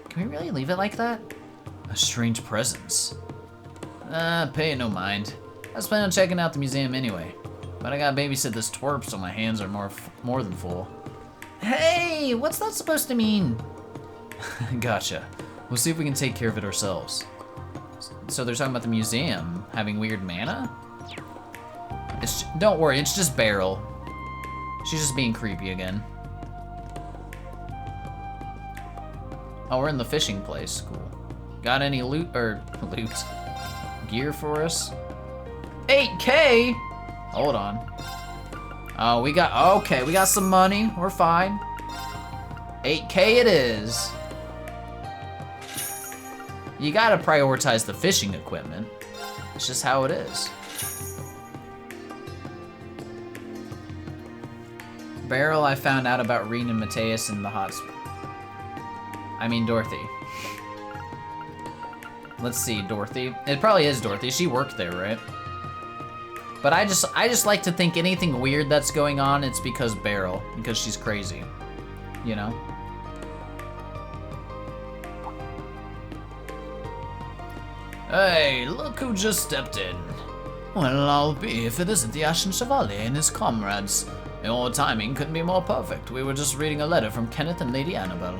Can we really leave it like that? A strange presence. Pay it no mind. I was planning on checking out the museum anyway. But I gotta babysit this twerp, so my hands are more than full. Hey, what's that supposed to mean? Gotcha. We'll see if we can take care of it ourselves. So they're talking about the museum having weird mana? Don't worry, it's just Beryl. She's just being creepy again. Oh, we're in the fishing place. Cool. Got any loot gear for us? 8K? Hold on. Oh, we got some money. We're fine. 8K it is. You gotta prioritize the fishing equipment. It's just how it is. Beryl, I found out about Rean and Mateus in the hot spring. I mean Dorothy. Let's see, Dorothy. It probably is Dorothy. She worked there, right? But I just like to think anything weird that's going on, it's because Beryl, because she's crazy, you know? Hey, look who just stepped in. Well, I'll be if it isn't the Ashen Chevalier and his comrades. Your timing couldn't be more perfect. We were just reading a letter from Kenneth and Lady Annabelle.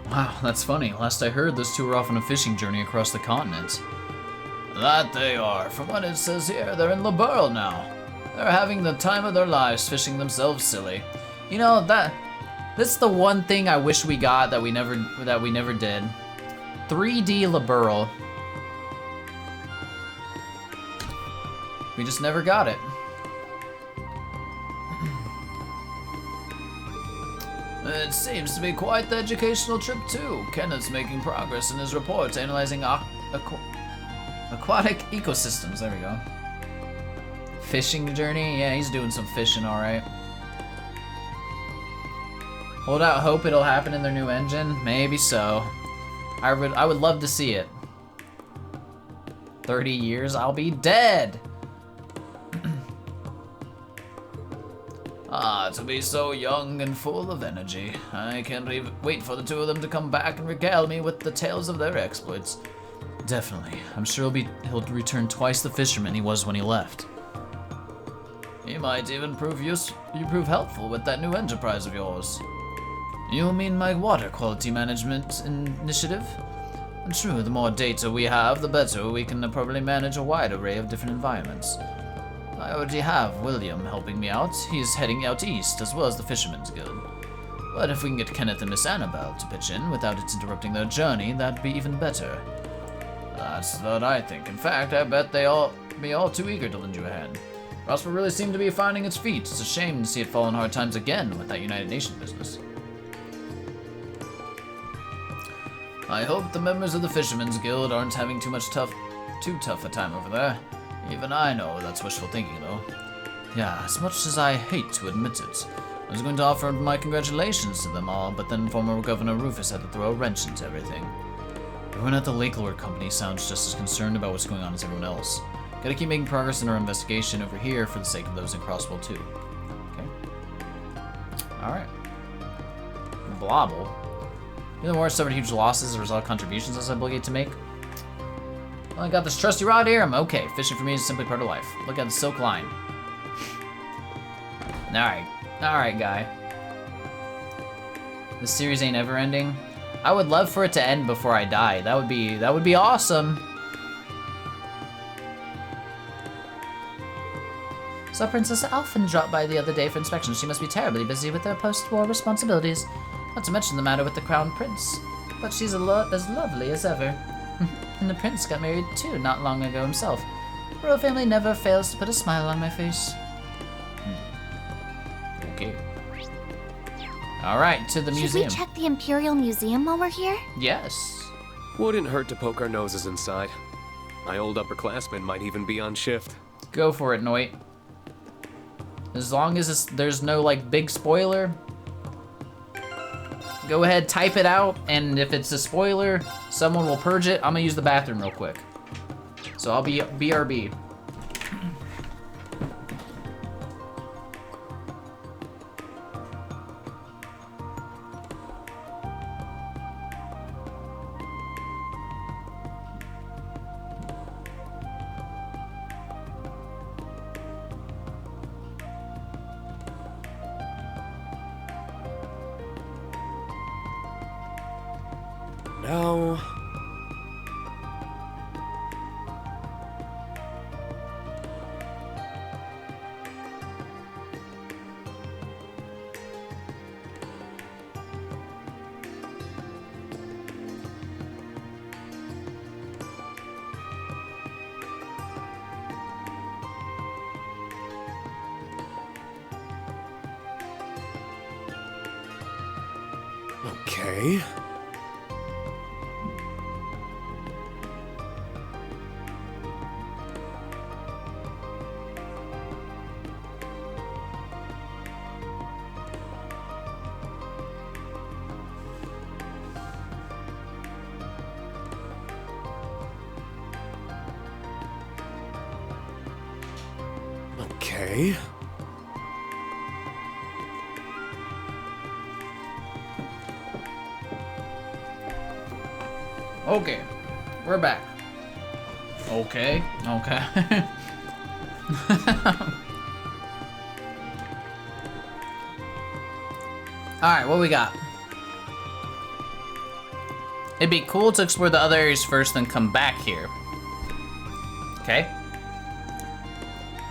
Wow, that's funny. Last I heard, those two were off on a fishing journey across the continent. That they are. From what it says here, they're in Liberl now. They're having the time of their lives fishing themselves silly. You know, that's the one thing I wish we got that we never did. 3D Liberl. We just never got it. It seems to be quite the educational trip too. Kenneth's making progress in his reports analyzing aquatic ecosystems. There we go. Fishing journey? Yeah, he's doing some fishing, alright. Hold out hope it'll happen in their new engine? Maybe so. I would love to see it. 30 years, I'll be dead! To be so young and full of energy. I can't wait for the two of them to come back and regale me with the tales of their exploits. Definitely. I'm sure he'll return twice the fisherman he was when he left. He might even prove helpful with that new enterprise of yours. You mean my water quality management initiative? True, the more data we have, the better we can appropriately manage a wide array of different environments. I already have William helping me out. He's heading out east, as well as the Fisherman's Guild. But if we can get Kenneth and Miss Annabelle to pitch in without it interrupting their journey, that'd be even better. That's what I think. In fact, I bet they'll be all too eager to lend you a hand. Roswell really seemed to be finding its feet. It's a shame to see it fall in hard times again with that United Nations business. I hope the members of the Fisherman's Guild aren't having too tough a time over there. Even I know that's wishful thinking, though. Yeah, as much as I hate to admit it, I was going to offer my congratulations to them all, but then former Governor Rufus had to throw a wrench into everything. Everyone at the Lake Lord Company sounds just as concerned about what's going on as everyone else. Gotta keep making progress in our investigation over here for the sake of those in Crosswell, too. Okay. Alright. Blobble. The war suffered huge losses as a result of contributions I was obliged to make. Well, I got this trusty rod here. I'm okay. Fishing for me is simply part of life. Look at the silk line. Alright. Alright, guy. This series ain't ever ending. I would love for it to end before I die. That would be awesome. Saw Princess Alphen drop by the other day for inspection. She must be terribly busy with her post-war responsibilities. Not to mention the matter with the Crown Prince. But she's as lovely as ever. And the Prince got married too, not long ago himself. The royal family never fails to put a smile on my face. Okay. Alright, to the museum. Should we check the Imperial Museum while we're here? Yes. Wouldn't hurt to poke our noses inside. My old upperclassmen might even be on shift. Go for it, Noit. As long as there's no, like, big spoiler. Go ahead, type it out, and if it's a spoiler, someone will purge it. I'm gonna use the bathroom real quick. So I'll be BRB. No. Okay. Okay. Okay, we're back. Okay. Alright, what we got? It'd be cool to explore the other areas first, then come back here. Okay.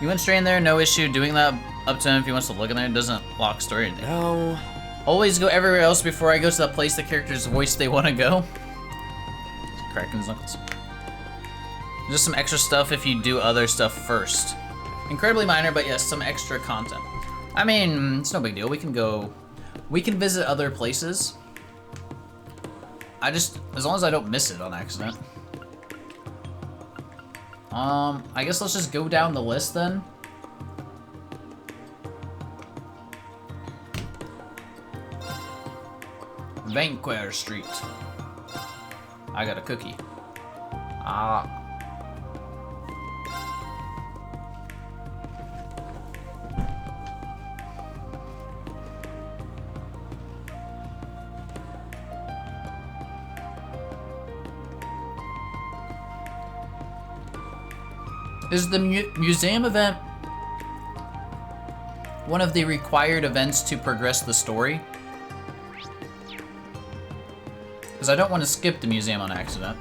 You went straight in there, no issue doing that up to him if he wants to look in there. It doesn't lock story or anything. No. Always go everywhere else before I go to the place the character's voice they want to go. Cracking his knuckles. Just some extra stuff if you do other stuff first. Incredibly minor, but yes, some extra content. I mean, it's no big deal. We can We can visit other places. As long as I don't miss it on accident. I guess let's just go down the list then. Vanquer Street. I got a cookie. Ah. Is the museum event one of the required events to progress the story? Because I don't want to skip the museum on accident.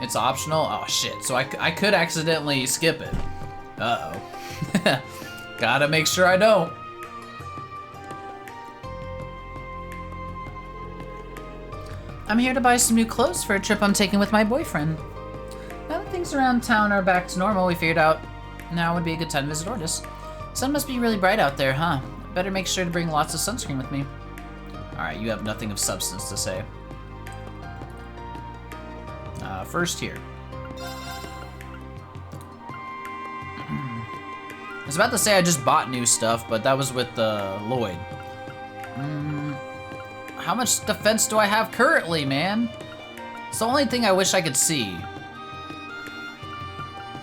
It's optional? Oh shit, so I could accidentally skip it. Uh-oh. Gotta make sure I don't. I'm here to buy some new clothes for a trip I'm taking with my boyfriend. Now that things around town are back to normal, we figured out now would be a good time to visit Ordis. Sun must be really bright out there, huh? Better make sure to bring lots of sunscreen with me. Alright, you have nothing of substance to say. First here. I was about to say I just bought new stuff, but that was with Lloyd. How much defense do I have currently, man? It's the only thing I wish I could see.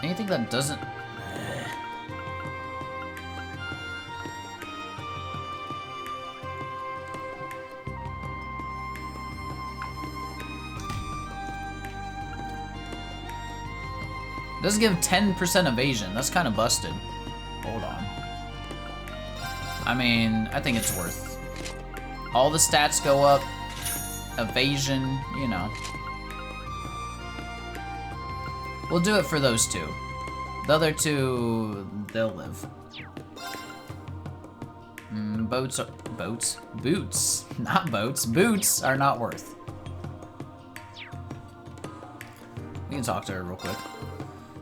Anything that doesn't... It does give 10% evasion. That's kind of busted. Hold on. I mean, I think it's worth. All the stats go up. Evasion, you know. We'll do it for those two. The other two, they'll live. Boots, not boats. Boots are not worth. We can talk to her real quick.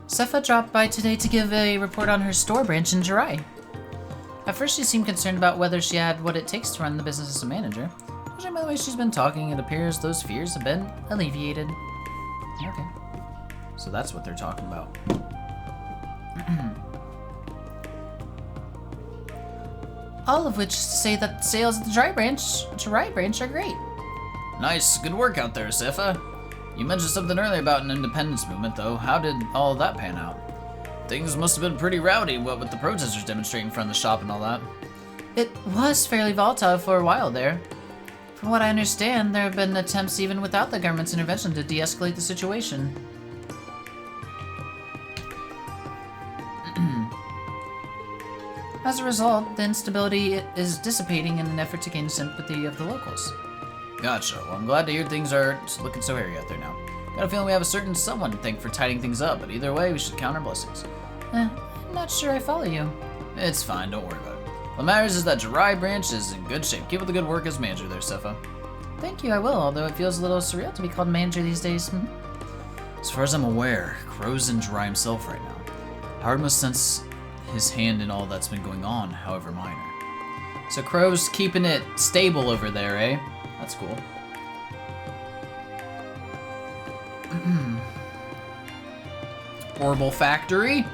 Sepha dropped by today to give a report on her store branch in Jirai. At first she seemed concerned about whether she had what it takes to run the business as a manager. Judging by the way she's been talking, it appears those fears have been alleviated. Okay. So that's what they're talking about. All of which is to say that sales at the Jirai branch are great. Nice, good work out there, Sepha. You mentioned something earlier about an independence movement, though. How did all of that pan out? Things must have been pretty rowdy, what with the protesters demonstrating in front of the shop and all that. It was fairly volatile for a while there. From what I understand, there have been attempts even without the government's intervention to de-escalate the situation. As a result, the instability is dissipating in an effort to gain sympathy of the locals. Gotcha. Well, I'm glad to hear things are looking so hairy out there now. Got a feeling we have a certain someone to thank for tidying things up, but either way, we should count our blessings. I'm not sure I follow you. It's fine, don't worry about it. What matters is that Jirai branch is in good shape. Keep up the good work as manager there, Sepha. Thank you, I will, although it feels a little surreal to be called manager these days. As far as I'm aware, Crow's in Jirai himself right now. Howard must sense his hand in all that's been going on, however minor. So Crow's keeping it stable over there, eh? That's cool. Orbital Factory.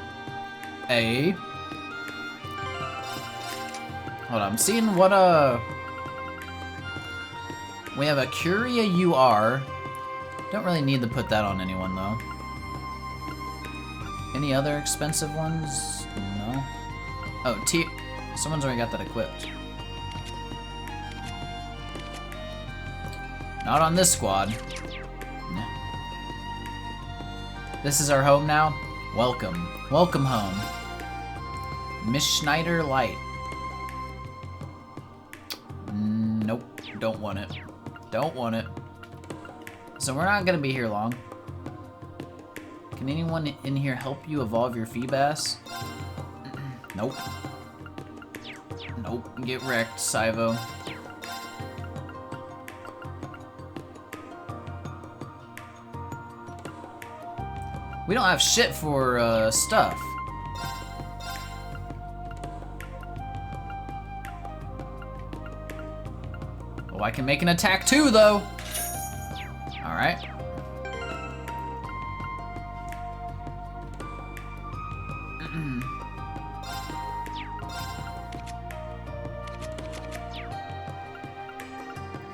A. Hold on, I'm seeing what we have a Curia UR. Don't really need to put that on anyone though. Any other expensive ones? No. Oh, someone's already got that equipped. Not on this squad. Nah. This is our home now? Welcome. Welcome home. Miss Schneider Light. Nope. Don't want it. Don't want it. So we're not gonna be here long. Can anyone in here help you evolve your Feebas? Nope. Nope. Get wrecked, Saivo. We don't have shit for stuff. Oh, I can make an attack too, though. All right.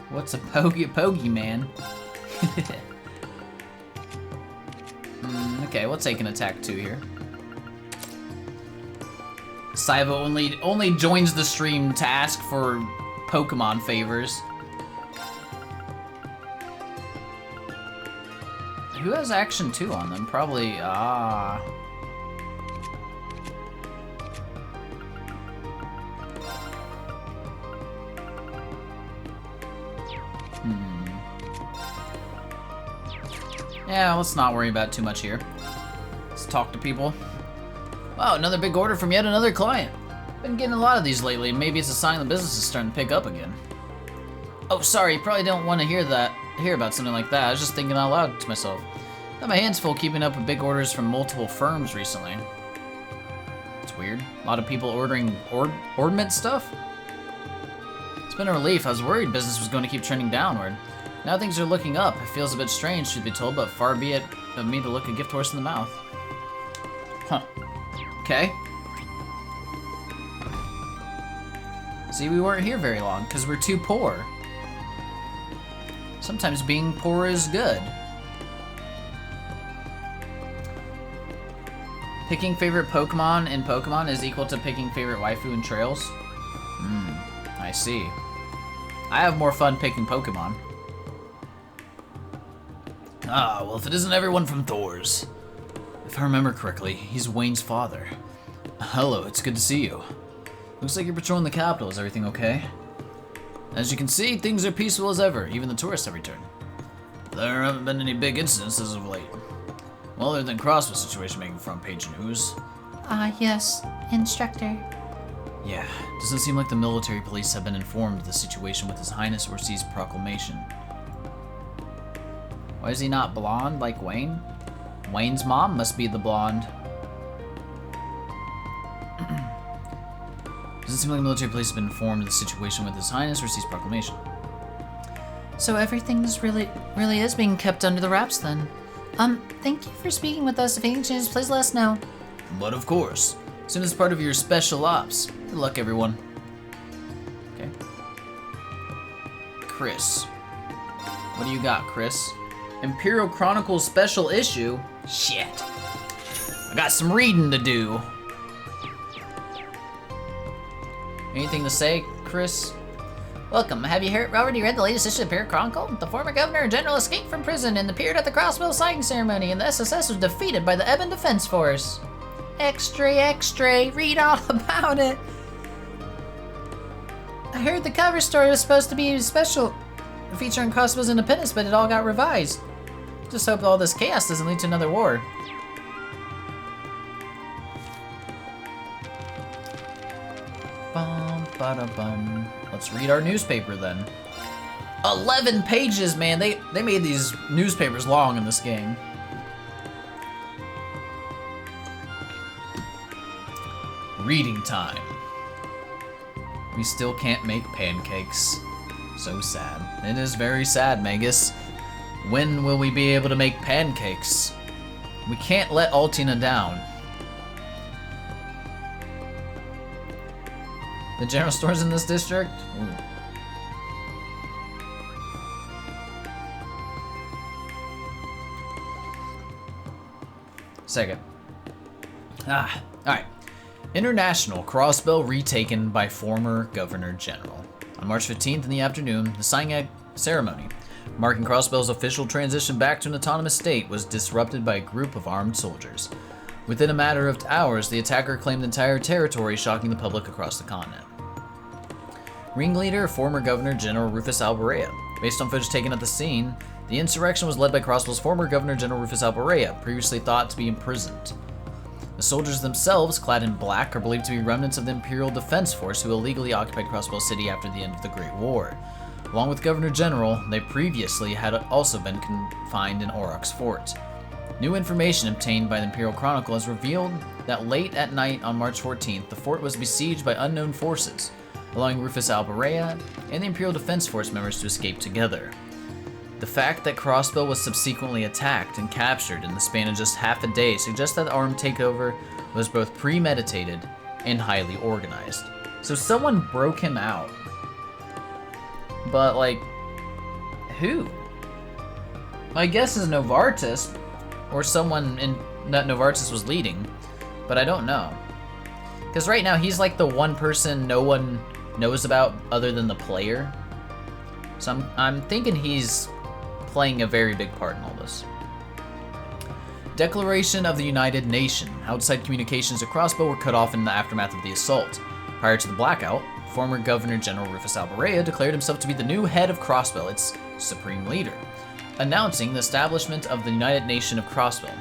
What's a pogey man? Okay, we'll take an attack 2 here. Saiba only joins the stream to ask for Pokemon favors. Who has action 2 on them? Probably, Yeah, let's not worry about too much here. Let's talk to people. Wow, another big order from yet another client. Been getting a lot of these lately. Maybe it's a sign the business is starting to pick up again. Oh, sorry, you probably don't want to hear about something like that. I was just thinking out loud to myself. Got my hands full keeping up with big orders from multiple firms recently. It's weird. A lot of people ordering ornament stuff. It's been a relief. I was worried business was going to keep trending downward. Now things are looking up. It feels a bit strange, truth be told, but far be it of me to look a gift horse in the mouth. Huh. Okay. See, we weren't here very long, because we're too poor. Sometimes being poor is good. Picking favorite Pokemon in Pokemon is equal to picking favorite waifu in Trails? I see. I have more fun picking Pokemon. Ah, well, if it isn't everyone from Thor's. If I remember correctly, he's Wayne's father. Hello, it's good to see you. Looks like you're patrolling the capital. Is everything okay? As you can see, things are peaceful as ever. Even the tourists have returned. There haven't been any big incidents as of late. Well, other than Crossbow's situation making front page news. Yes, Instructor. Yeah, doesn't seem like the military police have been informed of the situation with His Highness Orsi's proclamation. Why is he not blonde like Wayne? Wayne's mom must be the blonde. Doesn't seem like the military police have been informed of the situation with His Highness Orsi's proclamation. So everything's really is being kept under the wraps then. Thank you for speaking with us. If anything changes, please let us know. But of course, as soon as part of your special ops. Good luck, everyone. Okay. Chris. What do you got, Chris? Imperial Chronicles special issue? Shit. I got some reading to do. Anything to say, Chris? Welcome. Have you already read the latest issue of Imperial Chronicle? The former governor general escaped from prison and appeared at the Crossbow signing ceremony, and the SSS was defeated by the Ebon Defense Force. Extra, read all about it. I heard the cover story was supposed to be special, featuring Crossbow's independence, but it all got revised. Just hope all this chaos doesn't lead to another war. Bum, bada, bum. Let's read our newspaper then. 11 pages, man. They made these newspapers long in this game. Reading time. We still can't make pancakes. So sad. It is very sad, Magus. When will we be able to make pancakes? We can't let Altina down. The general stores in this district? Ooh. Second. Alright. International Crossbow retaken by former Governor General. On March 15th in the afternoon, the signing ceremony, marking Crossbow's official transition back to an autonomous state, was disrupted by a group of armed soldiers. Within a matter of hours, the attacker claimed the entire territory, shocking the public across the continent. Ringleader, former Governor General Rufus Alborea. Based on footage taken at the scene, the insurrection was led by Crossbow's former Governor General Rufus Alborea, previously thought to be imprisoned. The soldiers themselves, clad in black, are believed to be remnants of the Imperial Defense Force who illegally occupied Crossbow City after the end of the Great War. Along with Governor General, they previously had also been confined in Aurochs Fort. New information obtained by the Imperial Chronicle has revealed that late at night on March 14th, the fort was besieged by unknown forces, allowing Rufus Alberea and the Imperial Defense Force members to escape together. The fact that Crossbow was subsequently attacked and captured in the span of just half a day suggests that the armed takeover was both premeditated and highly organized. So someone broke him out. But, like, who? My guess is Novartis, or someone that Novartis was leading, but I don't know. Because right now he's like the one person no one knows about other than the player. So I'm thinking he's playing a very big part in all this. Declaration of the United Nation. Outside communications at Crossbow were cut off in the aftermath of the assault. Prior to the blackout, former Governor General Rufus Alberea declared himself to be the new head of Crossbow, its supreme leader, announcing the establishment of the United Nation of Crossbow.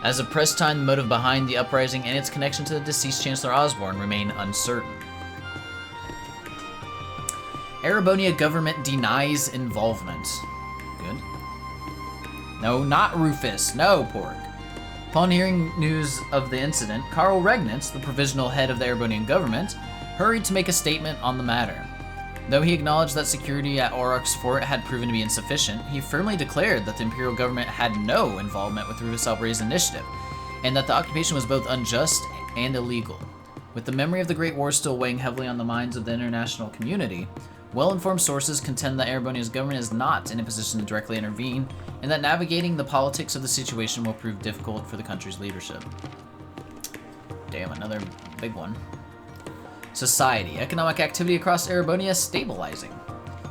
As of press time, the motive behind the uprising and its connection to the deceased Chancellor Osborne remain uncertain. Erebonia government denies involvement. Good. No, not Rufus. No, Pork. Upon hearing news of the incident, Karl Regnitz, the provisional head of the Erebonian government, hurried to make a statement on the matter. Though he acknowledged that security at Auroch's fort had proven to be insufficient, he firmly declared that the Imperial government had no involvement with Rufus Alberea's initiative, and that the occupation was both unjust and illegal. With the memory of the Great War still weighing heavily on the minds of the international community, well-informed sources contend that Erebonia's government is not in a position to directly intervene, and that navigating the politics of the situation will prove difficult for the country's leadership. Damn, another big one. Society. Economic activity across Erebonia stabilizing.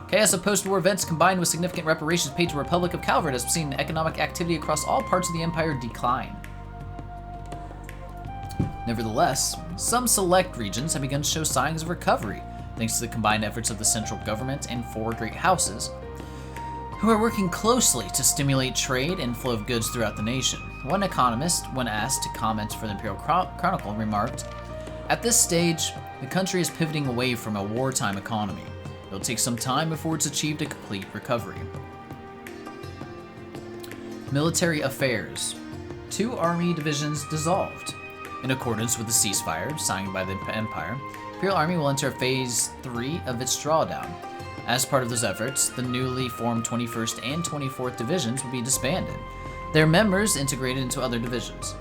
Chaos of post-war events combined with significant reparations paid to the Republic of Calvert has seen economic activity across all parts of the Empire decline. Nevertheless, some select regions have begun to show signs of recovery, thanks to the combined efforts of the central government and 4 great houses, who are working closely to stimulate trade and flow of goods throughout the nation. One economist, when asked to comment for the Imperial Chronicle, remarked, "At this stage, the country is pivoting away from a wartime economy. It'll take some time before it's achieved a complete recovery." Military affairs. 2 army divisions dissolved. In accordance with the ceasefire signed by the Empire, Imperial Army will enter Phase 3 of its drawdown. As part of those efforts, the newly formed 21st and 24th Divisions will be disbanded, their members integrated into other divisions.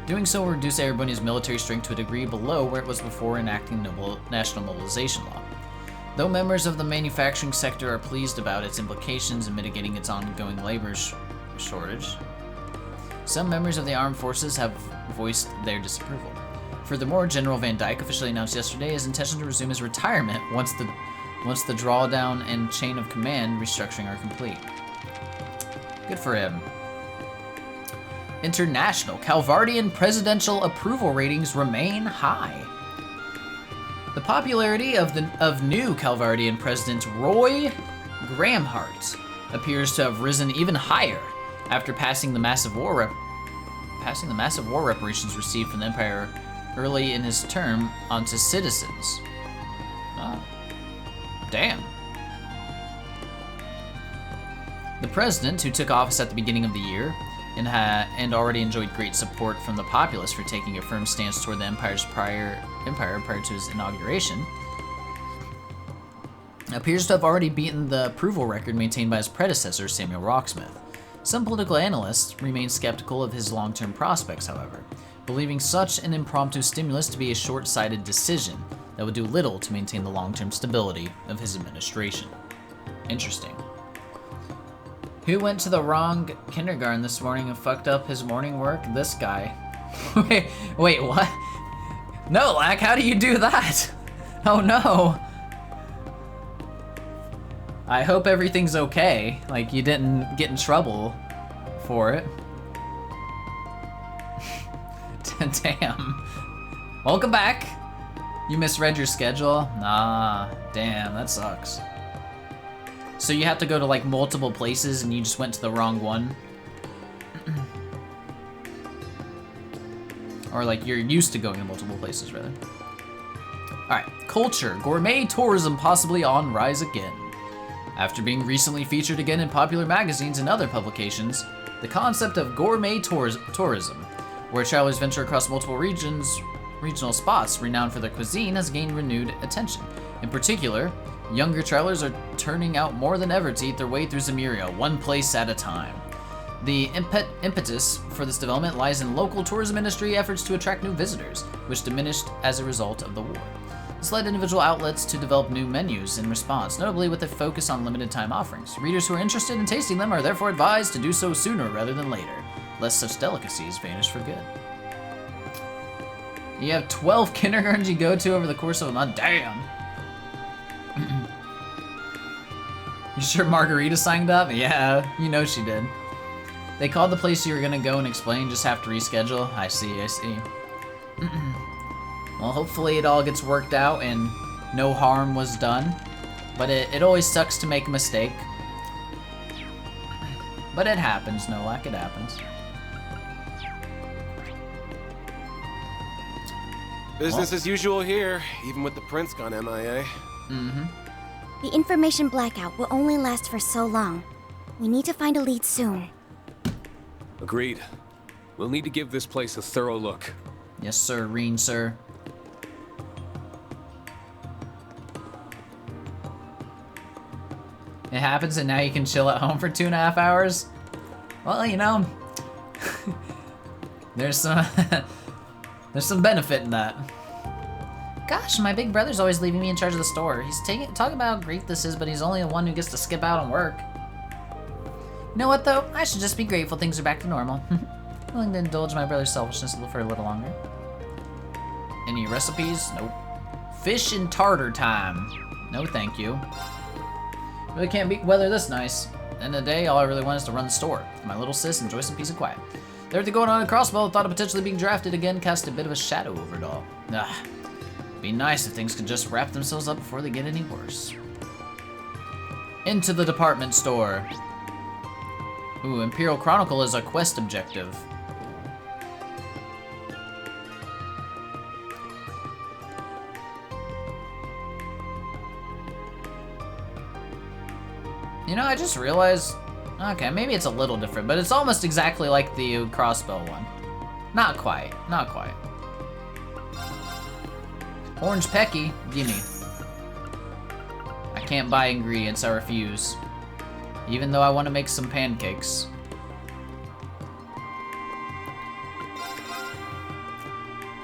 Doing so will reduce Erebonia's military strength to a degree below where it was before enacting national mobilization law. Though members of the manufacturing sector are pleased about its implications in mitigating its ongoing labor shortage, some members of the armed forces have voiced their disapproval. Furthermore, General Van Dyke officially announced yesterday his intention to resume his retirement once the drawdown and chain of command restructuring are complete. Good for him. International. Calvardian presidential approval ratings remain high. The popularity of new Calvardian President Roy Gramhart appears to have risen even higher after passing the massive war reparations received from the Empire early in his term onto citizens. Oh, damn. The president, who took office at the beginning of the year and already enjoyed great support from the populace for taking a firm stance toward the empire prior to his inauguration, appears to have already beaten the approval record maintained by his predecessor, Samuel Rocksmith. Some political analysts remain skeptical of his long-term prospects, however, believing such an impromptu stimulus to be a short-sighted decision that would do little to maintain the long-term stability of his administration. Interesting. Who went to the wrong kindergarten this morning and fucked up his morning work? This guy. wait, what? No, Lack, how do you do that? Oh no. I hope everything's okay. Like, you didn't get in trouble for it. Damn. Welcome back. You misread your schedule? Nah, damn, that sucks. So you have to go to like multiple places and you just went to the wrong one? Or like you're used to going to multiple places, rather. Alright, culture, gourmet tourism possibly on rise again. After being recently featured again in popular magazines and other publications, The concept of gourmet tourism, where travelers venture across multiple regional spots renowned for their cuisine, has gained renewed attention. In particular, younger travelers are turning out more than ever to eat their way through Zemuria, one place at a time. The impetus for this development lies in local tourism industry efforts to attract new visitors, which diminished as a result of the war. This led individual outlets to develop new menus in response, notably with a focus on limited time offerings. Readers who are interested in tasting them are therefore advised to do so sooner rather than later, lest such delicacies vanish for good. You have 12 kindergartens you go to over the course of a month. Damn! You sure Margarita signed up? Yeah, you know she did. They called the place you were gonna go and explain, just have to reschedule. I see. Well, hopefully it all gets worked out and no harm was done. But it always sucks to make a mistake. But it happens, Nolak, it happens. Business as usual here, even with the prince gone MIA. The information blackout will only last for so long. We need to find a lead soon. Agreed. We'll need to give this place a thorough look. Yes, sir, Rean, sir. It happens and now you can chill at home for 2.5 hours? Well, you know, there's some benefit in that. Gosh, my big brother's always leaving me in charge of the store. He's talking about how great this is, but he's only the one who gets to skip out on work. You know what, though? I should just be grateful things are back to normal. Willing to indulge my brother's selfishness for a little longer. Any recipes? Nope. Fish and tartar time. No, thank you. Really can't beat weather this nice. End of the day, all I really want is to run the store. My little sis enjoy some peace and quiet. Everything going on in Crossbow, thought of potentially being drafted again, cast a bit of a shadow over it all. Be nice if things could just wrap themselves up before they get any worse. Into the department store. Ooh, Imperial Chronicle is a quest objective. You know, I just realized, okay, maybe it's a little different, but it's almost exactly like the crossbow one. Not quite, not quite. Orange Pecky, gimme. I can't buy ingredients, I refuse. Even though I want to make some pancakes.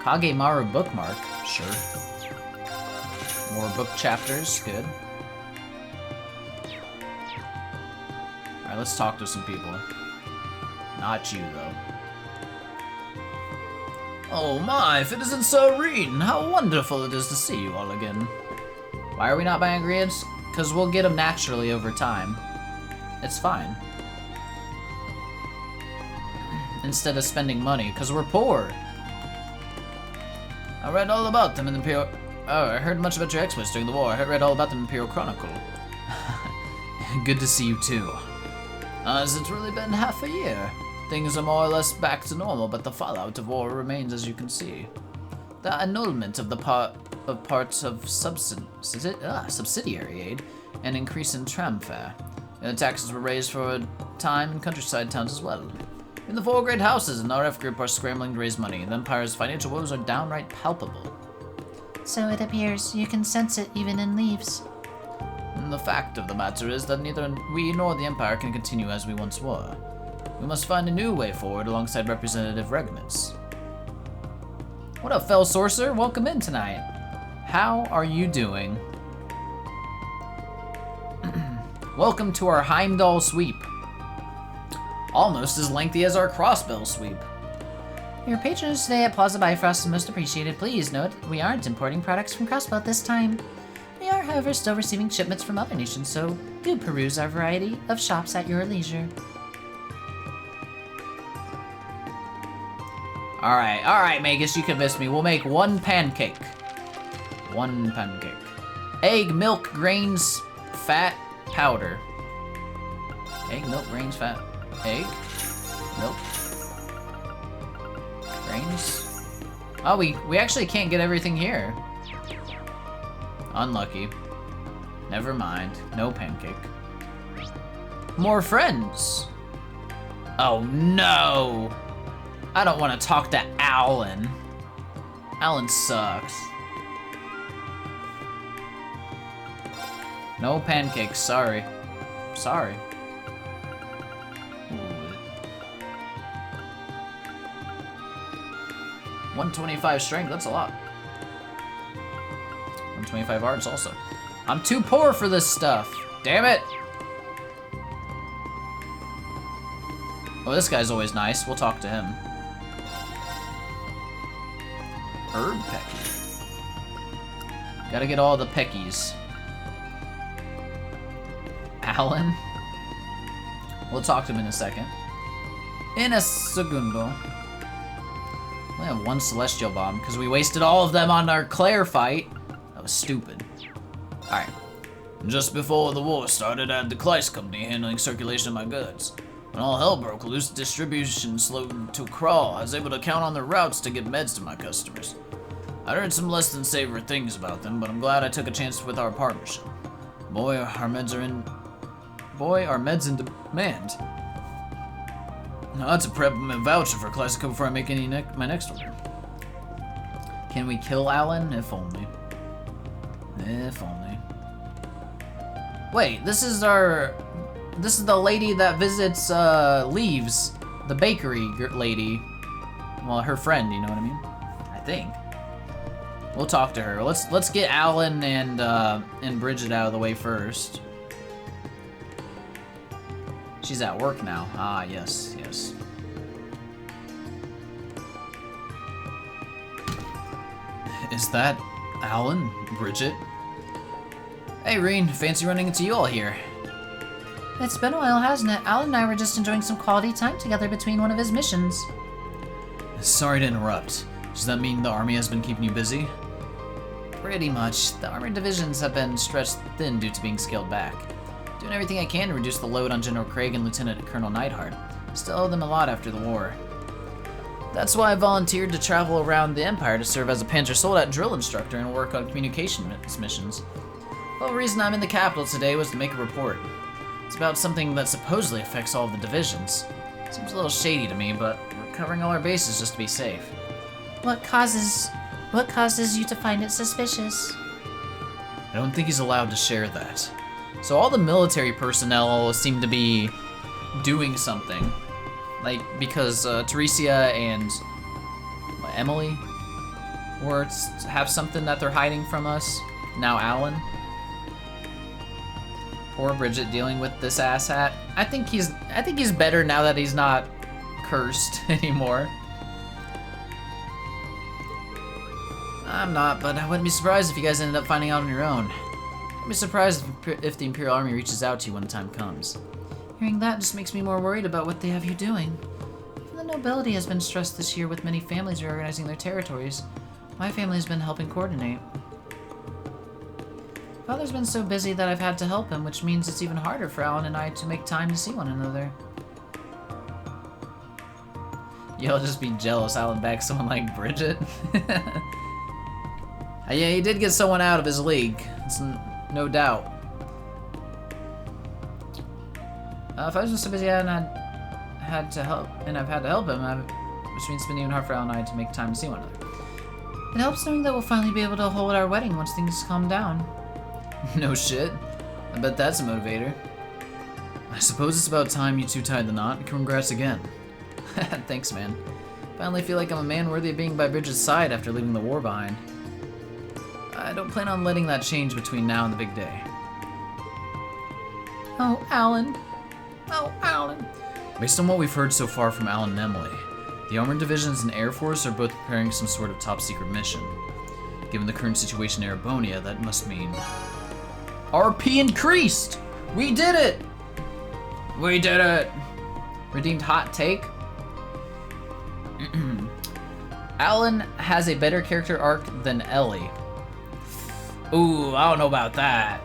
Kagemaru bookmark, sure. More book chapters, good. Alright, let's talk to some people. Not you, though. Oh my, Citizen Sir Rean, how wonderful it is to see you all again. Why are we not buying ingredients? Because we'll get them naturally over time. It's fine. Instead of spending money, because we're poor. I read all about them in the Imperial... Oh, I heard much about your exploits during the war. I read all about them in Imperial Chronicle. Good to see you too. As it's really been half a year. Things are more or less back to normal, but the fallout of war remains, as you can see. The annulment of the parts of subsidiary aid and increase in tram fare. And the taxes were raised for a time in countryside towns as well. In the 4 great houses, an RF group are scrambling to raise money. The Empire's financial woes are downright palpable. So it appears you can sense it even in leaves. And the fact of the matter is that neither we nor the Empire can continue as we once were. We must find a new way forward alongside Representative Regnitz. What up, Fell Sorcerer? Welcome in tonight. How are you doing? Welcome to our Heimdall sweep. Almost as lengthy as our Crossbell sweep. Your patronage today at Plaza Bifrost is most appreciated. Please note, we aren't importing products from Crossbell this time. We are, however, still receiving shipments from other nations, so do peruse our variety of shops at your leisure. Alright, Magus, you convinced me. We'll make 1 pancake. 1 pancake. Egg, milk, grains, fat, powder. Egg, milk, grains, fat. Egg, milk, grains. Oh, we actually can't get everything here. Unlucky. Never mind. No pancake. More friends. Oh no! I don't want to talk to Alan. Alan sucks. No pancakes, sorry. Sorry. Ooh. 125 strength, that's a lot. 125 arts also. I'm too poor for this stuff. Damn it! Oh, this guy's always nice. We'll talk to him. Herb Pecky. Gotta get all the Peckies. Alan? We'll talk to him in a second. In a segundo. We have one Celestial Bomb because we wasted all of them on our Claire fight. That was stupid. Alright. Just before the war started, I had the Kleiss Company handling circulation of my goods. When all hell broke loose, distribution slowed to a crawl. I was able to count on their routes to get meds to my customers. I heard some less than savory things about them, but I'm glad I took a chance with our partnership. Boy, our meds in demand. Now that's a peppermint voucher for Classico before I make my next order. Can we kill Alan? If only. If only. Wait, this is the lady that visits Leaves, the bakery lady. Well, her friend, you know what I mean? I think. We'll talk to her. Let's get Alan and Bridget out of the way first. She's at work now. Ah, yes, yes. Is that Alan? Bridget? Hey, Rean. Fancy running into you all here. It's been a while, hasn't it? Alan and I were just enjoying some quality time together between one of his missions. Sorry to interrupt. Does that mean the army has been keeping you busy? Pretty much. The armored divisions have been stretched thin due to being scaled back. Doing everything I can to reduce the load on General Craig and Lieutenant Colonel Neidhart. Still owe them a lot after the war. That's why I volunteered to travel around the Empire to serve as a Panzer Soldat drill instructor and work on communication missions. The whole reason I'm in the capital today was to make a report. It's about something that supposedly affects all of the divisions. Seems a little shady to me, but we're covering all our bases just to be safe. What causes you to find it suspicious? I don't think he's allowed to share that. So all the military personnel seem to be doing something. Like, because Teresia and Emily have something that they're hiding from us. Now Alan. Poor Bridget dealing with this asshat. I think he's better now that he's not cursed anymore. I'm not, but I wouldn't be surprised if you guys ended up finding out on your own. I'd be surprised if the Imperial Army reaches out to you when the time comes. Hearing that just makes me more worried about what they have you doing. The nobility has been stressed this year with many families reorganizing their territories. My family has been helping coordinate. Father's been so busy that I've had to help him, which means it's even harder for Alan and I to make time to see one another. You'll just be jealous Alan bagged someone like Bridget. Yeah, he did get someone out of his league. It's no doubt. If I was just so busy and I've had to help him, which means it's been even hard for Alan and I to make time to see one another. It helps knowing that we'll finally be able to hold our wedding once things calm down. No shit. I bet that's a motivator. I suppose it's about time you two tied the knot. Congrats again. Thanks, man. Finally feel like I'm a man worthy of being by Bridget's side after leaving the war behind. I don't plan on letting that change between now and the big day. Oh, Alan. Oh, Alan. Based on what we've heard so far from Alan and Emily, the Armored Divisions and Air Force are both preparing some sort of top-secret mission. Given the current situation in Erebonia, that must mean... RP increased! We did it! We did it! Redeemed hot take. Alan has a better character arc than Ellie. Ooh, I don't know about that.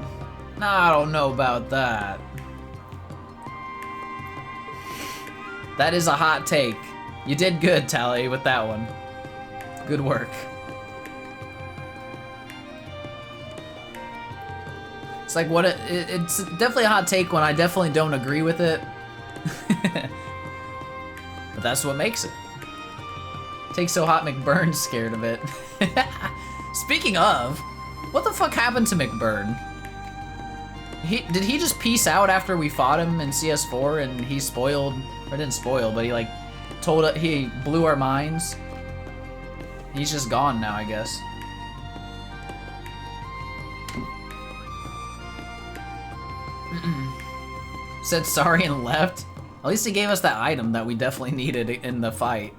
I don't know about that. That is a hot take. You did good, Tally, with that one. Good work. It's like it's definitely a hot take when I definitely don't agree with it. but that's what makes it. Take So Hot McBurn's scared of it. Speaking of, what the fuck happened to McBurn? Did he just peace out after we fought him in CS4 and he spoiled, or didn't spoil, but he like he blew our minds? He's just gone now, I guess. Said sorry and left. At least he gave us that item that we definitely needed in the fight.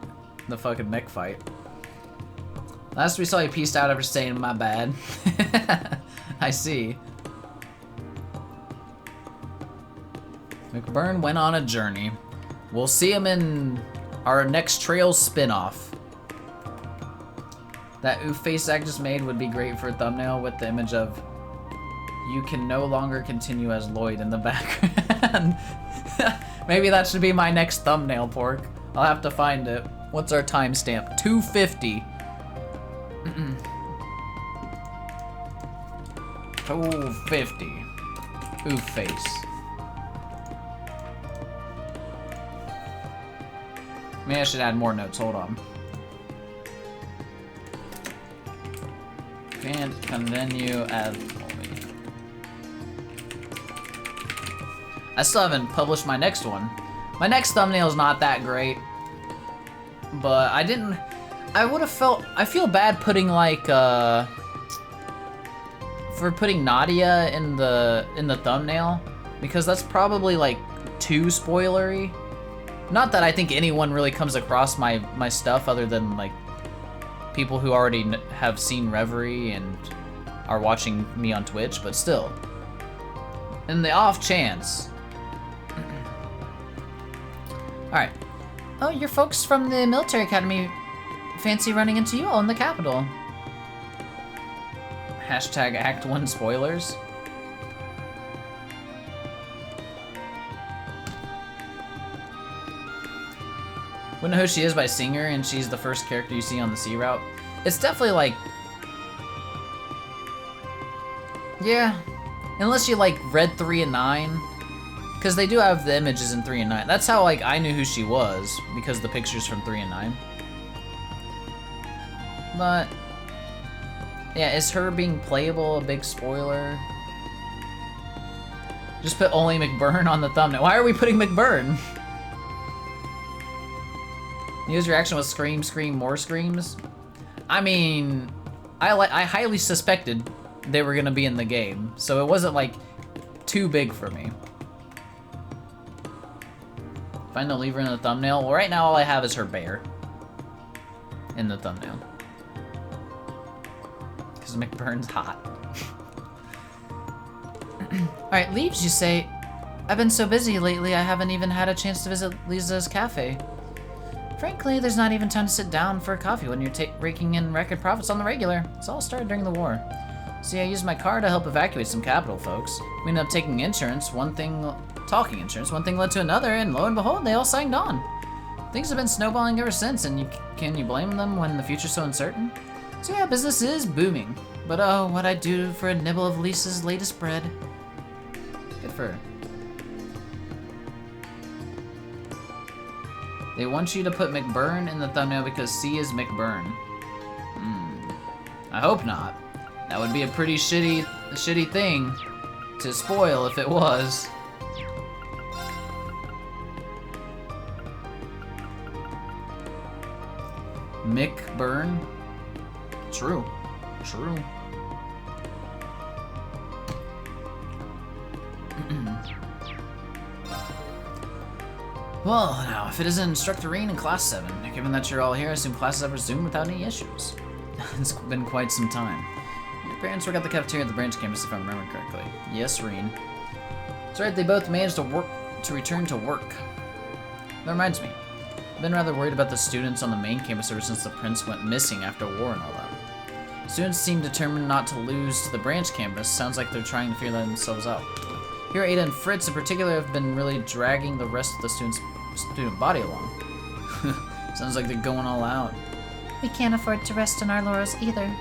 The fucking mech fight. Last we saw he peaced out after saying my bad. I see. McBurn went on a journey. We'll see him in our next Trails spin-off. That oof face I just made would be great for a thumbnail with the image of "You can no longer continue as Lloyd" in the background. Maybe that should be my next thumbnail, Pork. I'll have to find it. What's our timestamp? 250. 250. Oof face. Maybe I should add more notes. Hold on. Can't continue as Lloyd. I still haven't published my next one. My next thumbnail is not that great, but I feel bad putting like for putting Nadia in the thumbnail, because that's probably like too spoilery. Not that I think anyone really comes across my stuff other than like people who already have seen Reverie and are watching me on Twitch, but still, in the off chance. Alright. Oh, your folks from the military academy fancy running into you all in the capital. Hashtag Act 1 spoilers. Wouldn't know who she is by seeing her, and she's the first character you see on the sea route. It's definitely like... yeah. Unless you like read 3 and 9. Because they do have the images in 3 and 9. That's how like I knew who she was, because the pictures from 3 and 9. But yeah, is her being playable a big spoiler? Just put only McBurn on the thumbnail. Why are we putting McBurn? News reaction was scream, scream, more screams. I mean, I highly suspected they were gonna be in the game, so it wasn't like too big for me. Find the lever in the thumbnail. Well, right now all I have is her bear in the thumbnail. Because McBurn's hot. Alright, leaves, you say. I've been so busy lately, I haven't even had a chance to visit Lisa's cafe. Frankly, there's not even time to sit down for a coffee when you're raking in record profits on the regular. It's all started during the war. See, I used my car to help evacuate some capital folks. We ended up taking insurance, talking insurance, one thing led to another, and lo and behold, they all signed on. Things have been snowballing ever since, and can you blame them when the future's so uncertain? So yeah, business is booming. But oh, what I'd do for a nibble of Lisa's latest bread. Good for her. They want you to put McBurn in the thumbnail because C is McBurn. I hope not. That would be a pretty shitty thing to spoil if it was. McBurn? True. True. Well, now, if it isn't Instructor Rean in Class 7, given that you're all here, I assume classes have resumed without any issues. It's been quite some time. Your parents work at the cafeteria at the branch campus, if I remember correctly. Yes, Rean. That's right, they both managed to return to work. That reminds me. I've been rather worried about the students on the main campus ever since the prince went missing after war and all that. Students seem determined not to lose to the branch campus. Sounds like they're trying to figure that themselves out. Here, Ada and Fritz in particular have been really dragging the rest of the student body along. Sounds like they're going all out. We can't afford to rest on our laurels either.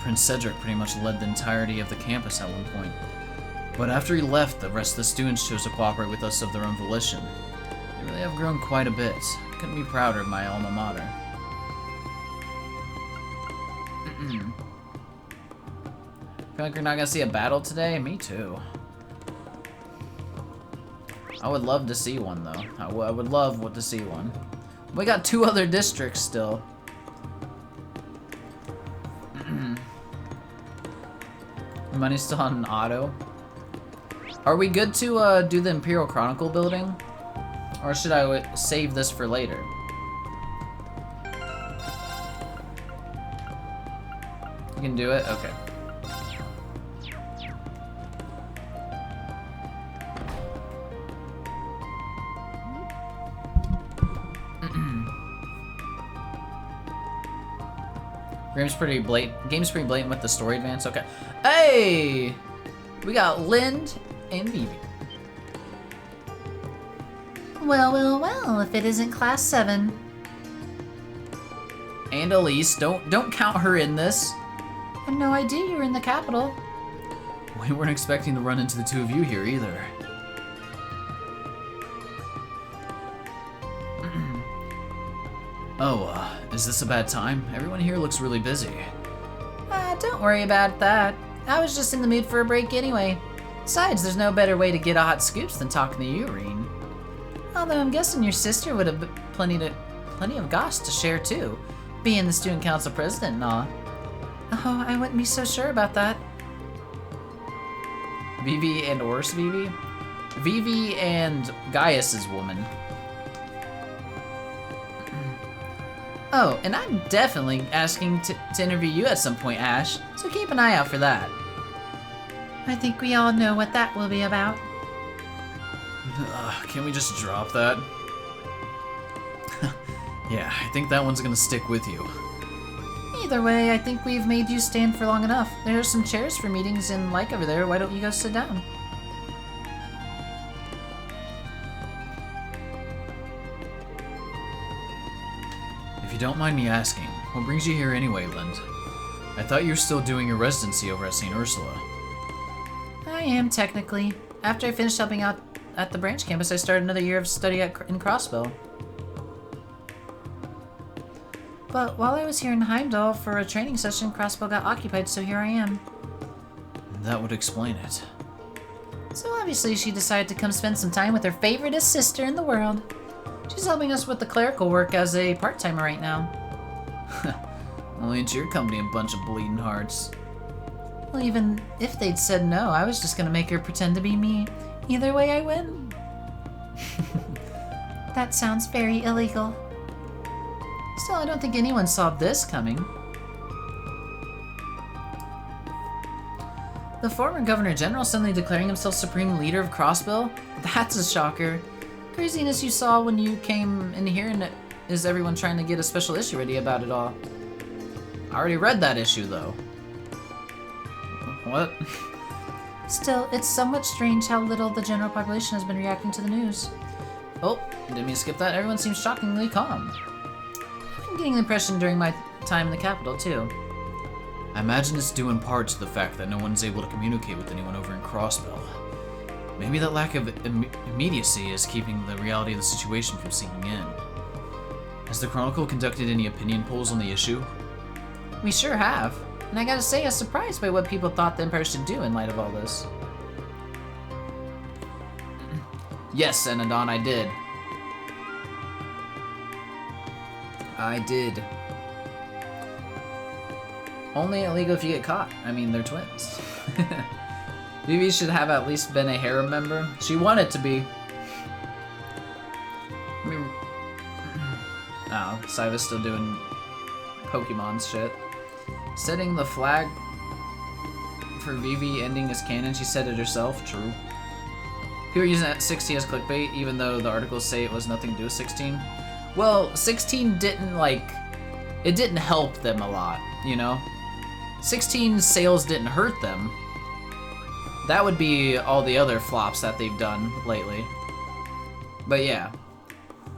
Prince Cedric pretty much led the entirety of the campus at one point. But after he left, the rest of the students chose to cooperate with us of their own volition. You really have grown quite a bit. Couldn't be prouder of my alma mater. Feel like we're not gonna see a battle today? Me too. I would love to see one though. I would love to see one. We got 2 other districts still. Money's still on auto. Are we good to do the Imperial Chronicle building? Or should I save this for later? You can do it? Okay. Game's pretty blatant with the story advance. Okay. Hey! We got Lind and Vivi. Well, well, well, if it isn't Class 7. And Elise, don't count her in this. I had no idea you were in the capital. We weren't expecting to run into the 2 of you here either. Oh, is this a bad time? Everyone here looks really busy. Don't worry about that. I was just in the mood for a break anyway. Besides, there's no better way to get a hot scoops than talking to you, Rean. Although I'm guessing your sister would have plenty of goss to share too, being the student council president and all. Oh, I wouldn't be so sure about that. Vivi and Oris Vivi? Vivi and Gaius's woman. Oh, and I'm definitely asking to interview you at some point, Ash, so keep an eye out for that. I think we all know what that will be about. Can we just drop that? Yeah, I think that one's gonna stick with you. Either way, I think we've made you stand for long enough. There are some chairs for meetings and like over there. Why don't you go sit down? If you don't mind me asking, what brings you here anyway, Lind? I thought you were still doing your residency over at St. Ursula. I am, technically. After I finished helping out at the branch campus, I started another year of study in Crossbow. But while I was here in Heimdall for a training session, Crossbow got occupied, so here I am. That would explain it. So obviously she decided to come spend some time with her favoriteest sister in the world. She's helping us with the clerical work as a part-timer right now. Only into your company a bunch of bleeding hearts. Well, even if they'd said no, I was just gonna make her pretend to be me. Either way, I win. That sounds very illegal. Still, I don't think anyone saw this coming. The former Governor General suddenly declaring himself Supreme Leader of Crossbill? That's a shocker. Craziness you saw when you came in here, and is everyone trying to get a special issue ready about it all? I already read that issue, though. What? Still, it's somewhat strange how little the general population has been reacting to the news. Oh, didn't mean to skip that. Everyone seems shockingly calm. I'm getting the impression during my time in the capital, too. I imagine it's due in part to the fact that no one's able to communicate with anyone over in Crossbill. Maybe that lack of immediacy is keeping the reality of the situation from sinking in. Has the Chronicle conducted any opinion polls on the issue? We sure have. And I gotta say, I was surprised by what people thought the Empire should do in light of all this. Yes, Enadon, I did. I did. Only illegal if you get caught. I mean, they're twins. Vivi should have at least been a harem member. She wanted to be. Oh, Siva's still doing Pokemon shit. Setting the flag for Vivi ending as canon, she said it herself, true. People are using that 16 as clickbait, even though the articles say it was nothing to do with 16. Well, 16 didn't, it didn't help them a lot, you know? 16 sales didn't hurt them. That would be all the other flops that they've done lately. But yeah.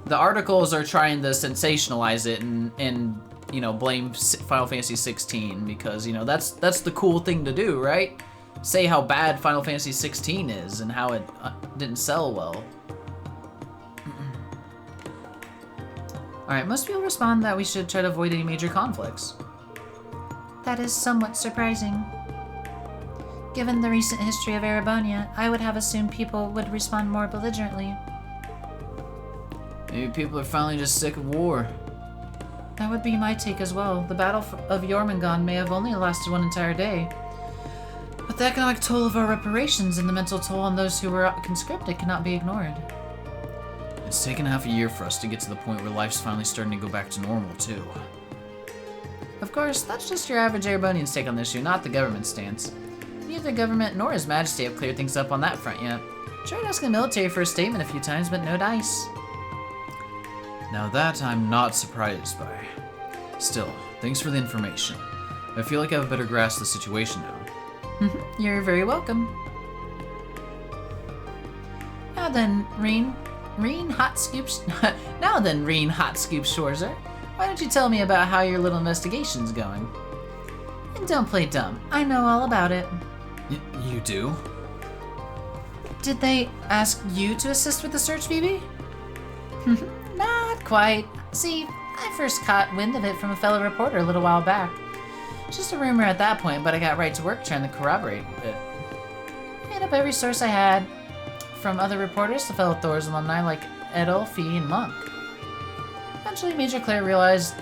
The articles are trying to sensationalize it and you know, blame Final Fantasy 16 because, you know, that's the cool thing to do, right? Say how bad Final Fantasy 16 is and how it didn't sell well. Alright, most people respond that we should try to avoid any major conflicts. That is somewhat surprising. Given the recent history of Erebonia, I would have assumed people would respond more belligerently. Maybe people are finally just sick of war. That would be my take as well. The Battle of Jormungand may have only lasted one entire day. But the economic toll of our reparations and the mental toll on those who were conscripted cannot be ignored. It's taken half a year for us to get to the point where life's finally starting to go back to normal, too. Of course, that's just your average Erebonian's take on the issue, not the government's stance. Neither government nor His Majesty have cleared things up on that front yet. Tried asking the military for a statement a few times, but no dice. Now that I'm not surprised by. Still, thanks for the information. I feel like I have a better grasp of the situation now. You're very welcome. Now then, Rean Hot Scoops. Now then, Rean Hot Scoop Schwarzer, why don't you tell me about how your little investigation's going? And don't play dumb. I know all about it. You do? Did they ask you to assist with the search, Phoebe? Not quite. See, I first caught wind of it from a fellow reporter a little while back. Just a rumor at that point, but I got right to work trying to corroborate it. Made up every source I had, from other reporters to fellow Thor's alumni like Edel, Fee, and Monk. Eventually, Major Claire realized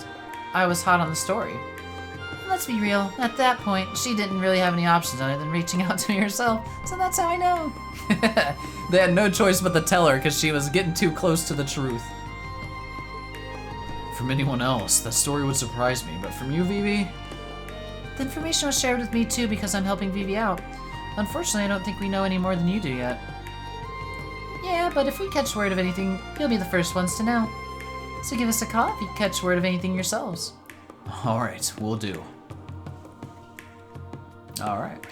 I was hot on the story. And let's be real, at that point, she didn't really have any options other than reaching out to me herself, so that's how I know. They had no choice but to tell her because she was getting too close to the truth. From anyone else, that story would surprise me, but from you, Vivi? The information was shared with me too because I'm helping Vivi out. Unfortunately, I don't think we know any more than you do yet. Yeah, but if we catch word of anything, you'll be the first ones to know. So give us a call if you catch word of anything yourselves. Alright, we'll do. Alright.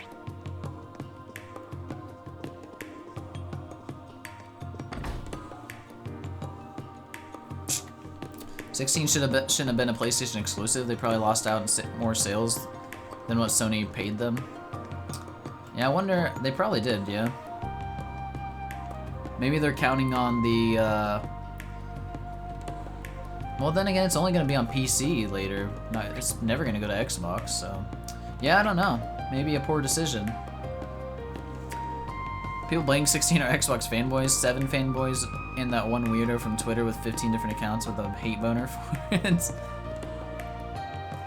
$16 shouldn't have been a PlayStation exclusive. They probably lost out in more sales than what Sony paid them. Yeah, I wonder. They probably did, yeah. Maybe they're counting on the. Well, then again, it's only going to be on PC later. It's never going to go to Xbox, so. Yeah, I don't know. Maybe a poor decision. People blaming 16 are Xbox fanboys, 7 fanboys, and that one weirdo from Twitter with 15 different accounts with a hate boner for it.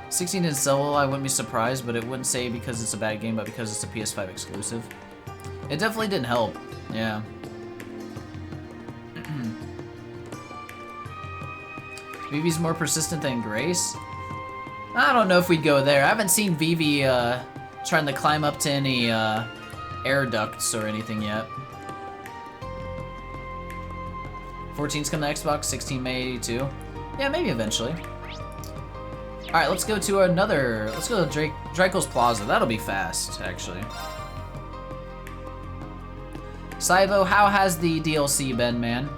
16 didn't sell well, I wouldn't be surprised, but it wouldn't say because it's a bad game, but because it's a PS5 exclusive. It definitely didn't help, yeah. Vivi's more persistent than Grace? I don't know if we'd go there. I haven't seen Vivi trying to climb up to any air ducts or anything yet. 14's coming to Xbox, 16 May 82. Yeah, maybe eventually. Alright, let's go to another. Let's go to Draco's Plaza. That'll be fast, actually. Saibo, how has the DLC been, man?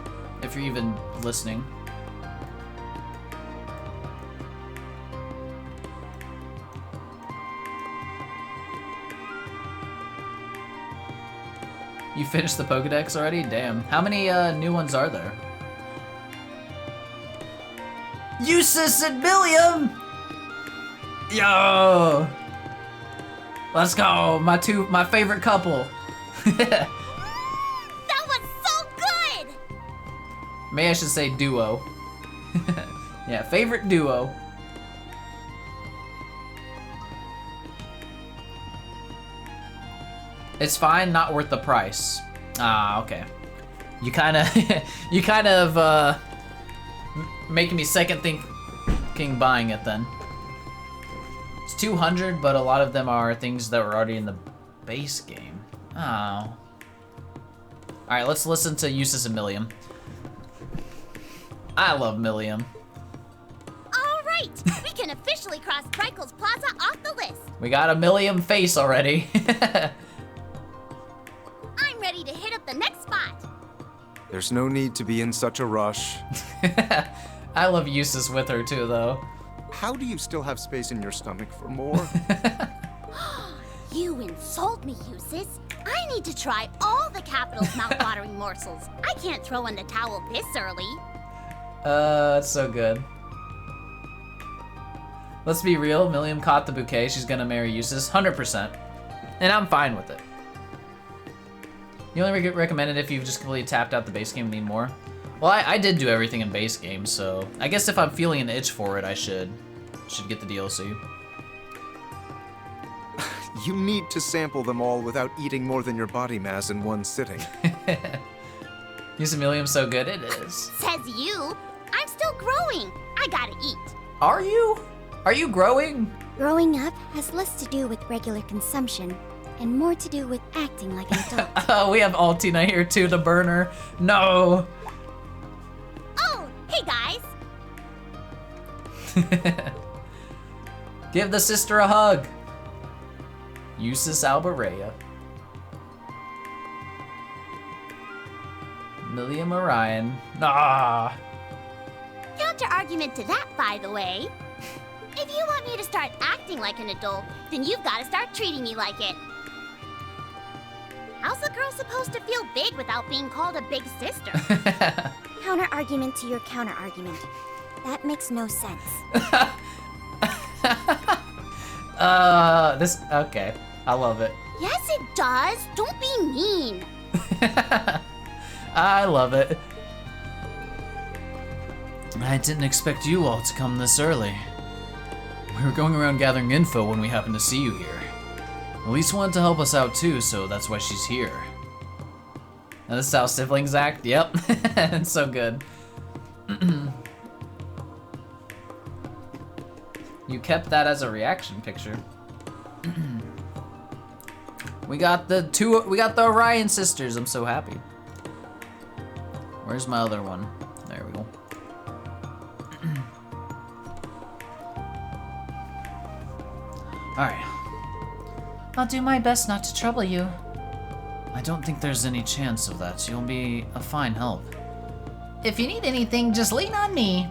If you're even listening. You finished the Pokedex already? Damn. How many new ones are there? Eustace and William! Yo! Let's go! My favorite couple. That was so good! Maybe I should say duo. Yeah, favorite duo. It's fine, not worth the price. Ah, okay. You kind of making me second thinking buying it then. It's 200, but a lot of them are things that were already in the base game. Oh. All right, let's listen to Eustace and Milliam. I love Milliam. All right, we can officially cross Trico's Plaza off the list. We got a Milliam face already. I'm ready to hit up the next spot. There's no need to be in such a rush. I love Eustace with her too, though. How do you still have space in your stomach for more? You insult me, Eustace. I need to try all the capital's mouth-watering morsels. I can't throw in the towel this early. That's so good. Let's be real, Milliam caught the bouquet. She's gonna marry Eustace, 100%. And I'm fine with it. You only recommend it if you've just completely tapped out the base game and need more? Well, I did do everything in base game, so I guess if I'm feeling an itch for it, I should get the DLC. You need to sample them all without eating more than your body mass in one sitting. Milliam's so good, it is. Says you. I'm still growing. I gotta eat. Are you? Are you growing? Growing up has less to do with regular consumption and more to do with acting like an adult. Oh, we have Altina here too, the burner. No. Oh, hey guys. Give the sister a hug. Eustace Albarea. Milliam Orion. Ah. Counter argument to that, by the way. If you want me to start acting like an adult, then you've got to start treating me like it. How's a girl supposed to feel big without being called a big sister? Counter argument to your counter argument. That makes no sense. Okay. I love it. Yes, it does. Don't be mean. I love it. I didn't expect you all to come this early. We were going around gathering info when we happened to see you here. Elise wanted to help us out too, so that's why she's here. Now this is how siblings act? Yep. It's so good. You kept that as a reaction picture. We got the Orion sisters. I'm so happy. Where's my other one? There we go. Alright. I'll do my best not to trouble you. I don't think there's any chance of that. You'll be a fine help. If you need anything, just lean on me.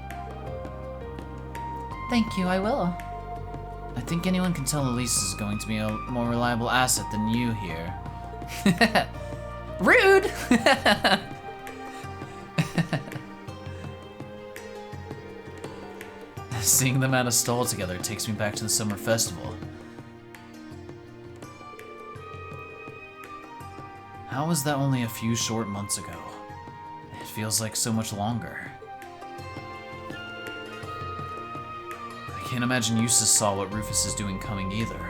Thank you, I will. I think anyone can tell Elise is going to be a more reliable asset than you here. Rude! Seeing them at a stall together takes me back to the summer festival. How was that only a few short months ago? It feels like so much longer. I can't imagine Eustace saw what Rufus is doing coming either.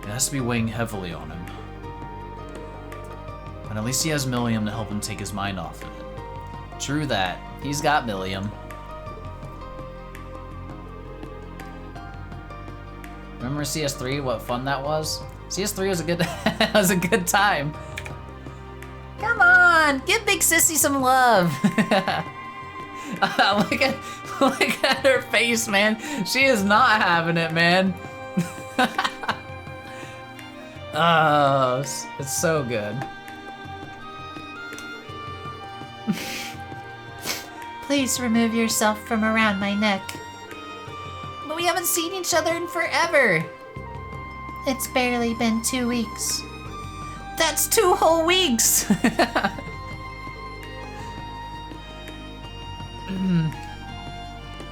It has to be weighing heavily on him. But at least he has Milliam to help him take his mind off of it. True that. He's got Milliam. Remember CS3? What fun that was? CS3 was a good was a good time. Come on, give Big Sissy some love. Look at her face, man. She is not having it, man. Oh, it's so good. Please remove yourself from around my neck. But we haven't seen each other in forever. It's barely been 2 weeks. That's 2 whole weeks.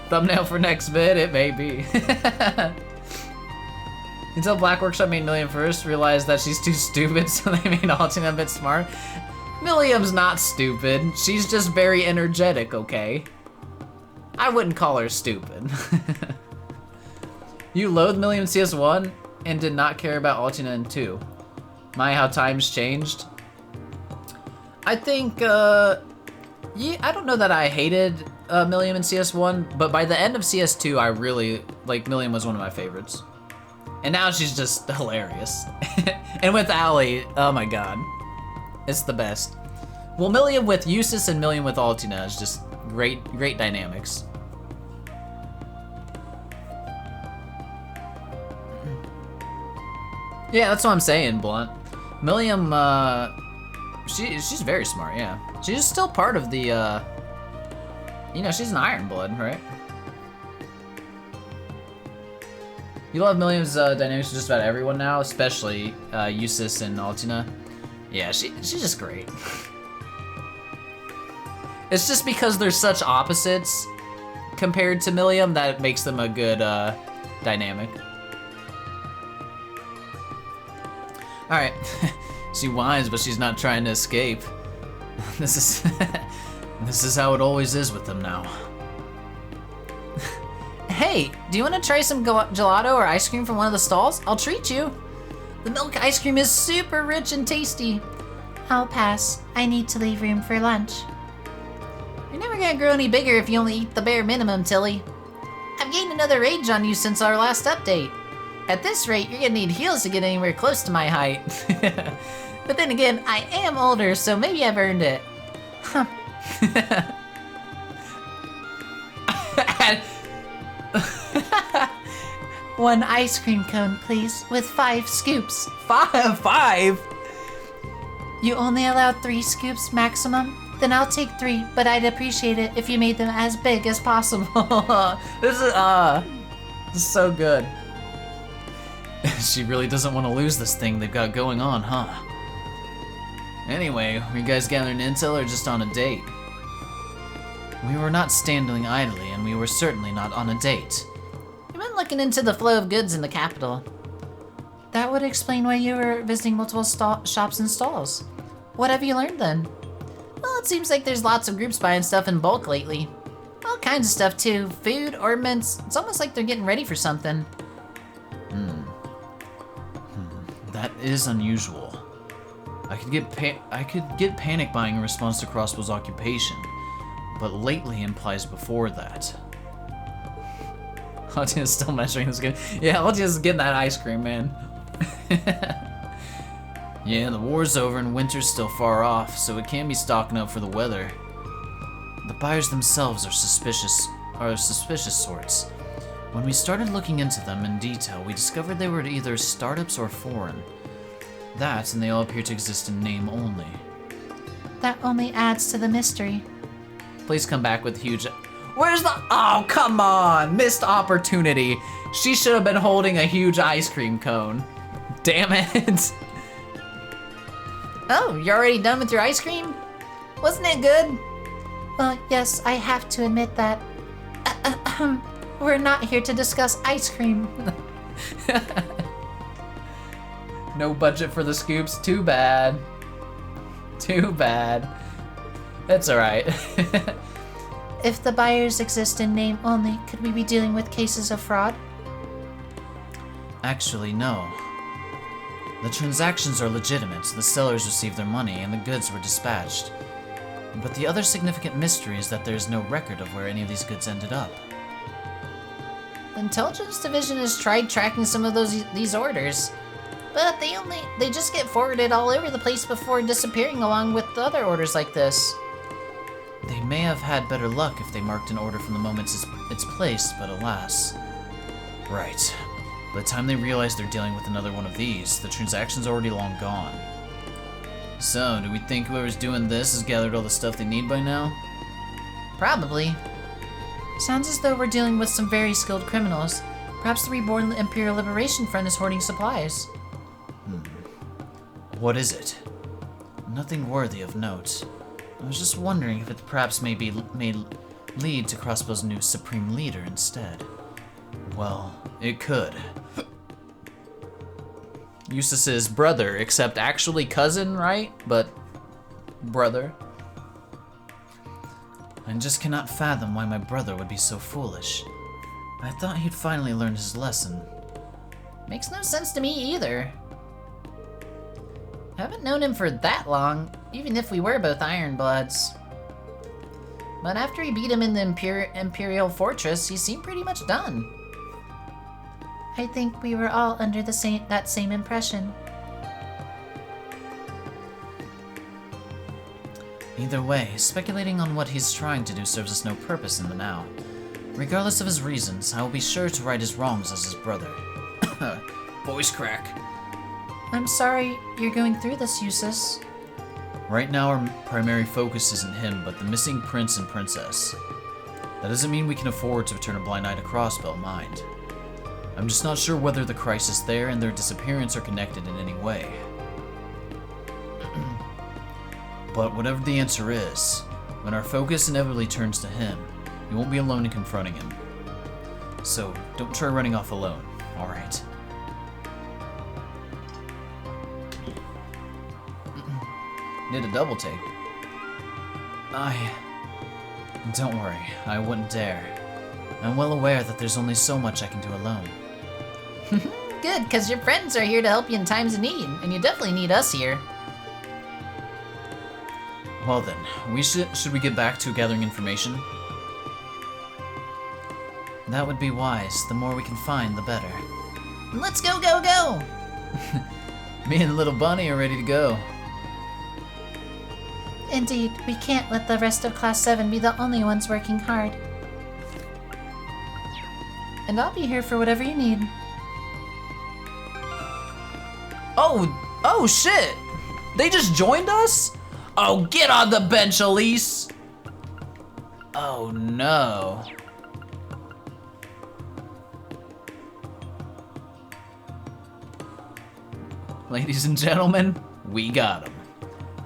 Thumbnail for next vid, it may be. Until Black Workshop made Milliam first, realized that she's too stupid, so they made Altina a bit smart. Milliam's not stupid. She's just very energetic, okay? I wouldn't call her stupid. You loathed Milliam CS1 and did not care about Altina in 2. My, how times changed. I think, yeah, I don't know that I hated Milliam in CS1, but by the end of CS2, I really, like, Milliam was one of my favorites. And now she's just hilarious. And with Allie, oh my god. It's the best. Well, Milliam with Eustace and Milliam with Altina is just great dynamics. Yeah, that's what I'm saying, Blunt. Milliam, she's very smart, yeah. She's still part of the, you know, she's an Iron Blood, right? You love Milliam's dynamics with just about everyone now, especially Eustace and Altina. Yeah, she's just great. It's just because they're such opposites compared to Milliam that it makes them a good dynamic. Alright. She whines, but she's not trying to escape. This is... this is how it always is with them now. Hey, do you want to try some gelato or ice cream from one of the stalls? I'll treat you. The milk ice cream is super rich and tasty. I'll pass. I need to leave room for lunch. You're never gonna grow any bigger if you only eat the bare minimum, Tilly. I've gained another age on you since our last update. At this rate, you're gonna need heels to get anywhere close to my height. But then again, I am older, so maybe I've earned it. Huh. One ice cream cone, please, with 5 scoops. Five? You only allowed 3 scoops maximum? Then I'll take 3, but I'd appreciate it if you made them as big as possible. This is so good. She really doesn't want to lose this thing they've got going on, huh? Anyway, were you guys gathering intel or just on a date? We were not standing idly, and we were certainly not on a date. We've been looking into the flow of goods in the capital. That would explain why you were visiting multiple shops and stalls. What have you learned then? Well, it seems like there's lots of groups buying stuff in bulk lately. All kinds of stuff too. Food, ornaments. It's almost like they're getting ready for something. That is unusual. I could get panic buying in response to Crossbow's occupation, but lately implies before that. Aldia's still measuring this good. Yeah, Aldia's getting that ice cream, man. Yeah, the war's over and winter's still far off, so it can be stocking up for the weather. The buyers themselves are suspicious sorts. When we started looking into them in detail, we discovered they were either startups or foreign. That, and they all appear to exist in name only. That only adds to the mystery. Please come back with huge... Where's the... Oh, come on! Missed opportunity. She should have been holding a huge ice cream cone. Damn it. Oh, you're already done with your ice cream? Wasn't it good? Well, yes, I have to admit that. We're not here to discuss ice cream. No budget for the scoops? Too bad. Too bad. That's alright. If the buyers exist in name only, could we be dealing with cases of fraud? Actually, no. The transactions are legitimate, the sellers received their money, and the goods were dispatched. But the other significant mystery is that there is no record of where any of these goods ended up. The Intelligence Division has tried tracking some of these orders, but they just get forwarded all over the place before disappearing along with the other orders like this. They may have had better luck if they marked an order from the moment it's placed, but alas. Right. By the time they realize they're dealing with another one of these, the transaction's already long gone. So, do we think whoever's doing this has gathered all the stuff they need by now? Probably. Sounds as though we're dealing with some very skilled criminals. Perhaps the Reborn Imperial Liberation Front is hoarding supplies. What is it? Nothing worthy of note. I was just wondering if it perhaps may lead to Crossbow's new Supreme Leader instead. Well, it could. Eustace's brother, except actually cousin, right? But brother. I just cannot fathom why my brother would be so foolish. I thought he'd finally learned his lesson. Makes no sense to me either. Haven't known him for that long, even if we were both Ironbloods. But after he beat him in the Imperial Fortress, he seemed pretty much done. I think we were all under that same impression. Either way, speculating on what he's trying to do serves us no purpose in the now. Regardless of his reasons, I will be sure to right his wrongs as his brother. Voice crack. I'm sorry you're going through this, Eustace. Right now our primary focus isn't him, but the missing prince and princess. That doesn't mean we can afford to turn a blind eye to Crossbow, mind. I'm just not sure whether the crisis there and their disappearance are connected in any way. But whatever the answer is, when our focus inevitably turns to him, you won't be alone in confronting him. So don't try running off alone, alright? Need a double take. Don't worry, I wouldn't dare. I'm well aware that there's only so much I can do alone. Good, because your friends are here to help you in times of need, and you definitely need us here. Well then, should we get back to gathering information? That would be wise. The more we can find, the better. Let's go, go, go! Me and little Bunny are ready to go. Indeed, we can't let the rest of Class 7 be the only ones working hard. And I'll be here for whatever you need. Oh shit! They just joined us? Oh, get on the bench, Elise! Oh no. Ladies and gentlemen, we got him.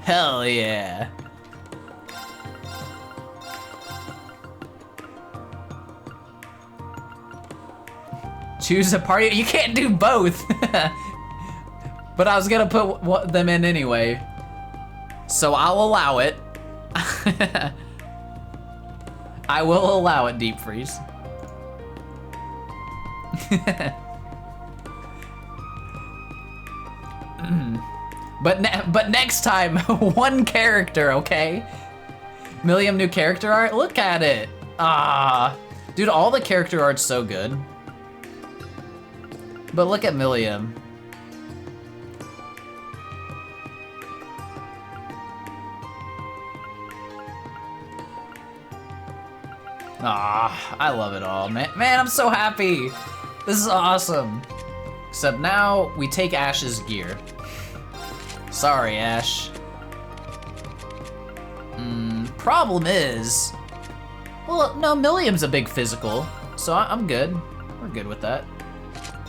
Hell yeah. Choose a party. You can't do both. But I was gonna put them in anyway. So I'll allow it. I will allow it, Deep Freeze. But next time, one character, okay? Milliam new character art? Look at it. Dude, all the character art's so good. But look at Milliam. I love it all, man. Man, I'm so happy. This is awesome. Except now we take Ash's gear. Sorry, Ash. Problem is, well, no, Milliam's a big physical, so I'm good. We're good with that.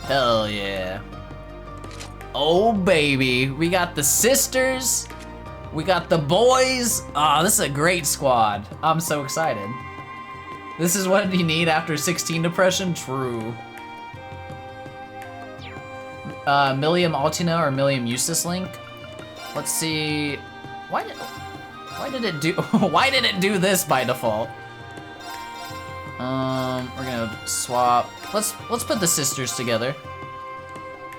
Hell yeah. Oh, baby. We got the sisters. We got the boys. This is a great squad. I'm so excited. This is what you need after 16 depression? True. Milliam Altina or Milliam Eustace Link? Let's see. Why did it do this by default? We're gonna swap. Let's put the sisters together.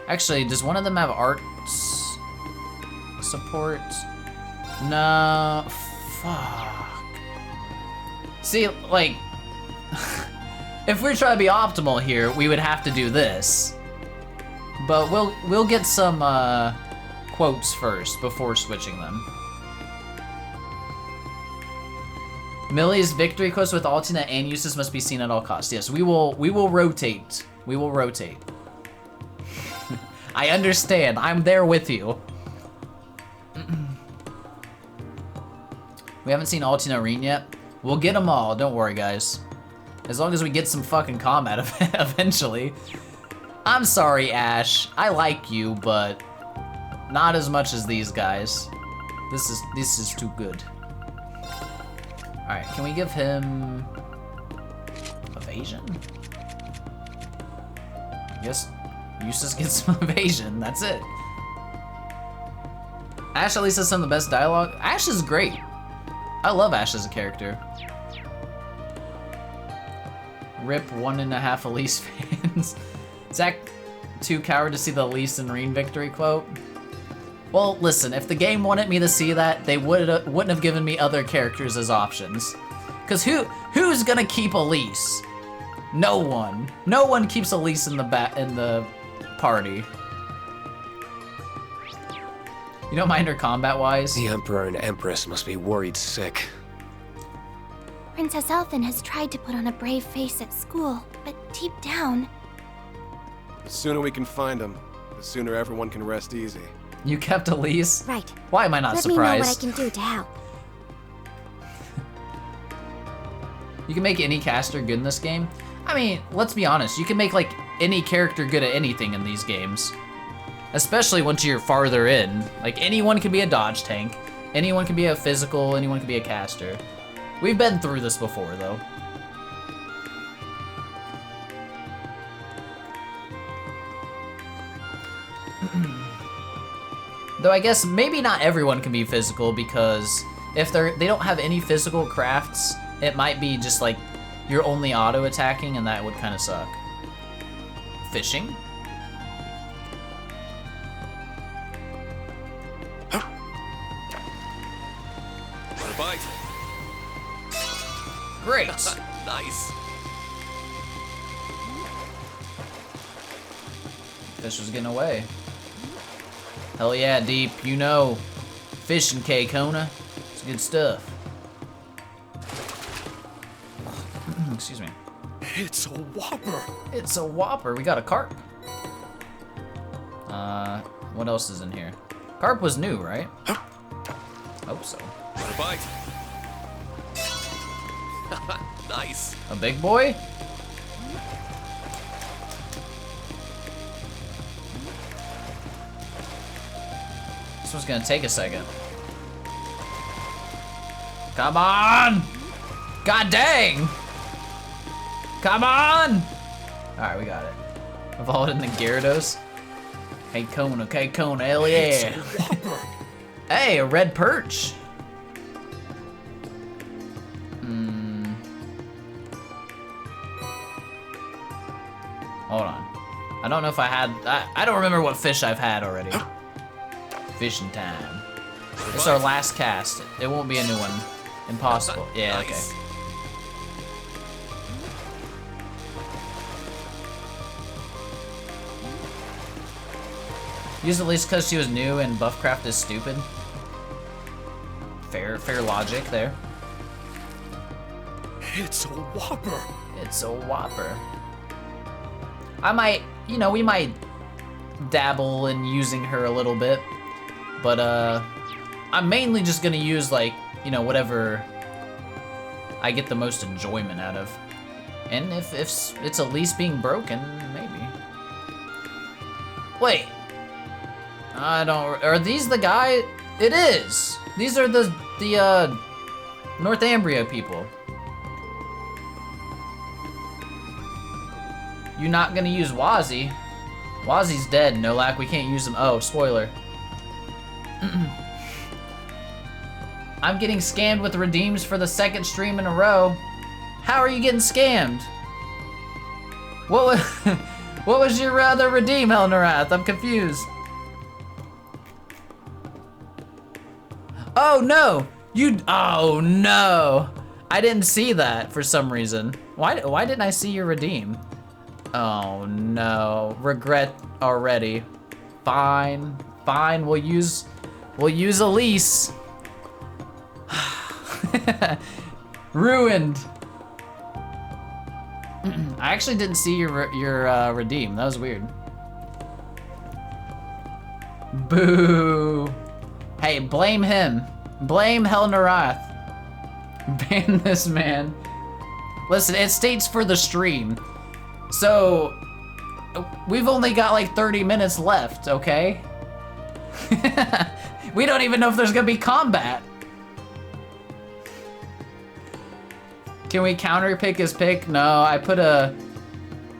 Actually, does one of them have art support? No. Fuck. See, like, if we're trying to be optimal here, we would have to do this. But we'll get some quotes first before switching them. Millie's victory quotes with Altina and Eustace must be seen at all costs. Yes, we will rotate. We will rotate. I understand. I'm there with you. We haven't seen Altina Rean yet. We'll get them all. Don't worry, guys. As long as we get some fucking combat eventually. I'm sorry, Ash. I like you, but not as much as these guys. This is too good. All right, can we give him evasion? I guess Eustace gets some evasion. That's it. Ash at least has some of the best dialogue. Ash is great. I love Ash as a character. Rip 1.5 Elise fans. Zach, too coward to see the Elise and Rean victory quote. Well, listen, if the game wanted me to see that, they wouldn't have given me other characters as options. Cause who's gonna keep Elise? No one. No one keeps Elise in the party. You don't mind her combat-wise? The Emperor and Empress must be worried sick. Princess Elfin has tried to put on a brave face at school, but deep down... The sooner we can find them, the sooner everyone can rest easy. You kept Elise? Right. Why am I not surprised? Let me know what I can do to help. You can make any caster good in this game. I mean, let's be honest, you can make like any character good at anything in these games. Especially once you're farther in. Like anyone can be a dodge tank, anyone can be a physical, anyone can be a caster. We've been through this before though. Though I guess maybe not everyone can be physical, because if they don't have any physical crafts, it might be just like you're only auto attacking, and that would kind of suck. Fishing? Want a bite? Great. Nice. Fish was getting away. Hell yeah, Deep. You know, fishing K Kona. It's good stuff. Excuse me. It's a whopper. It's a whopper. We got a carp. What else is in here? Carp was new, right? Hope so. Want a bite? Nice. A big boy? This one's gonna take a second. Come on! God dang! Come on! Alright, we got it. Evolved in the Gyarados. Hey Kona, hell yeah! Hey, a red perch! Hold on. I don't know if I had... I don't remember what fish I've had already. Fishing time. This is our last cast. It won't be a new one. Impossible. Yeah, okay. Use at least because she was new and Buffcraft is stupid. Fair logic there. It's a whopper. It's a whopper. I might, you know, we might dabble in using her a little bit, but I'm mainly just gonna use, like, you know, whatever I get the most enjoyment out of. And if it's at least being broken, maybe. Wait. I don't, are these the guy? It is. These are the Northumbria people. You not gonna use Wazzy? Wazzy's dead, Nolak. We can't use him. Oh, spoiler. I'm getting scammed with redeems for the second stream in a row. How are you getting scammed? What was what was your other redeem, Elnarath? I'm confused. Oh no! Oh no! I didn't see that for some reason. Why didn't I see your redeem? Oh no, regret already. Fine, we'll use Elise. Ruined. I actually didn't see your redeem. That was weird. Boo. Hey, blame him. Blame Helnarath. Ban this man. Listen, it states for the stream. So, we've only got like 30 minutes left, okay? We don't even know if there's gonna be combat. Can we counter pick his pick? No, I put a...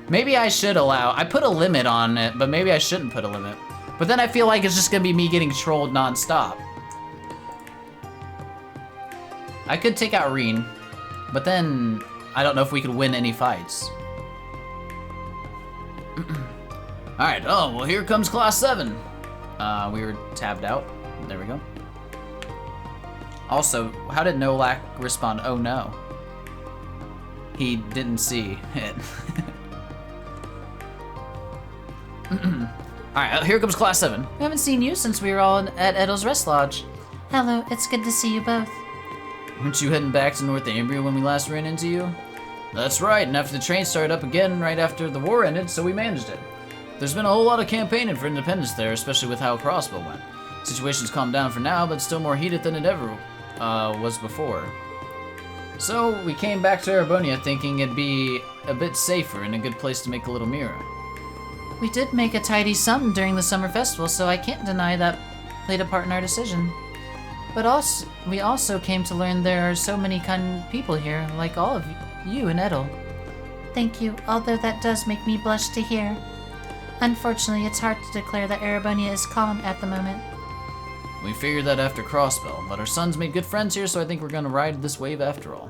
Maybe I should allow... I put a limit on it, but maybe I shouldn't put a limit. But then I feel like it's just gonna be me getting trolled non-stop. I could take out Rean, but then I don't know if we could win any fights. Alright, oh, well here comes Class 7. We were tabbed out. There we go. Also, how did Nolak respond? Oh no. He didn't see it. Alright, here comes Class 7. We haven't seen you since we were all at Edel's Rest Lodge. Hello, it's good to see you both. Weren't you heading back to Northumbria when we last ran into you? That's right, and after the train started up again right after the war ended, so we managed it. There's been a whole lot of campaigning for independence there, especially with how Crossbow went. Situation's calmed down for now, but still more heated than it ever was before. So we came back to Erebonia thinking it'd be a bit safer and a good place to make a little mirror. We did make a tidy sum during the summer festival, so I can't deny that played a part in our decision. But we also came to learn there are so many kind people here, like all of you and Edel. Thank you, although that does make me blush to hear. Unfortunately, it's hard to declare that Erebonia is calm at the moment. We figured that after Crossbell, but our sons made good friends here, so I think we're gonna ride this wave after all.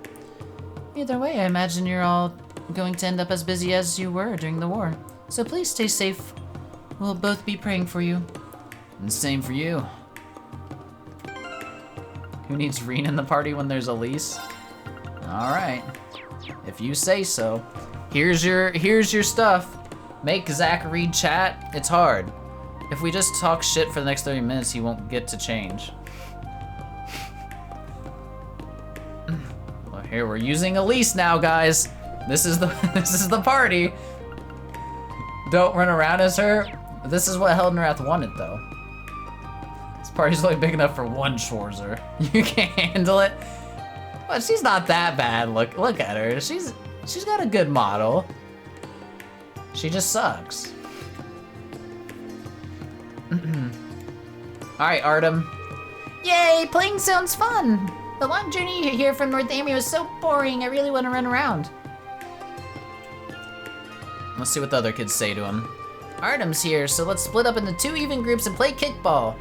Either way, I imagine you're all going to end up as busy as you were during the war. So please stay safe. We'll both be praying for you. And same for you. Who needs Rean in the party when there's Elise? Alright. If you say so. Here's your stuff. Make Zach read chat. It's hard. If we just talk shit for the next 30 minutes, he won't get to change. Well, here we're using Elise now, guys. This is the party. Don't run around as her. This is what Heldenrath wanted, though. This party's only big enough for one Schwarzer. You can't handle it. But she's not that bad. Look at her. She's got a good model. She just sucks. Alright, Artem. Yay, playing sounds fun. The long journey here from Northampton was so boring, I really want to run around. Let's see what the other kids say to him. Artem's here, so let's split up into 2 even groups and play kickball.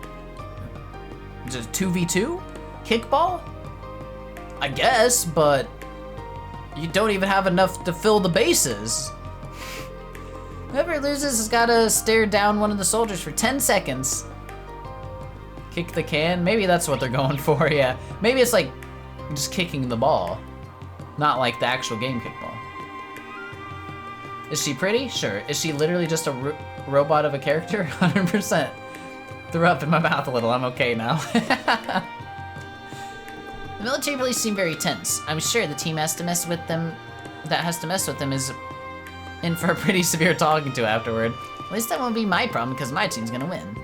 Just 2v2? Kickball? I guess, but you don't even have enough to fill the bases. Whoever loses has gotta stare down one of the soldiers for 10 seconds. Kick the can? Maybe that's what they're going for, yeah. Maybe it's like just kicking the ball, not like the actual game kickball. Is she pretty? Sure. Is she literally just a robot of a character? 100%. Threw up in my mouth a little, I'm okay now. The military police seem very tense. I'm sure the team has to mess with them, is in for a pretty severe talking to afterward. At least that won't be my problem because my team's gonna win.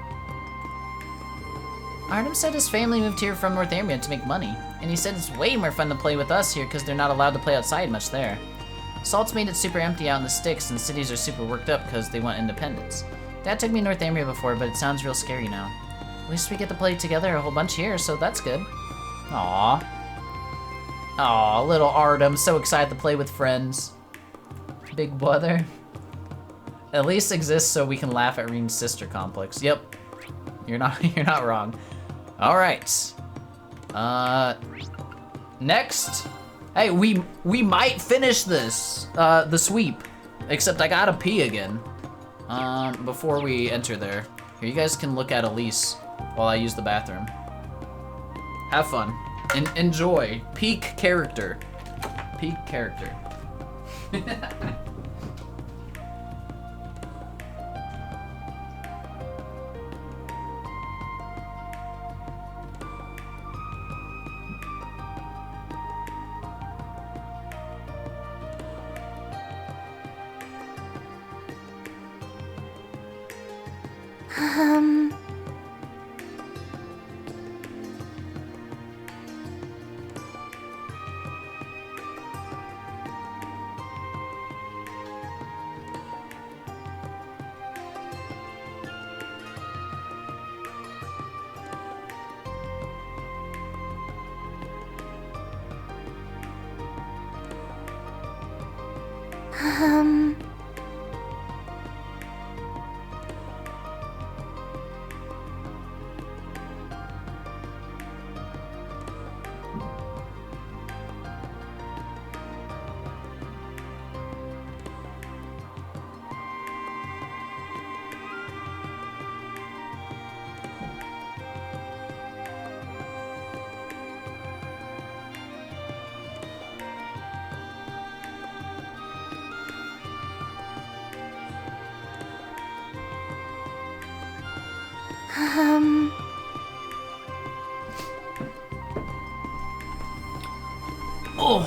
Artem said his family moved here from Northampton to make money, and he said it's way more fun to play with us here because they're not allowed to play outside much there. Salt's made it super empty out in the sticks, and cities are super worked up because they want independence. Dad took me to Northampton before, but it sounds real scary now. At least we get to play together a whole bunch here, so that's good. Aww. Aww, little Artem, so excited to play with friends. Big brother. At least exists so we can laugh at Rean's sister complex. Yep. You're not wrong. Alright. Next. Hey, we might finish this, the sweep. Except I gotta pee again. Before we enter there. Here, you guys can look at Elise while I use the bathroom. Have fun. Enjoy. Peak character. Peak character. Oh,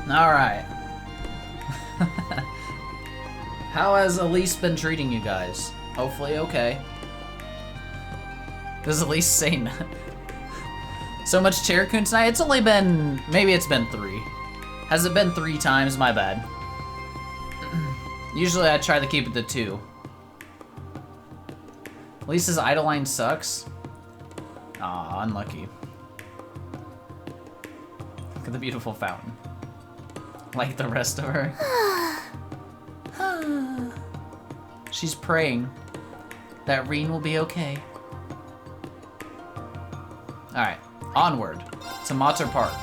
all right. How has Elise been treating you guys? Hopefully okay. Does Elise say no? So much Cherokun tonight? It's only been, maybe it's been 3. Has it been 3 times? My bad. Usually I try to keep it to 2. Elise's idle line sucks. Aw, unlucky. Look at the beautiful fountain. Like the rest of her. She's praying that Rean will be okay. Alright, onward to Mater Park.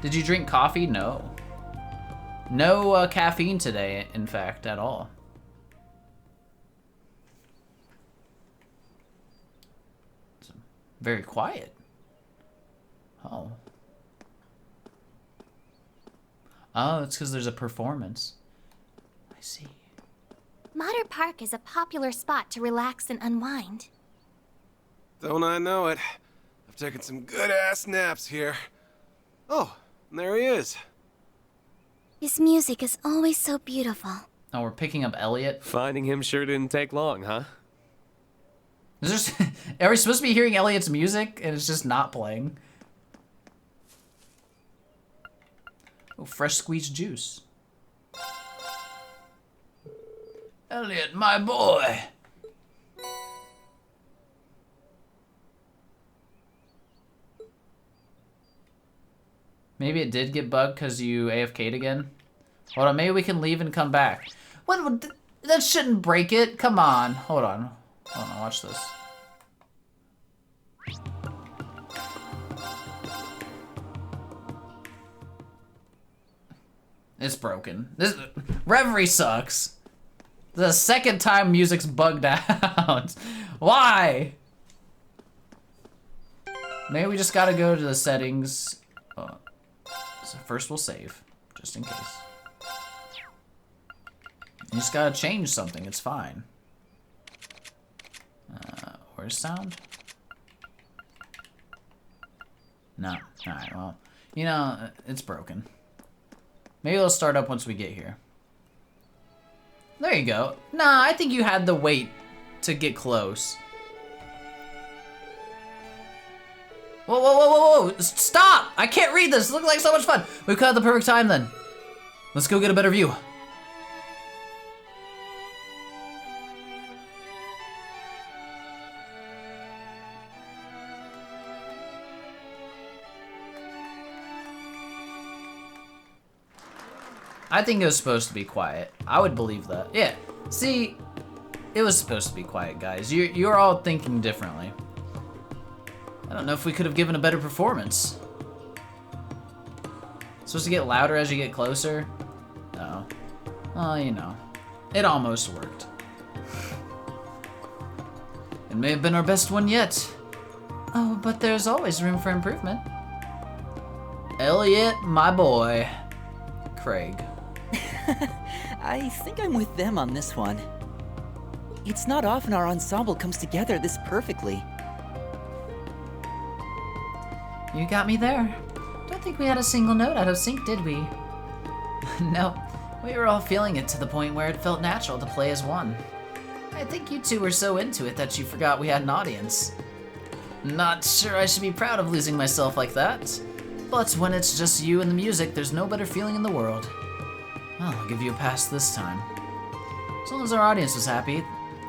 Did you drink coffee? No. No caffeine today, in fact, at all. It's very quiet. Oh. Oh, it's because there's a performance. I see. Mater Park is a popular spot to relax and unwind. Don't I know it? I've taken some good-ass naps here. Oh, and there he is. His music is always so beautiful. Oh, we're picking up Elliot. Finding him sure didn't take long, huh? Is there, are we supposed to be hearing Elliot's music and it's just not playing? Oh, fresh squeezed juice. Elliot, my boy. Maybe it did get bugged because you AFK'd again. Hold on, maybe we can leave and come back. What? That shouldn't break it. Come on. Hold on. Hold on, watch this. It's broken. This Reverie sucks. The second time music's bugged out. Why? Maybe we just gotta go to the settings. So first we'll save, just in case. You just gotta change something, it's fine. Where's sound? No, alright, well, you know, it's broken. Maybe it'll start up once we get here. There you go. Nah, I think you had the wait to get close. Whoa, whoa, whoa, whoa, whoa! Stop! I can't read this. It looks like so much fun. We've got the perfect time then. Let's go get a better view. I think it was supposed to be quiet. I would believe that. Yeah. See, it was supposed to be quiet, guys. You're all thinking differently. I don't know if we could have given a better performance. Supposed to get louder as you get closer? No. Well, you know. It almost worked. It may have been our best one yet. Oh, but there's always room for improvement. Elliot, my boy. Craig. I think I'm with them on this one. It's not often our ensemble comes together this perfectly. You got me there. Don't think we had a single note out of sync, did we? No, we were all feeling it to the point where it felt natural to play as one. I think you two were so into it that you forgot we had an audience. Not sure I should be proud of losing myself like that, but when it's just you and the music, there's no better feeling in the world. Well, I'll give you a pass this time. As long as our audience was happy,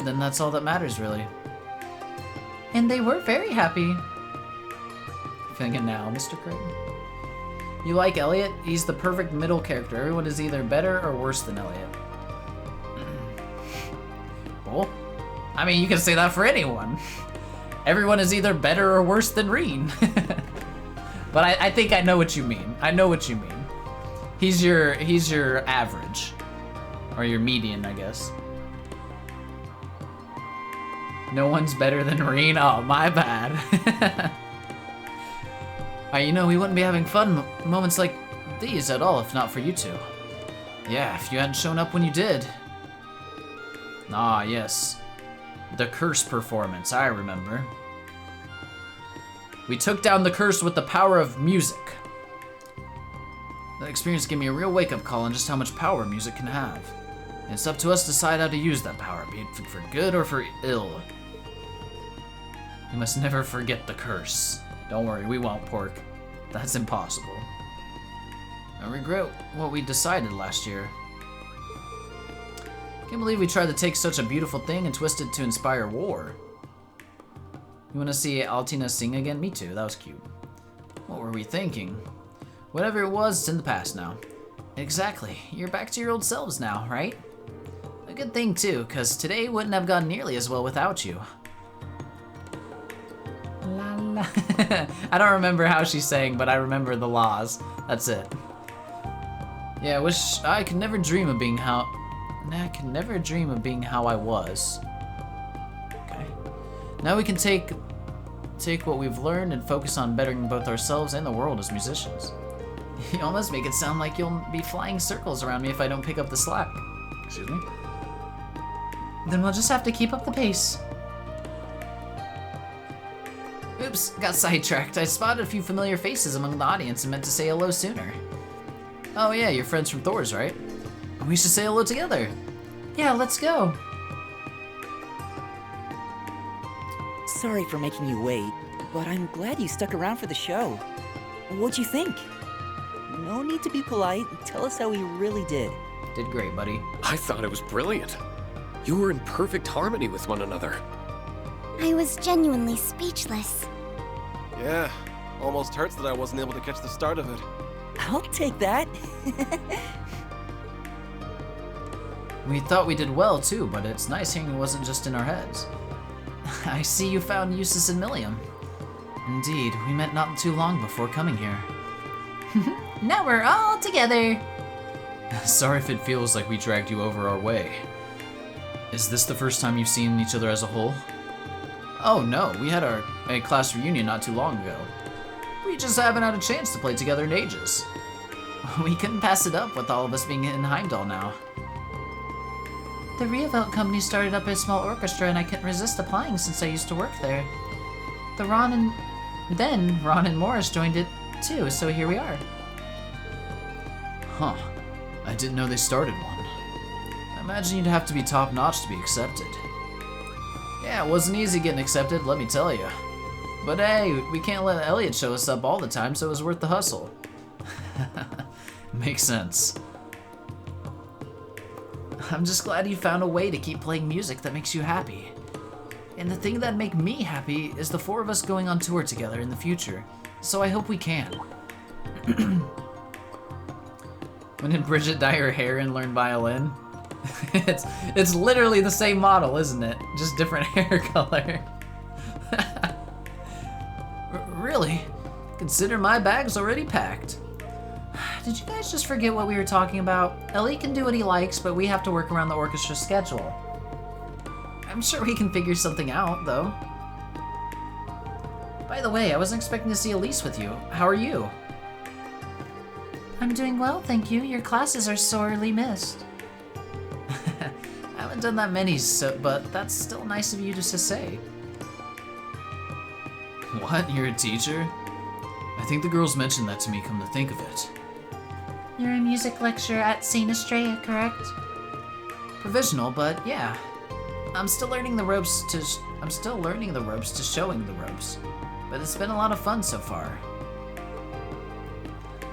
then that's all that matters, really. And they were very happy. Feeling it now, Mr. Craig? You like Elliot? He's the perfect middle character. Everyone is either better or worse than Elliot. Well, I mean, you can say that for anyone. Everyone is either better or worse than Rean. But I think I know what you mean. I know what you mean. He's your average. Or your median, I guess. No one's better than Rean? Oh, my bad. You know, we wouldn't be having fun moments like these at all if not for you two. Yeah, if you hadn't shown up when you did. Ah, yes. The curse performance, I remember. We took down the curse with the power of music. That experience gave me a real wake-up call on just how much power music can have. And it's up to us to decide how to use that power, be it for good or for ill. We must never forget the curse. Don't worry, we won't, Pork. That's impossible. I regret what we decided last year. Can't believe we tried to take such a beautiful thing and twist it to inspire war. You wanna see Altina sing again? Me too, that was cute. What were we thinking? Whatever it was, it's in the past now. Exactly, you're back to your old selves now, right? A good thing too, cause today wouldn't have gone nearly as well without you. I don't remember how she's saying, but I remember the laws. That's it. Yeah, I could never dream of being how I was. Okay. Now we can take what we've learned and focus on bettering both ourselves and the world as musicians. You almost make it sound like you'll be flying circles around me if I don't pick up the slack. Excuse me? Then we'll just have to keep up the pace. Oops, got sidetracked. I spotted a few familiar faces among the audience and meant to say hello sooner. Oh yeah, you're friends from Thor's, right? We should say hello together. Yeah, let's go. Sorry for making you wait, but I'm glad you stuck around for the show. What'd you think? No need to be polite. Tell us how we really did. Did great, buddy. I thought it was brilliant. You were in perfect harmony with one another. I was genuinely speechless. Yeah, almost hurts that I wasn't able to catch the start of it. I'll take that. We thought we did well too, but it's nice hearing it wasn't just in our heads. I see you found Eustace and Milliam. Indeed, we met not too long before coming here. Now we're all together. Sorry if it feels like we dragged you over our way. Is this the first time you've seen each other as a whole? Oh no, we had a class reunion not too long ago. We just haven't had a chance to play together in ages. We couldn't pass it up with all of us being in Heimdall now. The Reverie company started up a small orchestra and I couldn't resist applying since I used to work there. Then Ron and Morris joined it too, so here we are. Huh. I didn't know they started one. I imagine you'd have to be top-notch to be accepted. Yeah, it wasn't easy getting accepted, let me tell you. But hey, we can't let Elliot show us up all the time, so it was worth the hustle. Makes sense. I'm just glad you found a way to keep playing music that makes you happy. And the thing that'd make me happy is the four of us going on tour together in the future. So I hope we can. When did Bridget dye her hair and learn violin? It's literally the same model, isn't it? Just different hair color. Really? Consider my bag's already packed. Did you guys just forget what we were talking about? Ellie can do what he likes, but we have to work around the orchestra's schedule. I'm sure we can figure something out, though. By the way, I wasn't expecting to see Elise with you. How are you? I'm doing well, thank you. Your classes are sorely missed. I haven't done that many, but that's still nice of you to say. What? You're a teacher? I think the girls mentioned that to me, come to think of it. You're a music lecturer at St. Estrella, correct? Provisional, but yeah. I'm still learning the ropes to showing the ropes. But it's been a lot of fun so far.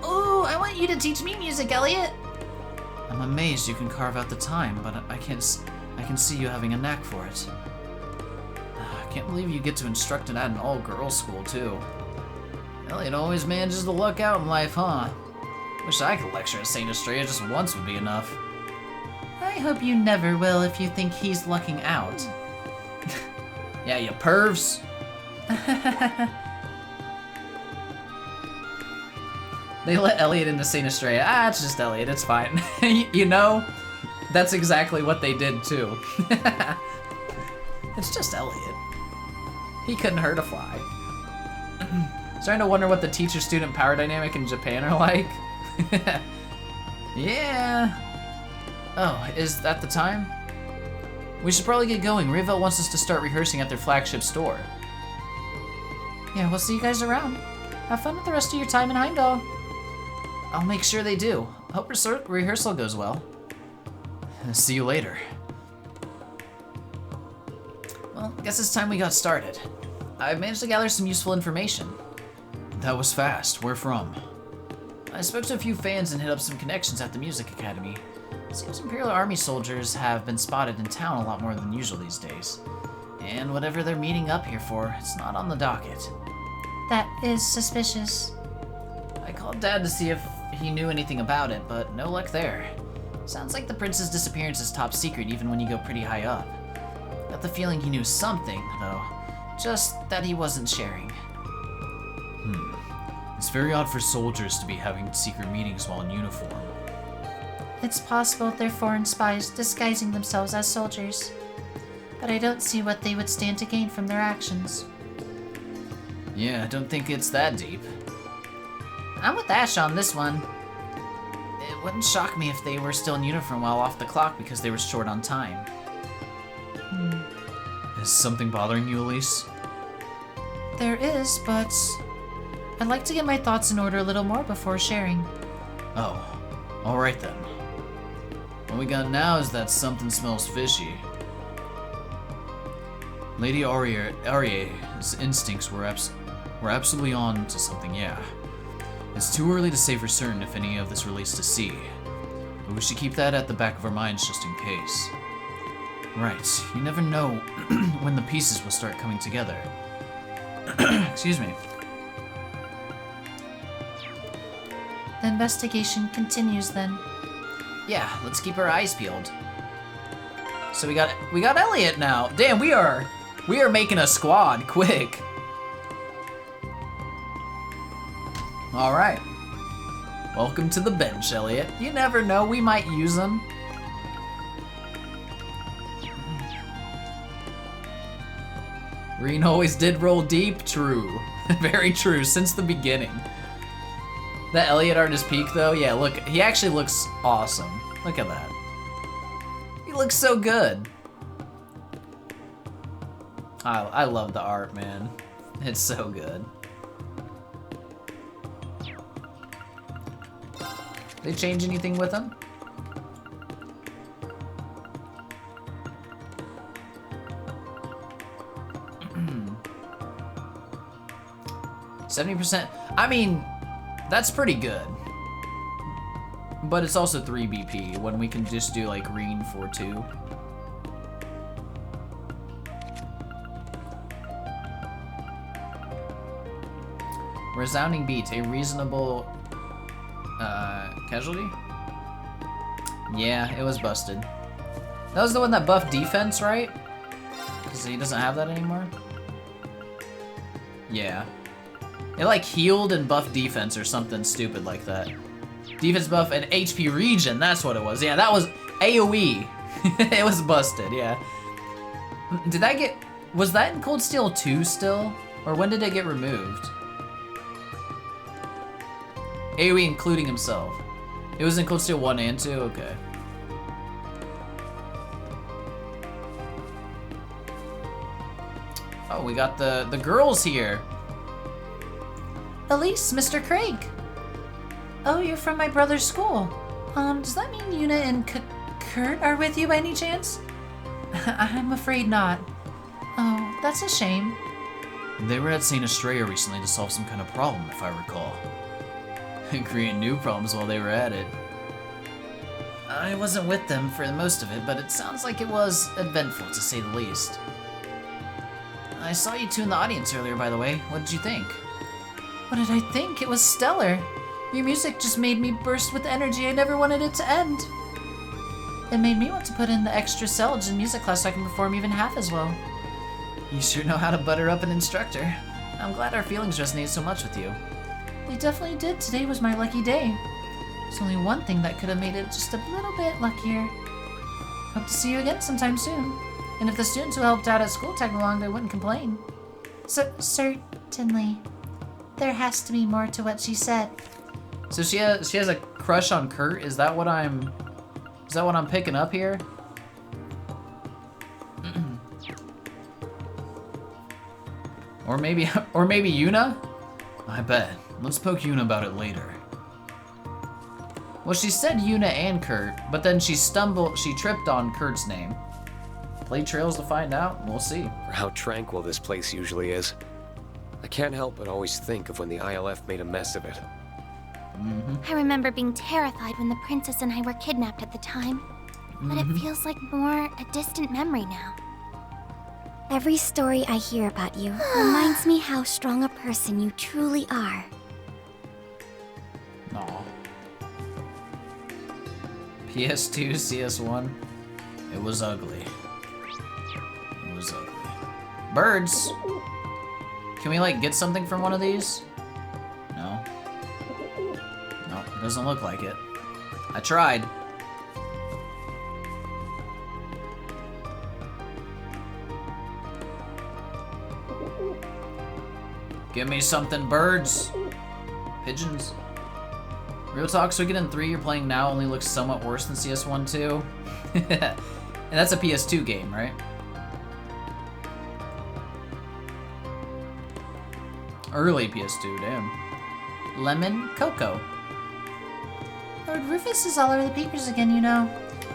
Ooh, I want you to teach me music, Elliot. I'm amazed you can carve out the time, but I can see you having a knack for it. I can't believe you get to instruct at an all-girls school, too. Elliot always manages to luck out in life, huh? Wish I could lecture at St. Estrella just once would be enough. I hope you never will if you think he's lucking out. Yeah, you pervs. They let Elliot into St. Estrella. It's just Elliot, it's fine. You know, that's exactly what they did too. It's just Elliot. He couldn't hurt a fly. Starting to wonder what the teacher-student power dynamic in Japan are like. Yeah. Oh, is that the time? We should probably get going. Reverie wants us to start rehearsing at their flagship store. Yeah, we'll see you guys around. Have fun with the rest of your time in Heimdall. I'll make sure they do. Hope rehearsal goes well. See you later. Well, guess it's time we got started. I've managed to gather some useful information. That was fast. Where from? I spoke to a few fans and hit up some connections at the Music Academy. Seems Imperial Army soldiers have been spotted in town a lot more than usual these days. And whatever they're meeting up here for, it's not on the docket. That is suspicious. I called Dad to see if he knew anything about it, but no luck there. Sounds like the prince's disappearance is top secret even when you go pretty high up. Got the feeling he knew something, though. Just that he wasn't sharing. It's very odd for soldiers to be having secret meetings while in uniform. It's possible they're foreign spies disguising themselves as soldiers. But I don't see what they would stand to gain from their actions. Yeah, I don't think it's that deep. I'm with Ash on this one. It wouldn't shock me if they were still in uniform while off the clock because they were short on time. Is something bothering you, Elise? There is, but I'd like to get my thoughts in order a little more before sharing. Oh, alright then. What we got now is that something smells fishy. Lady Arie's instincts were absolutely on to something, yeah. It's too early to say for certain if any of this relates to sea, but we should keep that at the back of our minds just in case. Right, you never know when the pieces will start coming together. Excuse me. The investigation continues then. Yeah, let's keep our eyes peeled. So we got Elliot now. Damn, we are making a squad quick. All right. Welcome to the bench, Elliot. You never know, we might use them. Rean always did roll deep. True. Very true, since the beginning. That Elliot art is peak though. Yeah, look, he actually looks awesome. Look at that. He looks so good. I love the art, man. It's so good. They change anything with him? %. I mean, that's pretty good. But it's also 3 BP when we can just do like Rean for 2. Resounding beat, a reasonable casualty? Yeah, it was busted. That was the one that buffed defense, right? Because he doesn't have that anymore? Yeah. It like healed and buffed defense or something stupid like that. Defense buff and HP regen, that's what it was. Yeah, that was AoE. It was busted, yeah. Did that get... Was that in Cold Steel 2 still? Or when did it get removed? AoE including himself. It was in Cold Steel 1 and 2? Okay. Oh, we got the girls here. Elise, Mr. Craig. Oh, you're from my brother's school. Does that mean Yuna and Kurt are with you by any chance? I'm afraid not. Oh, that's a shame. They were at St. Estrella recently to solve some kind of problem, if I recall. And create new problems while they were at it. I wasn't with them for most of it, but it sounds like it was eventful, to say the least. I saw you two in the audience earlier, by the way. What did you think? What did I think? It was stellar. Your music just made me burst with energy. I never wanted it to end. It made me want to put in the extra cellage in music class so I can perform even half as well. You sure know how to butter up an instructor. I'm glad our feelings resonate so much with you. They definitely did. Today was my lucky day. There's only one thing that could have made it just a little bit luckier. Hope to see you again sometime soon. And if the students who helped out at school tagged along, they wouldn't complain. Certainly. There has to be more to what she said. So she has a crush on Kurt? Is that what I'm picking up here? Or maybe Yuna? I bet. Let's poke Yuna about it later. Well, she said Yuna and Kurt, but then she tripped on Kurt's name. Play trails to find out, we'll see. For how tranquil this place usually is. I can't help but always think of when the ILF made a mess of it. I remember being terrified when the princess and I were kidnapped at the time. But it feels like more a distant memory now. Every story I hear about you reminds me how strong a person you truly are. Aw. PS2, CS1. It was ugly. It was ugly. Birds! Can we, like, get something from one of these? No? Doesn't look like it. I tried. Give me something, birds. Pigeons. Real talk, Suikoden 3 you're playing now only looks somewhat worse than CS1 too. And that's a PS2 game, right? Early PS2, damn. Lemon Cocoa. Lord Rufus is all over the papers again, you know.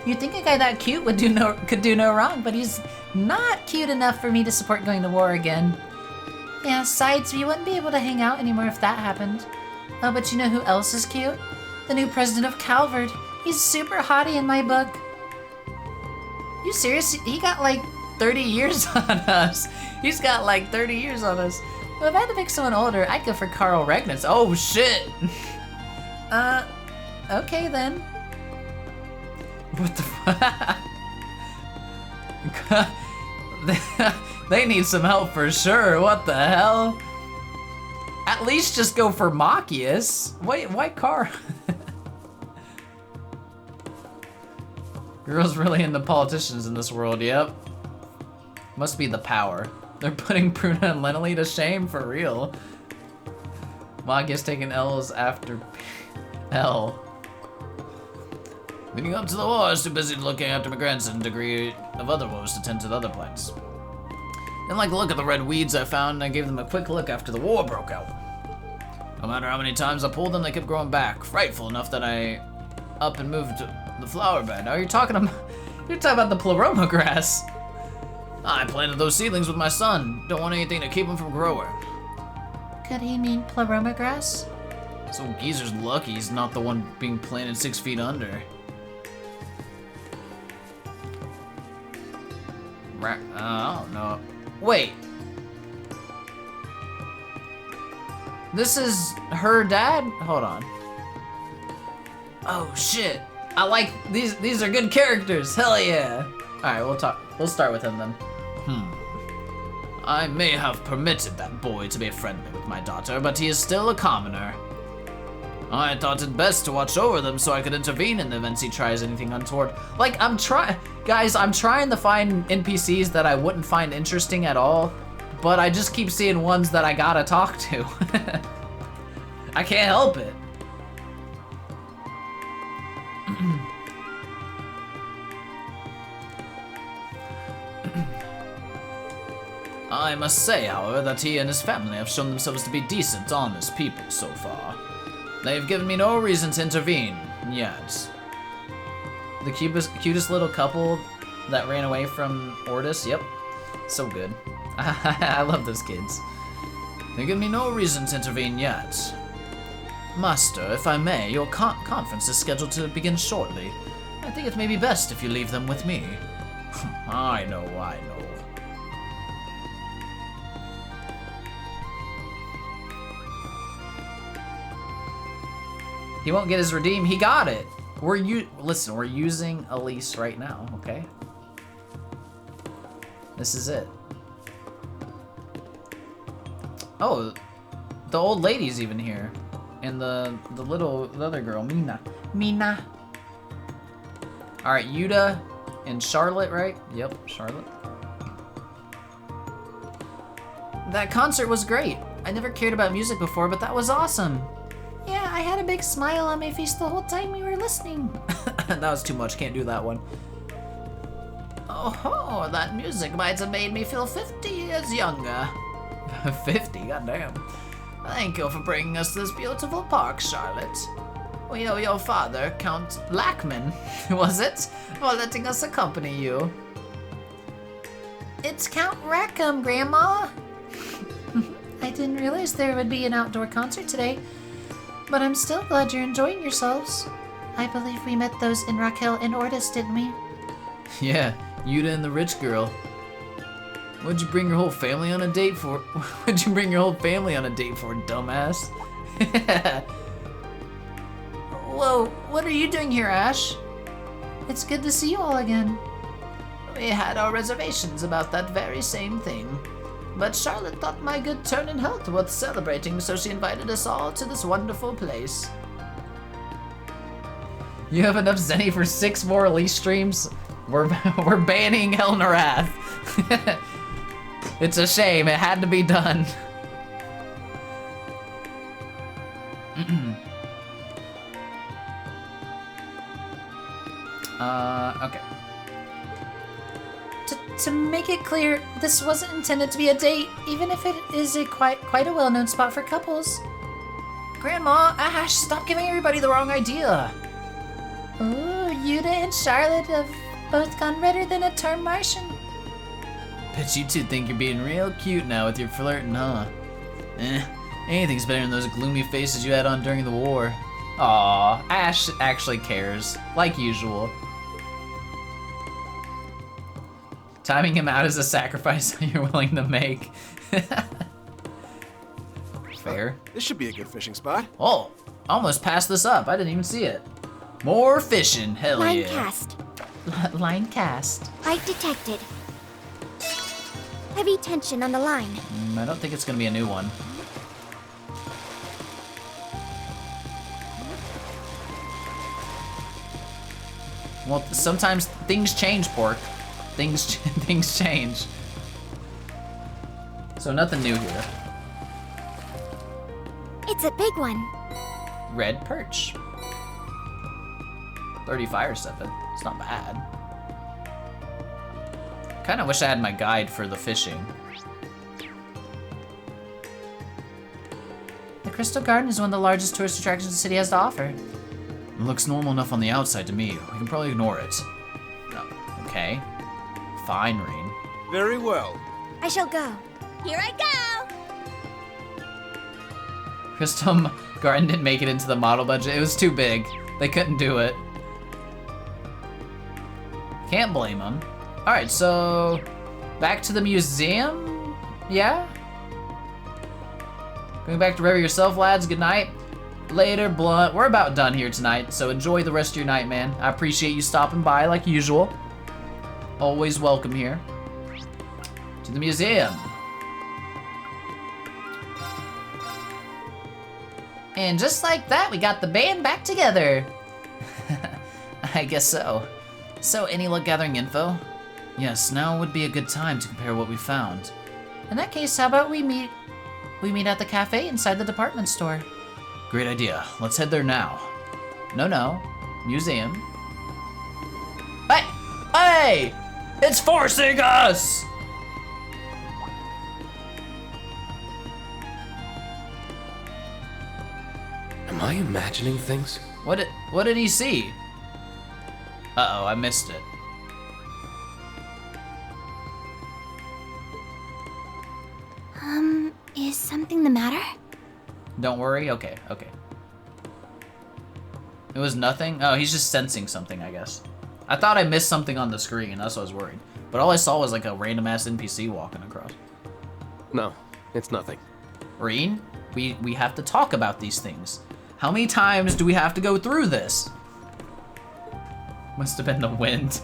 You'd think a guy that cute could do no wrong, but he's not cute enough for me to support going to war again. Yeah, besides, we wouldn't be able to hang out anymore if that happened. Oh, but you know who else is cute? The new president of Calvard. He's super hottie in my book. You serious? He got like 30 years on us. He's got like 30 years on us. Well, if I had to pick someone older, I'd go for Carl Regnitz. Oh, shit. Okay then. What the fuck? They need some help for sure. What the hell? At least just go for Machias. Wait, why Carl? Girls really into politicians in this world, yep. Must be the power. They're putting Pruna and Lenely to shame for real. Machias taking L's after L. Leading up to the war, I was too busy looking after my grandson, degree of other woes to tend to the other plants. Didn't like the look of the red weeds I found, and I gave them a quick look after the war broke out. No matter how many times I pulled them, they kept growing back, frightful enough that I up and moved the flower bed. Are you talking about? You're talking about the pleroma grass. I planted those seedlings with my son. Don't want anything to keep them from growing. Could he mean pleroma grass? So Geezer's lucky he's not the one being planted 6 feet under. I don't know. Wait. This is her dad? Hold on. Oh shit. I like these are good characters. Hell yeah. Alright, we'll start with him then. I may have permitted that boy to be friendly with my daughter, but he is still a commoner. I thought it best to watch over them so I could intervene in the events he tries anything untoward. Like, I'm trying to find NPCs that I wouldn't find interesting at all, but I just keep seeing ones that I gotta talk to. I can't help it. I must say, however, that he and his family have shown themselves to be decent, honest people so far. They've given me no reason to intervene, yet. The cutest little couple that ran away from Ordis, yep. So good. I love those kids. They've given me no reason to intervene yet. Master, if I may, your conference is scheduled to begin shortly. I think it may be best if you leave them with me. I know. He won't get his redeem. He got it. Listen, we're using Elise right now, okay? This is it. Oh, the old lady's even here. And the other girl, Mina. All right, Yuta and Charlotte, right? Yep, Charlotte. That concert was great. I never cared about music before, but that was awesome. Yeah, I had a big smile on my face the whole time we were listening. That was too much, can't do that one. Oh, that music might have made me feel 50 years younger. 50, goddamn. Thank you for bringing us this beautiful park, Charlotte. We owe your father, Count Lackman, was it, for letting us accompany you. It's Count Rackham, Grandma. I didn't realize there would be an outdoor concert today. But I'm still glad you're enjoying yourselves. I believe we met those in Raquel and Ordis, didn't we? Yeah, Yuta and the rich girl. What'd you bring your whole family on a date for? What'd you bring your whole family on a date for, dumbass? Whoa, what are you doing here, Ash? It's good to see you all again. We had our reservations about that very same thing. But Charlotte thought my good turn in health worth celebrating, so she invited us all to this wonderful place. You have enough Zenny for 6 more Elise streams? We're banning Elnarath. It's a shame, it had to be done. Okay. To make it clear, this wasn't intended to be a date, even if it is quite a well-known spot for couples. Grandma, Ash, stop giving everybody the wrong idea. Ooh, Yuta and Charlotte have both gone redder than a term Martian. Bet you two think you're being real cute now with your flirting, huh? Anything's better than those gloomy faces you had on during the war. Aw, Ash actually cares, like usual. Timing him out is a sacrifice you're willing to make. Fair. This should be a good fishing spot. Oh, almost passed this up. I didn't even see it. More fishing, hell Line yeah. cast. Line cast. I've detected. Heavy tension on the line. I don't think it's gonna be a new one. Well, sometimes things change, Pork. Things change. So nothing new here. It's a big one. Red perch. 30 fire 7. It's not bad. Kinda wish I had my guide for the fishing. The Crystal Garden is one of the largest tourist attractions the city has to offer. It looks normal enough on the outside to me. We can probably ignore it. Okay. Fine, Rean. Very well. I shall go. Here I go! Crystal Garden didn't make it into the model budget. It was too big. They couldn't do it. Can't blame them. Alright, so back to the museum? Yeah? Going back to Reverie yourself, lads. Good night. Later, Blunt. We're about done here tonight, so enjoy the rest of your night, man. I appreciate you stopping by like usual. Always welcome here. To the museum. And just like that, we got the band back together. I guess so. So, any luck gathering info? Yes, now would be a good time to compare what we found. In that case, how about we meet at the cafe inside the department store? Great idea. Let's head there now. No. Museum. Hey! Hey! It's forcing us! Am I imagining things? What did he see? Uh-oh, I missed it. Is something the matter? Don't worry. Okay. It was nothing? Oh, he's just sensing something, I guess. I thought I missed something on the screen, that's why I was worried. But all I saw was like a random-ass NPC walking across. No, it's nothing. Rean, we have to talk about these things. How many times do we have to go through this? Must have been the wind.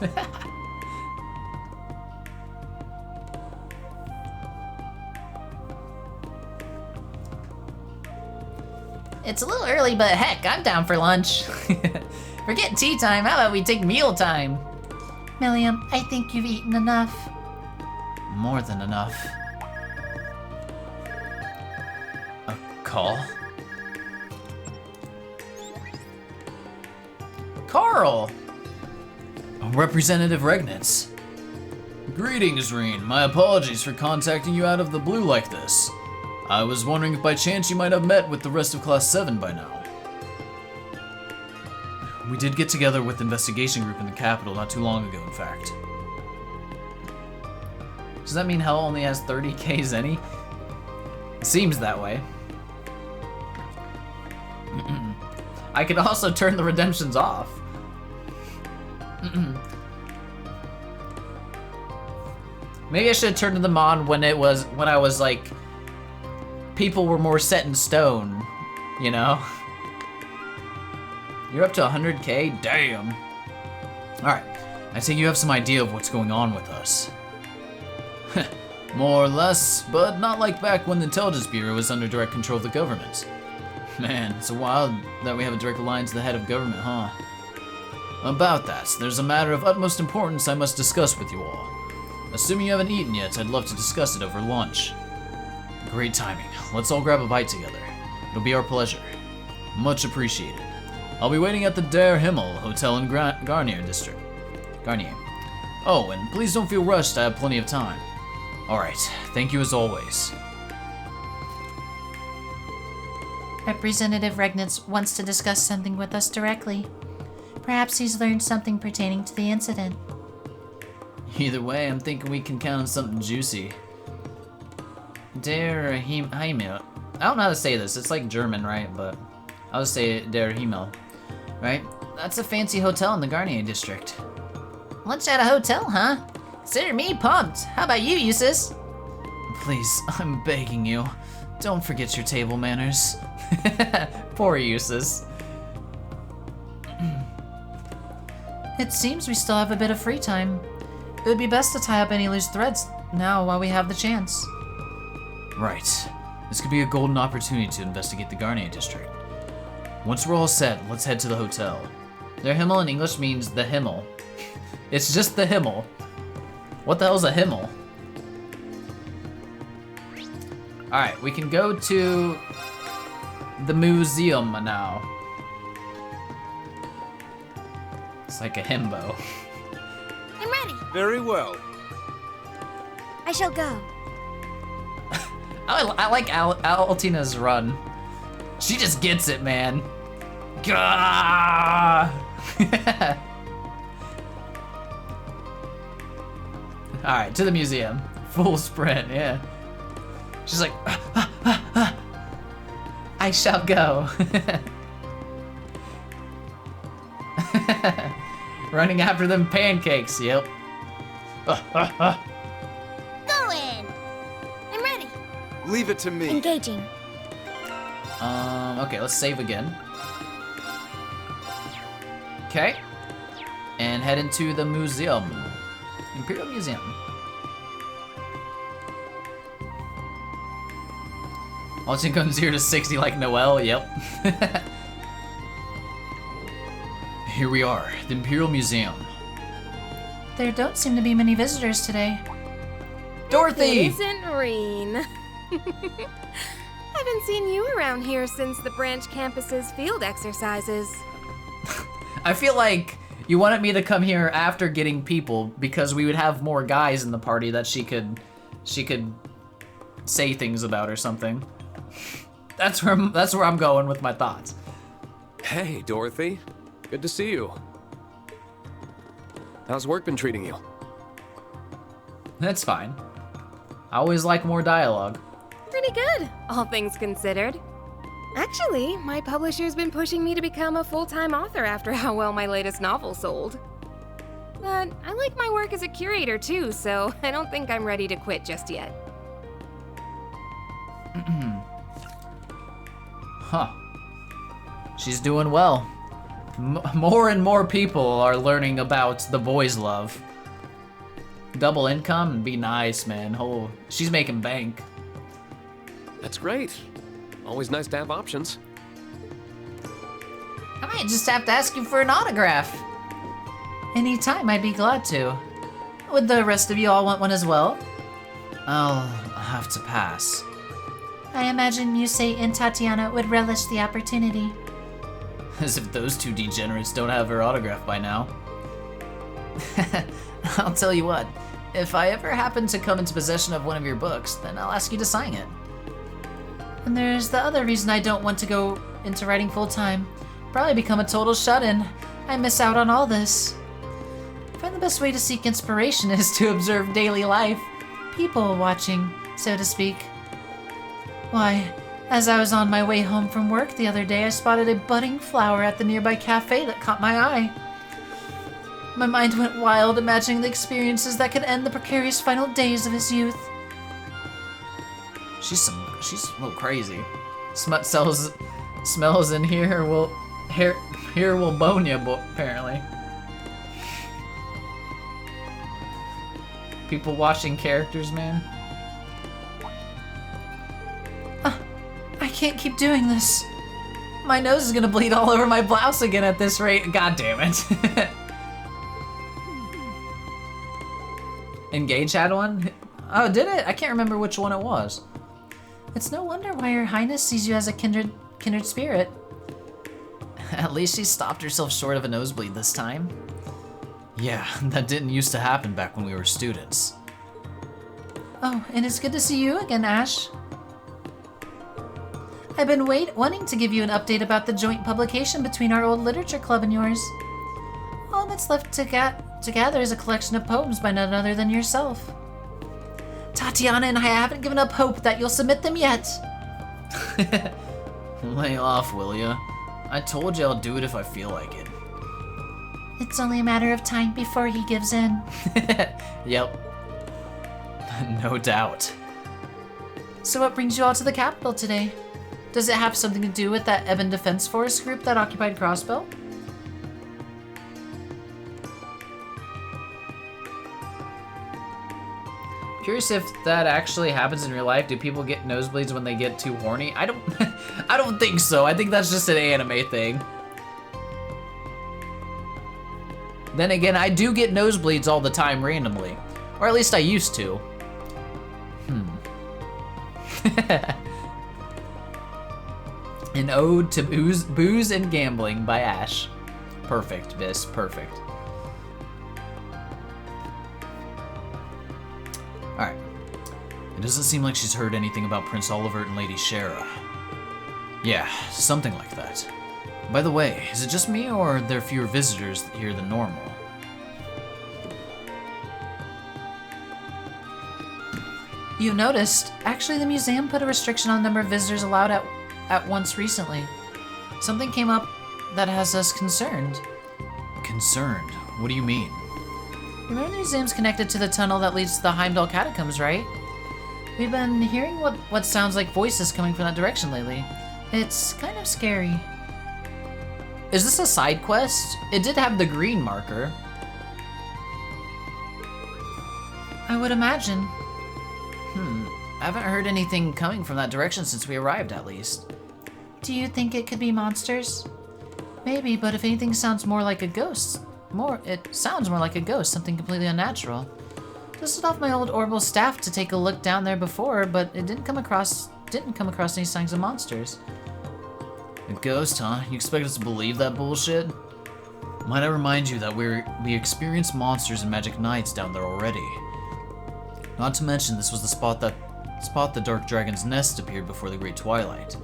It's a little early, but heck, I'm down for lunch. Forget tea time, how about we take meal time? Milliam, I think you've eaten enough. More than enough. A call? Carl! Representative Regnitz. Greetings, Rean. My apologies for contacting you out of the blue like this. I was wondering if by chance you might have met with the rest of Class 7 by now. We did get together with the investigation group in the capital not too long ago, in fact. Does that mean Hell only has 30k Zenny? It seems that way. I could also turn the redemptions off. Maybe I should have turned them on when I was like, people were more set in stone, you know? You're up to 100k? Damn. Alright, I think you have some idea of what's going on with us. More or less, but not like back when the Intelligence Bureau was under direct control of the government. Man, it's wild that we have a direct line to the head of government, huh? About that, there's a matter of utmost importance I must discuss with you all. Assuming you haven't eaten yet, I'd love to discuss it over lunch. Great timing. Let's all grab a bite together. It'll be our pleasure. Much appreciated. I'll be waiting at the Der Himmel Hotel in Garnier District. Garnier. Oh, and please don't feel rushed, I have plenty of time. Alright, thank you as always. Representative Regnitz wants to discuss something with us directly. Perhaps he's learned something pertaining to the incident. Either way, I'm thinking we can count on something juicy. Der Himmel. I don't know how to say this. It's like German, right? But I'll just say Der Himmel. Right? That's a fancy hotel in the Garnier district. Lunch at a hotel, huh? Consider me pumped. How about you, Eustace? Please, I'm begging you. Don't forget your table manners. Poor Eustace. It seems we still have a bit of free time. It would be best to tie up any loose threads now while we have the chance. Right. This could be a golden opportunity to investigate the Garnier district. Once we're all set, let's head to the hotel. Der Himmel in English means the Himmel. It's just the Himmel. What the hell's a Himmel? Alright, we can go to the museum now. It's like a himbo. I'm ready. Very well. I shall go. I like Altina's run. She just gets it, man. Gah! Alright, to the museum. Full sprint, yeah. She's like, I shall go. Running after them pancakes, yep. Go in. I'm ready. Leave it to me. Engaging. Okay, let's save again. Okay. And head into the museum. Imperial Museum. Watching comes 0 to 60 like Noelle, yep. Here we are, the Imperial Museum. There don't seem to be many visitors today. Dorothy! It isn't Rean. Haven't seen you around here since the branch campus's field exercises. I feel like you wanted me to come here after getting people because we would have more guys in the party that she could say things about or something. That's where I'm going with my thoughts. Hey, Dorothy. Good to see you. How's work been treating you? That's fine. I always like more dialogue. Pretty good, all things considered. Actually, my publisher's been pushing me to become a full-time author after how well my latest novel sold. But I like my work as a curator too, so I don't think I'm ready to quit just yet. Huh. She's doing well. More and more people are learning about the boys' love. Double income and be nice, man. Oh, she's making bank. That's great. Always nice to have options. I might just have to ask you for an autograph. Anytime, I'd be glad to. Would the rest of you all want one as well? I'll have to pass. I imagine Musei and Tatiana would relish the opportunity. As if those two degenerates don't have her autograph by now. I'll tell you what, if I ever happen to come into possession of one of your books, then I'll ask you to sign it. And there's the other reason I don't want to go into writing full-time. Probably become a total shut-in. I miss out on all this. I find the best way to seek inspiration is to observe daily life. People watching, so to speak. Why, as I was on my way home from work the other day, I spotted a budding flower at the nearby cafe that caught my eye. My mind went wild, imagining the experiences that could end the precarious final days of his youth. She's a little crazy. Smells in here will bone ya, apparently. People watching characters, man. I can't keep doing this. My nose is gonna bleed all over my blouse again at this rate. God damn it. Engage had one? Oh, did it? I can't remember which one it was. It's no wonder why Her Highness sees you as a kindred spirit. At least she stopped herself short of a nosebleed this time. Yeah, that didn't used to happen back when we were students. Oh, and it's good to see you again, Ash. I've been wanting to give you an update about the joint publication between our old literature club and yours. All that's left to gather is a collection of poems by none other than yourself. Tatiana and I haven't given up hope that you'll submit them yet. Lay off, will ya? I told you I'll do it if I feel like it. It's only a matter of time before he gives in. Yep. No doubt. So what brings you all to the capital today? Does it have something to do with that Ebon Defense Force group that occupied Crossbell? Curious if that actually happens in real life. Do people get nosebleeds when they get too horny? I don't think so. I think that's just an anime thing. Then again, I do get nosebleeds all the time randomly. Or at least I used to. An ode to booze and gambling by Ash. Perfect, Miss, perfect. Alright. It doesn't seem like she's heard anything about Prince Oliver and Lady Shara. Yeah, something like that. By the way, is it just me or are there fewer visitors here than normal? You noticed. Actually, the museum put a restriction on the number of visitors allowed at once recently. Something came up that has us concerned. Concerned? What do you mean? Remember the museum's connected to the tunnel that leads to the Heimdall catacombs, right? We've been hearing what sounds like voices coming from that direction lately. It's kind of scary. Is this a side quest? It did have the green marker. I would imagine. I haven't heard anything coming from that direction since we arrived, at least. Do you think it could be monsters? Maybe, but if anything sounds more like a ghost, it sounds more like a ghost, something completely unnatural. Dusted off my old orbital staff to take a look down there before, but it didn't come across any signs of monsters. A ghost, huh? You expect us to believe that bullshit? Might I remind you that we experienced monsters and magic knights down there already. Not to mention this was the spot the Dark Dragon's nest appeared before the Great Twilight.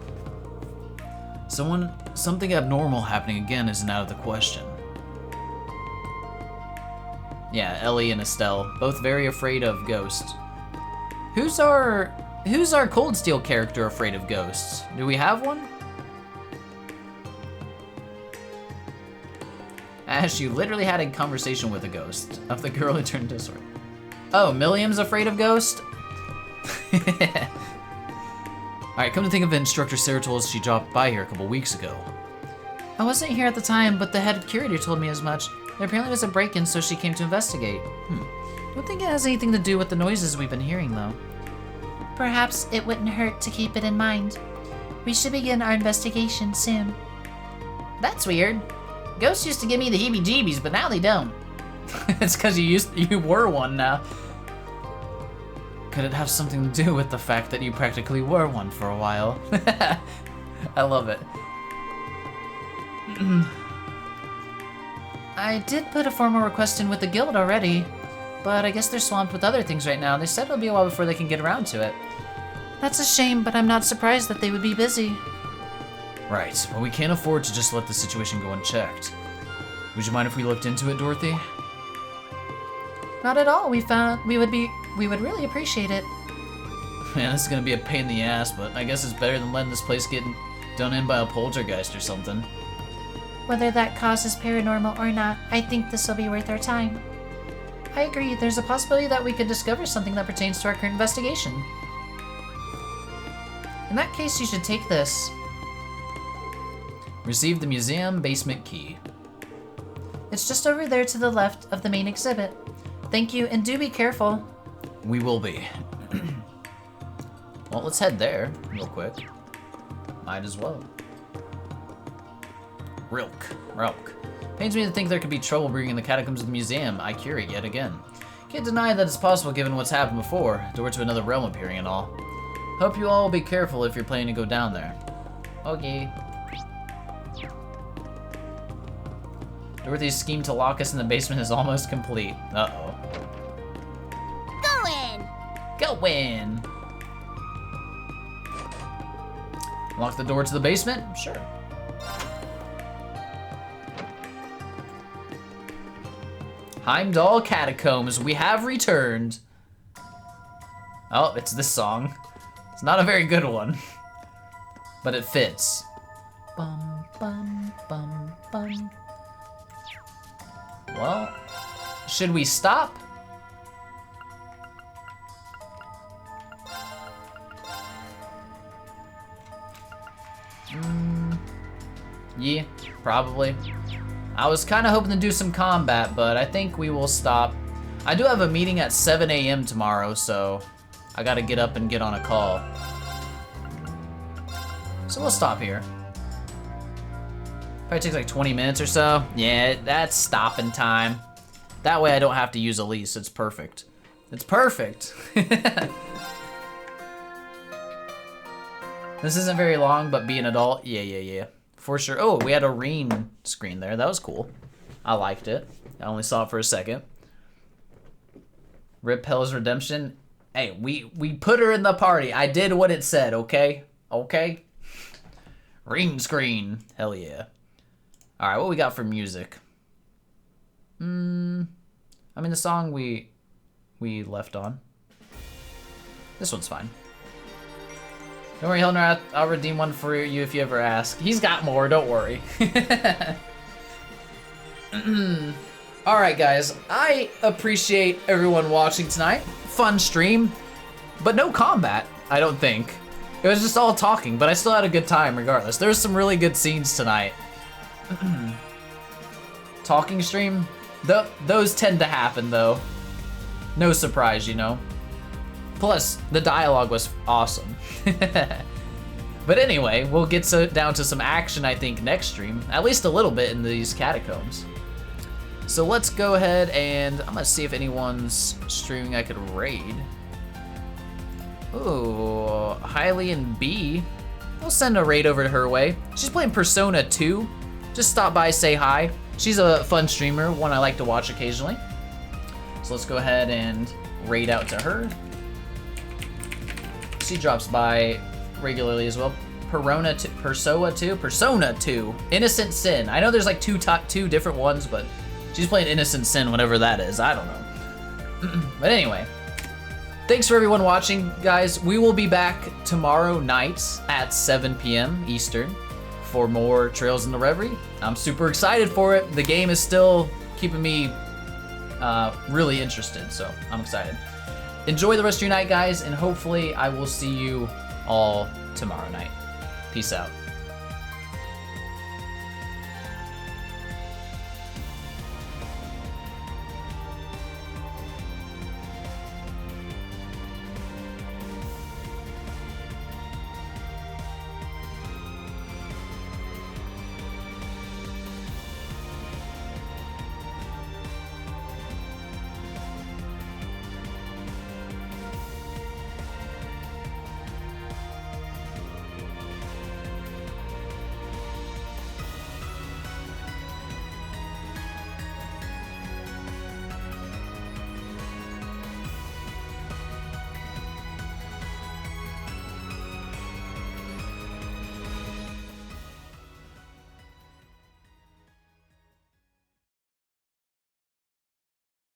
Something abnormal happening again isn't out of the question. Yeah, Ellie and Estelle, both very afraid of ghosts. Who's our Cold Steel character afraid of ghosts? Do we have one? Ash, you literally had a conversation with a ghost of the girl who turned to sword. Oh, Milliam's afraid of ghosts? Alright, come to think of it, Instructor Sarah told us she dropped by here a couple weeks ago. I wasn't here at the time, but the head curator told me as much. There apparently was a break-in, so she came to investigate. Don't think it has anything to do with the noises we've been hearing, though. Perhaps it wouldn't hurt to keep it in mind. We should begin our investigation soon. That's weird. Ghosts used to give me the heebie-jeebies, but now they don't. It's because you were one now. Could it have something to do with the fact that you practically were one for a while? I love it. I did put a formal request in with the guild already, but I guess they're swamped with other things right now. They said it'll be a while before they can get around to it. That's a shame, but I'm not surprised that they would be busy. Right, but we can't afford to just let the situation go unchecked. Would you mind if we looked into it, Dorothy? Not at all. We would really appreciate it. Man, this is gonna be a pain in the ass, but I guess it's better than letting this place get done in by a poltergeist or something. Whether that causes paranormal or not, I think this will be worth our time. I agree. There's a possibility that we could discover something that pertains to our current investigation. In that case, you should take this. Receive the museum basement key. It's just over there to the left of the main exhibit. Thank you, and do be careful. We will be. Well, let's head there real quick. Might as well. Rilk. Pains me to think there could be trouble bringing the catacombs of the museum. I cure it yet again. Can't deny that it's possible given what's happened before. Door to another realm appearing and all. Hope you all will be careful if you're planning to go down there. Okay. Dorothy's scheme to lock us in the basement is almost complete. Uh-oh. Go in! Go in! Lock the door to the basement? Sure. Heimdall Catacombs, we have returned. Oh, it's this song. It's not a very good one, but it fits. Bum, bum, bum, bum. Well, should we stop? Yeah, probably. I was kind of hoping to do some combat, but I think we will stop. I do have a meeting at 7 a.m. tomorrow, so I gotta get up and get on a call. So we'll stop here. Probably takes like 20 minutes or so. Yeah, that's stopping time. That way I don't have to use Elise. It's perfect. It's perfect. This isn't very long, but be an adult, yeah. For sure. Oh, we had a Rean screen there. That was cool. I liked it. I only saw it for a second. Rip Hell's Redemption. Hey, we put her in the party. I did what it said, okay? Okay? Rean screen. Hell yeah. Alright, what we got for music? I mean, the song we left on. This one's fine. Don't worry, Hilner, I'll redeem one for you if you ever ask. He's got more, don't worry. Alright guys, I appreciate everyone watching tonight. Fun stream, but no combat, I don't think. It was just all talking, but I still had a good time regardless. There's some really good scenes tonight. Talking stream? Those tend to happen though. No surprise, you know. Plus, the dialogue was awesome. But anyway, we'll get down to some action, I think, next stream. At least a little bit in these catacombs. So let's go ahead and I'm gonna see if anyone's streaming I could raid. Ooh, Hailey and B. We'll send a raid over to her way. She's playing Persona 2. Just stop by, say hi. She's a fun streamer, one I like to watch occasionally. So let's go ahead and raid out to her. She drops by regularly as well. Persona 2. Innocent Sin. I know there's like two different ones, but she's playing Innocent Sin, whatever that is. I don't know. But anyway, thanks for everyone watching, guys. We will be back tomorrow night at 7 p.m. Eastern for more Trails in the Reverie. I'm super excited for it. The game is still keeping me really interested, so I'm excited. Enjoy the rest of your night, guys, and hopefully I will see you all tomorrow night. Peace out.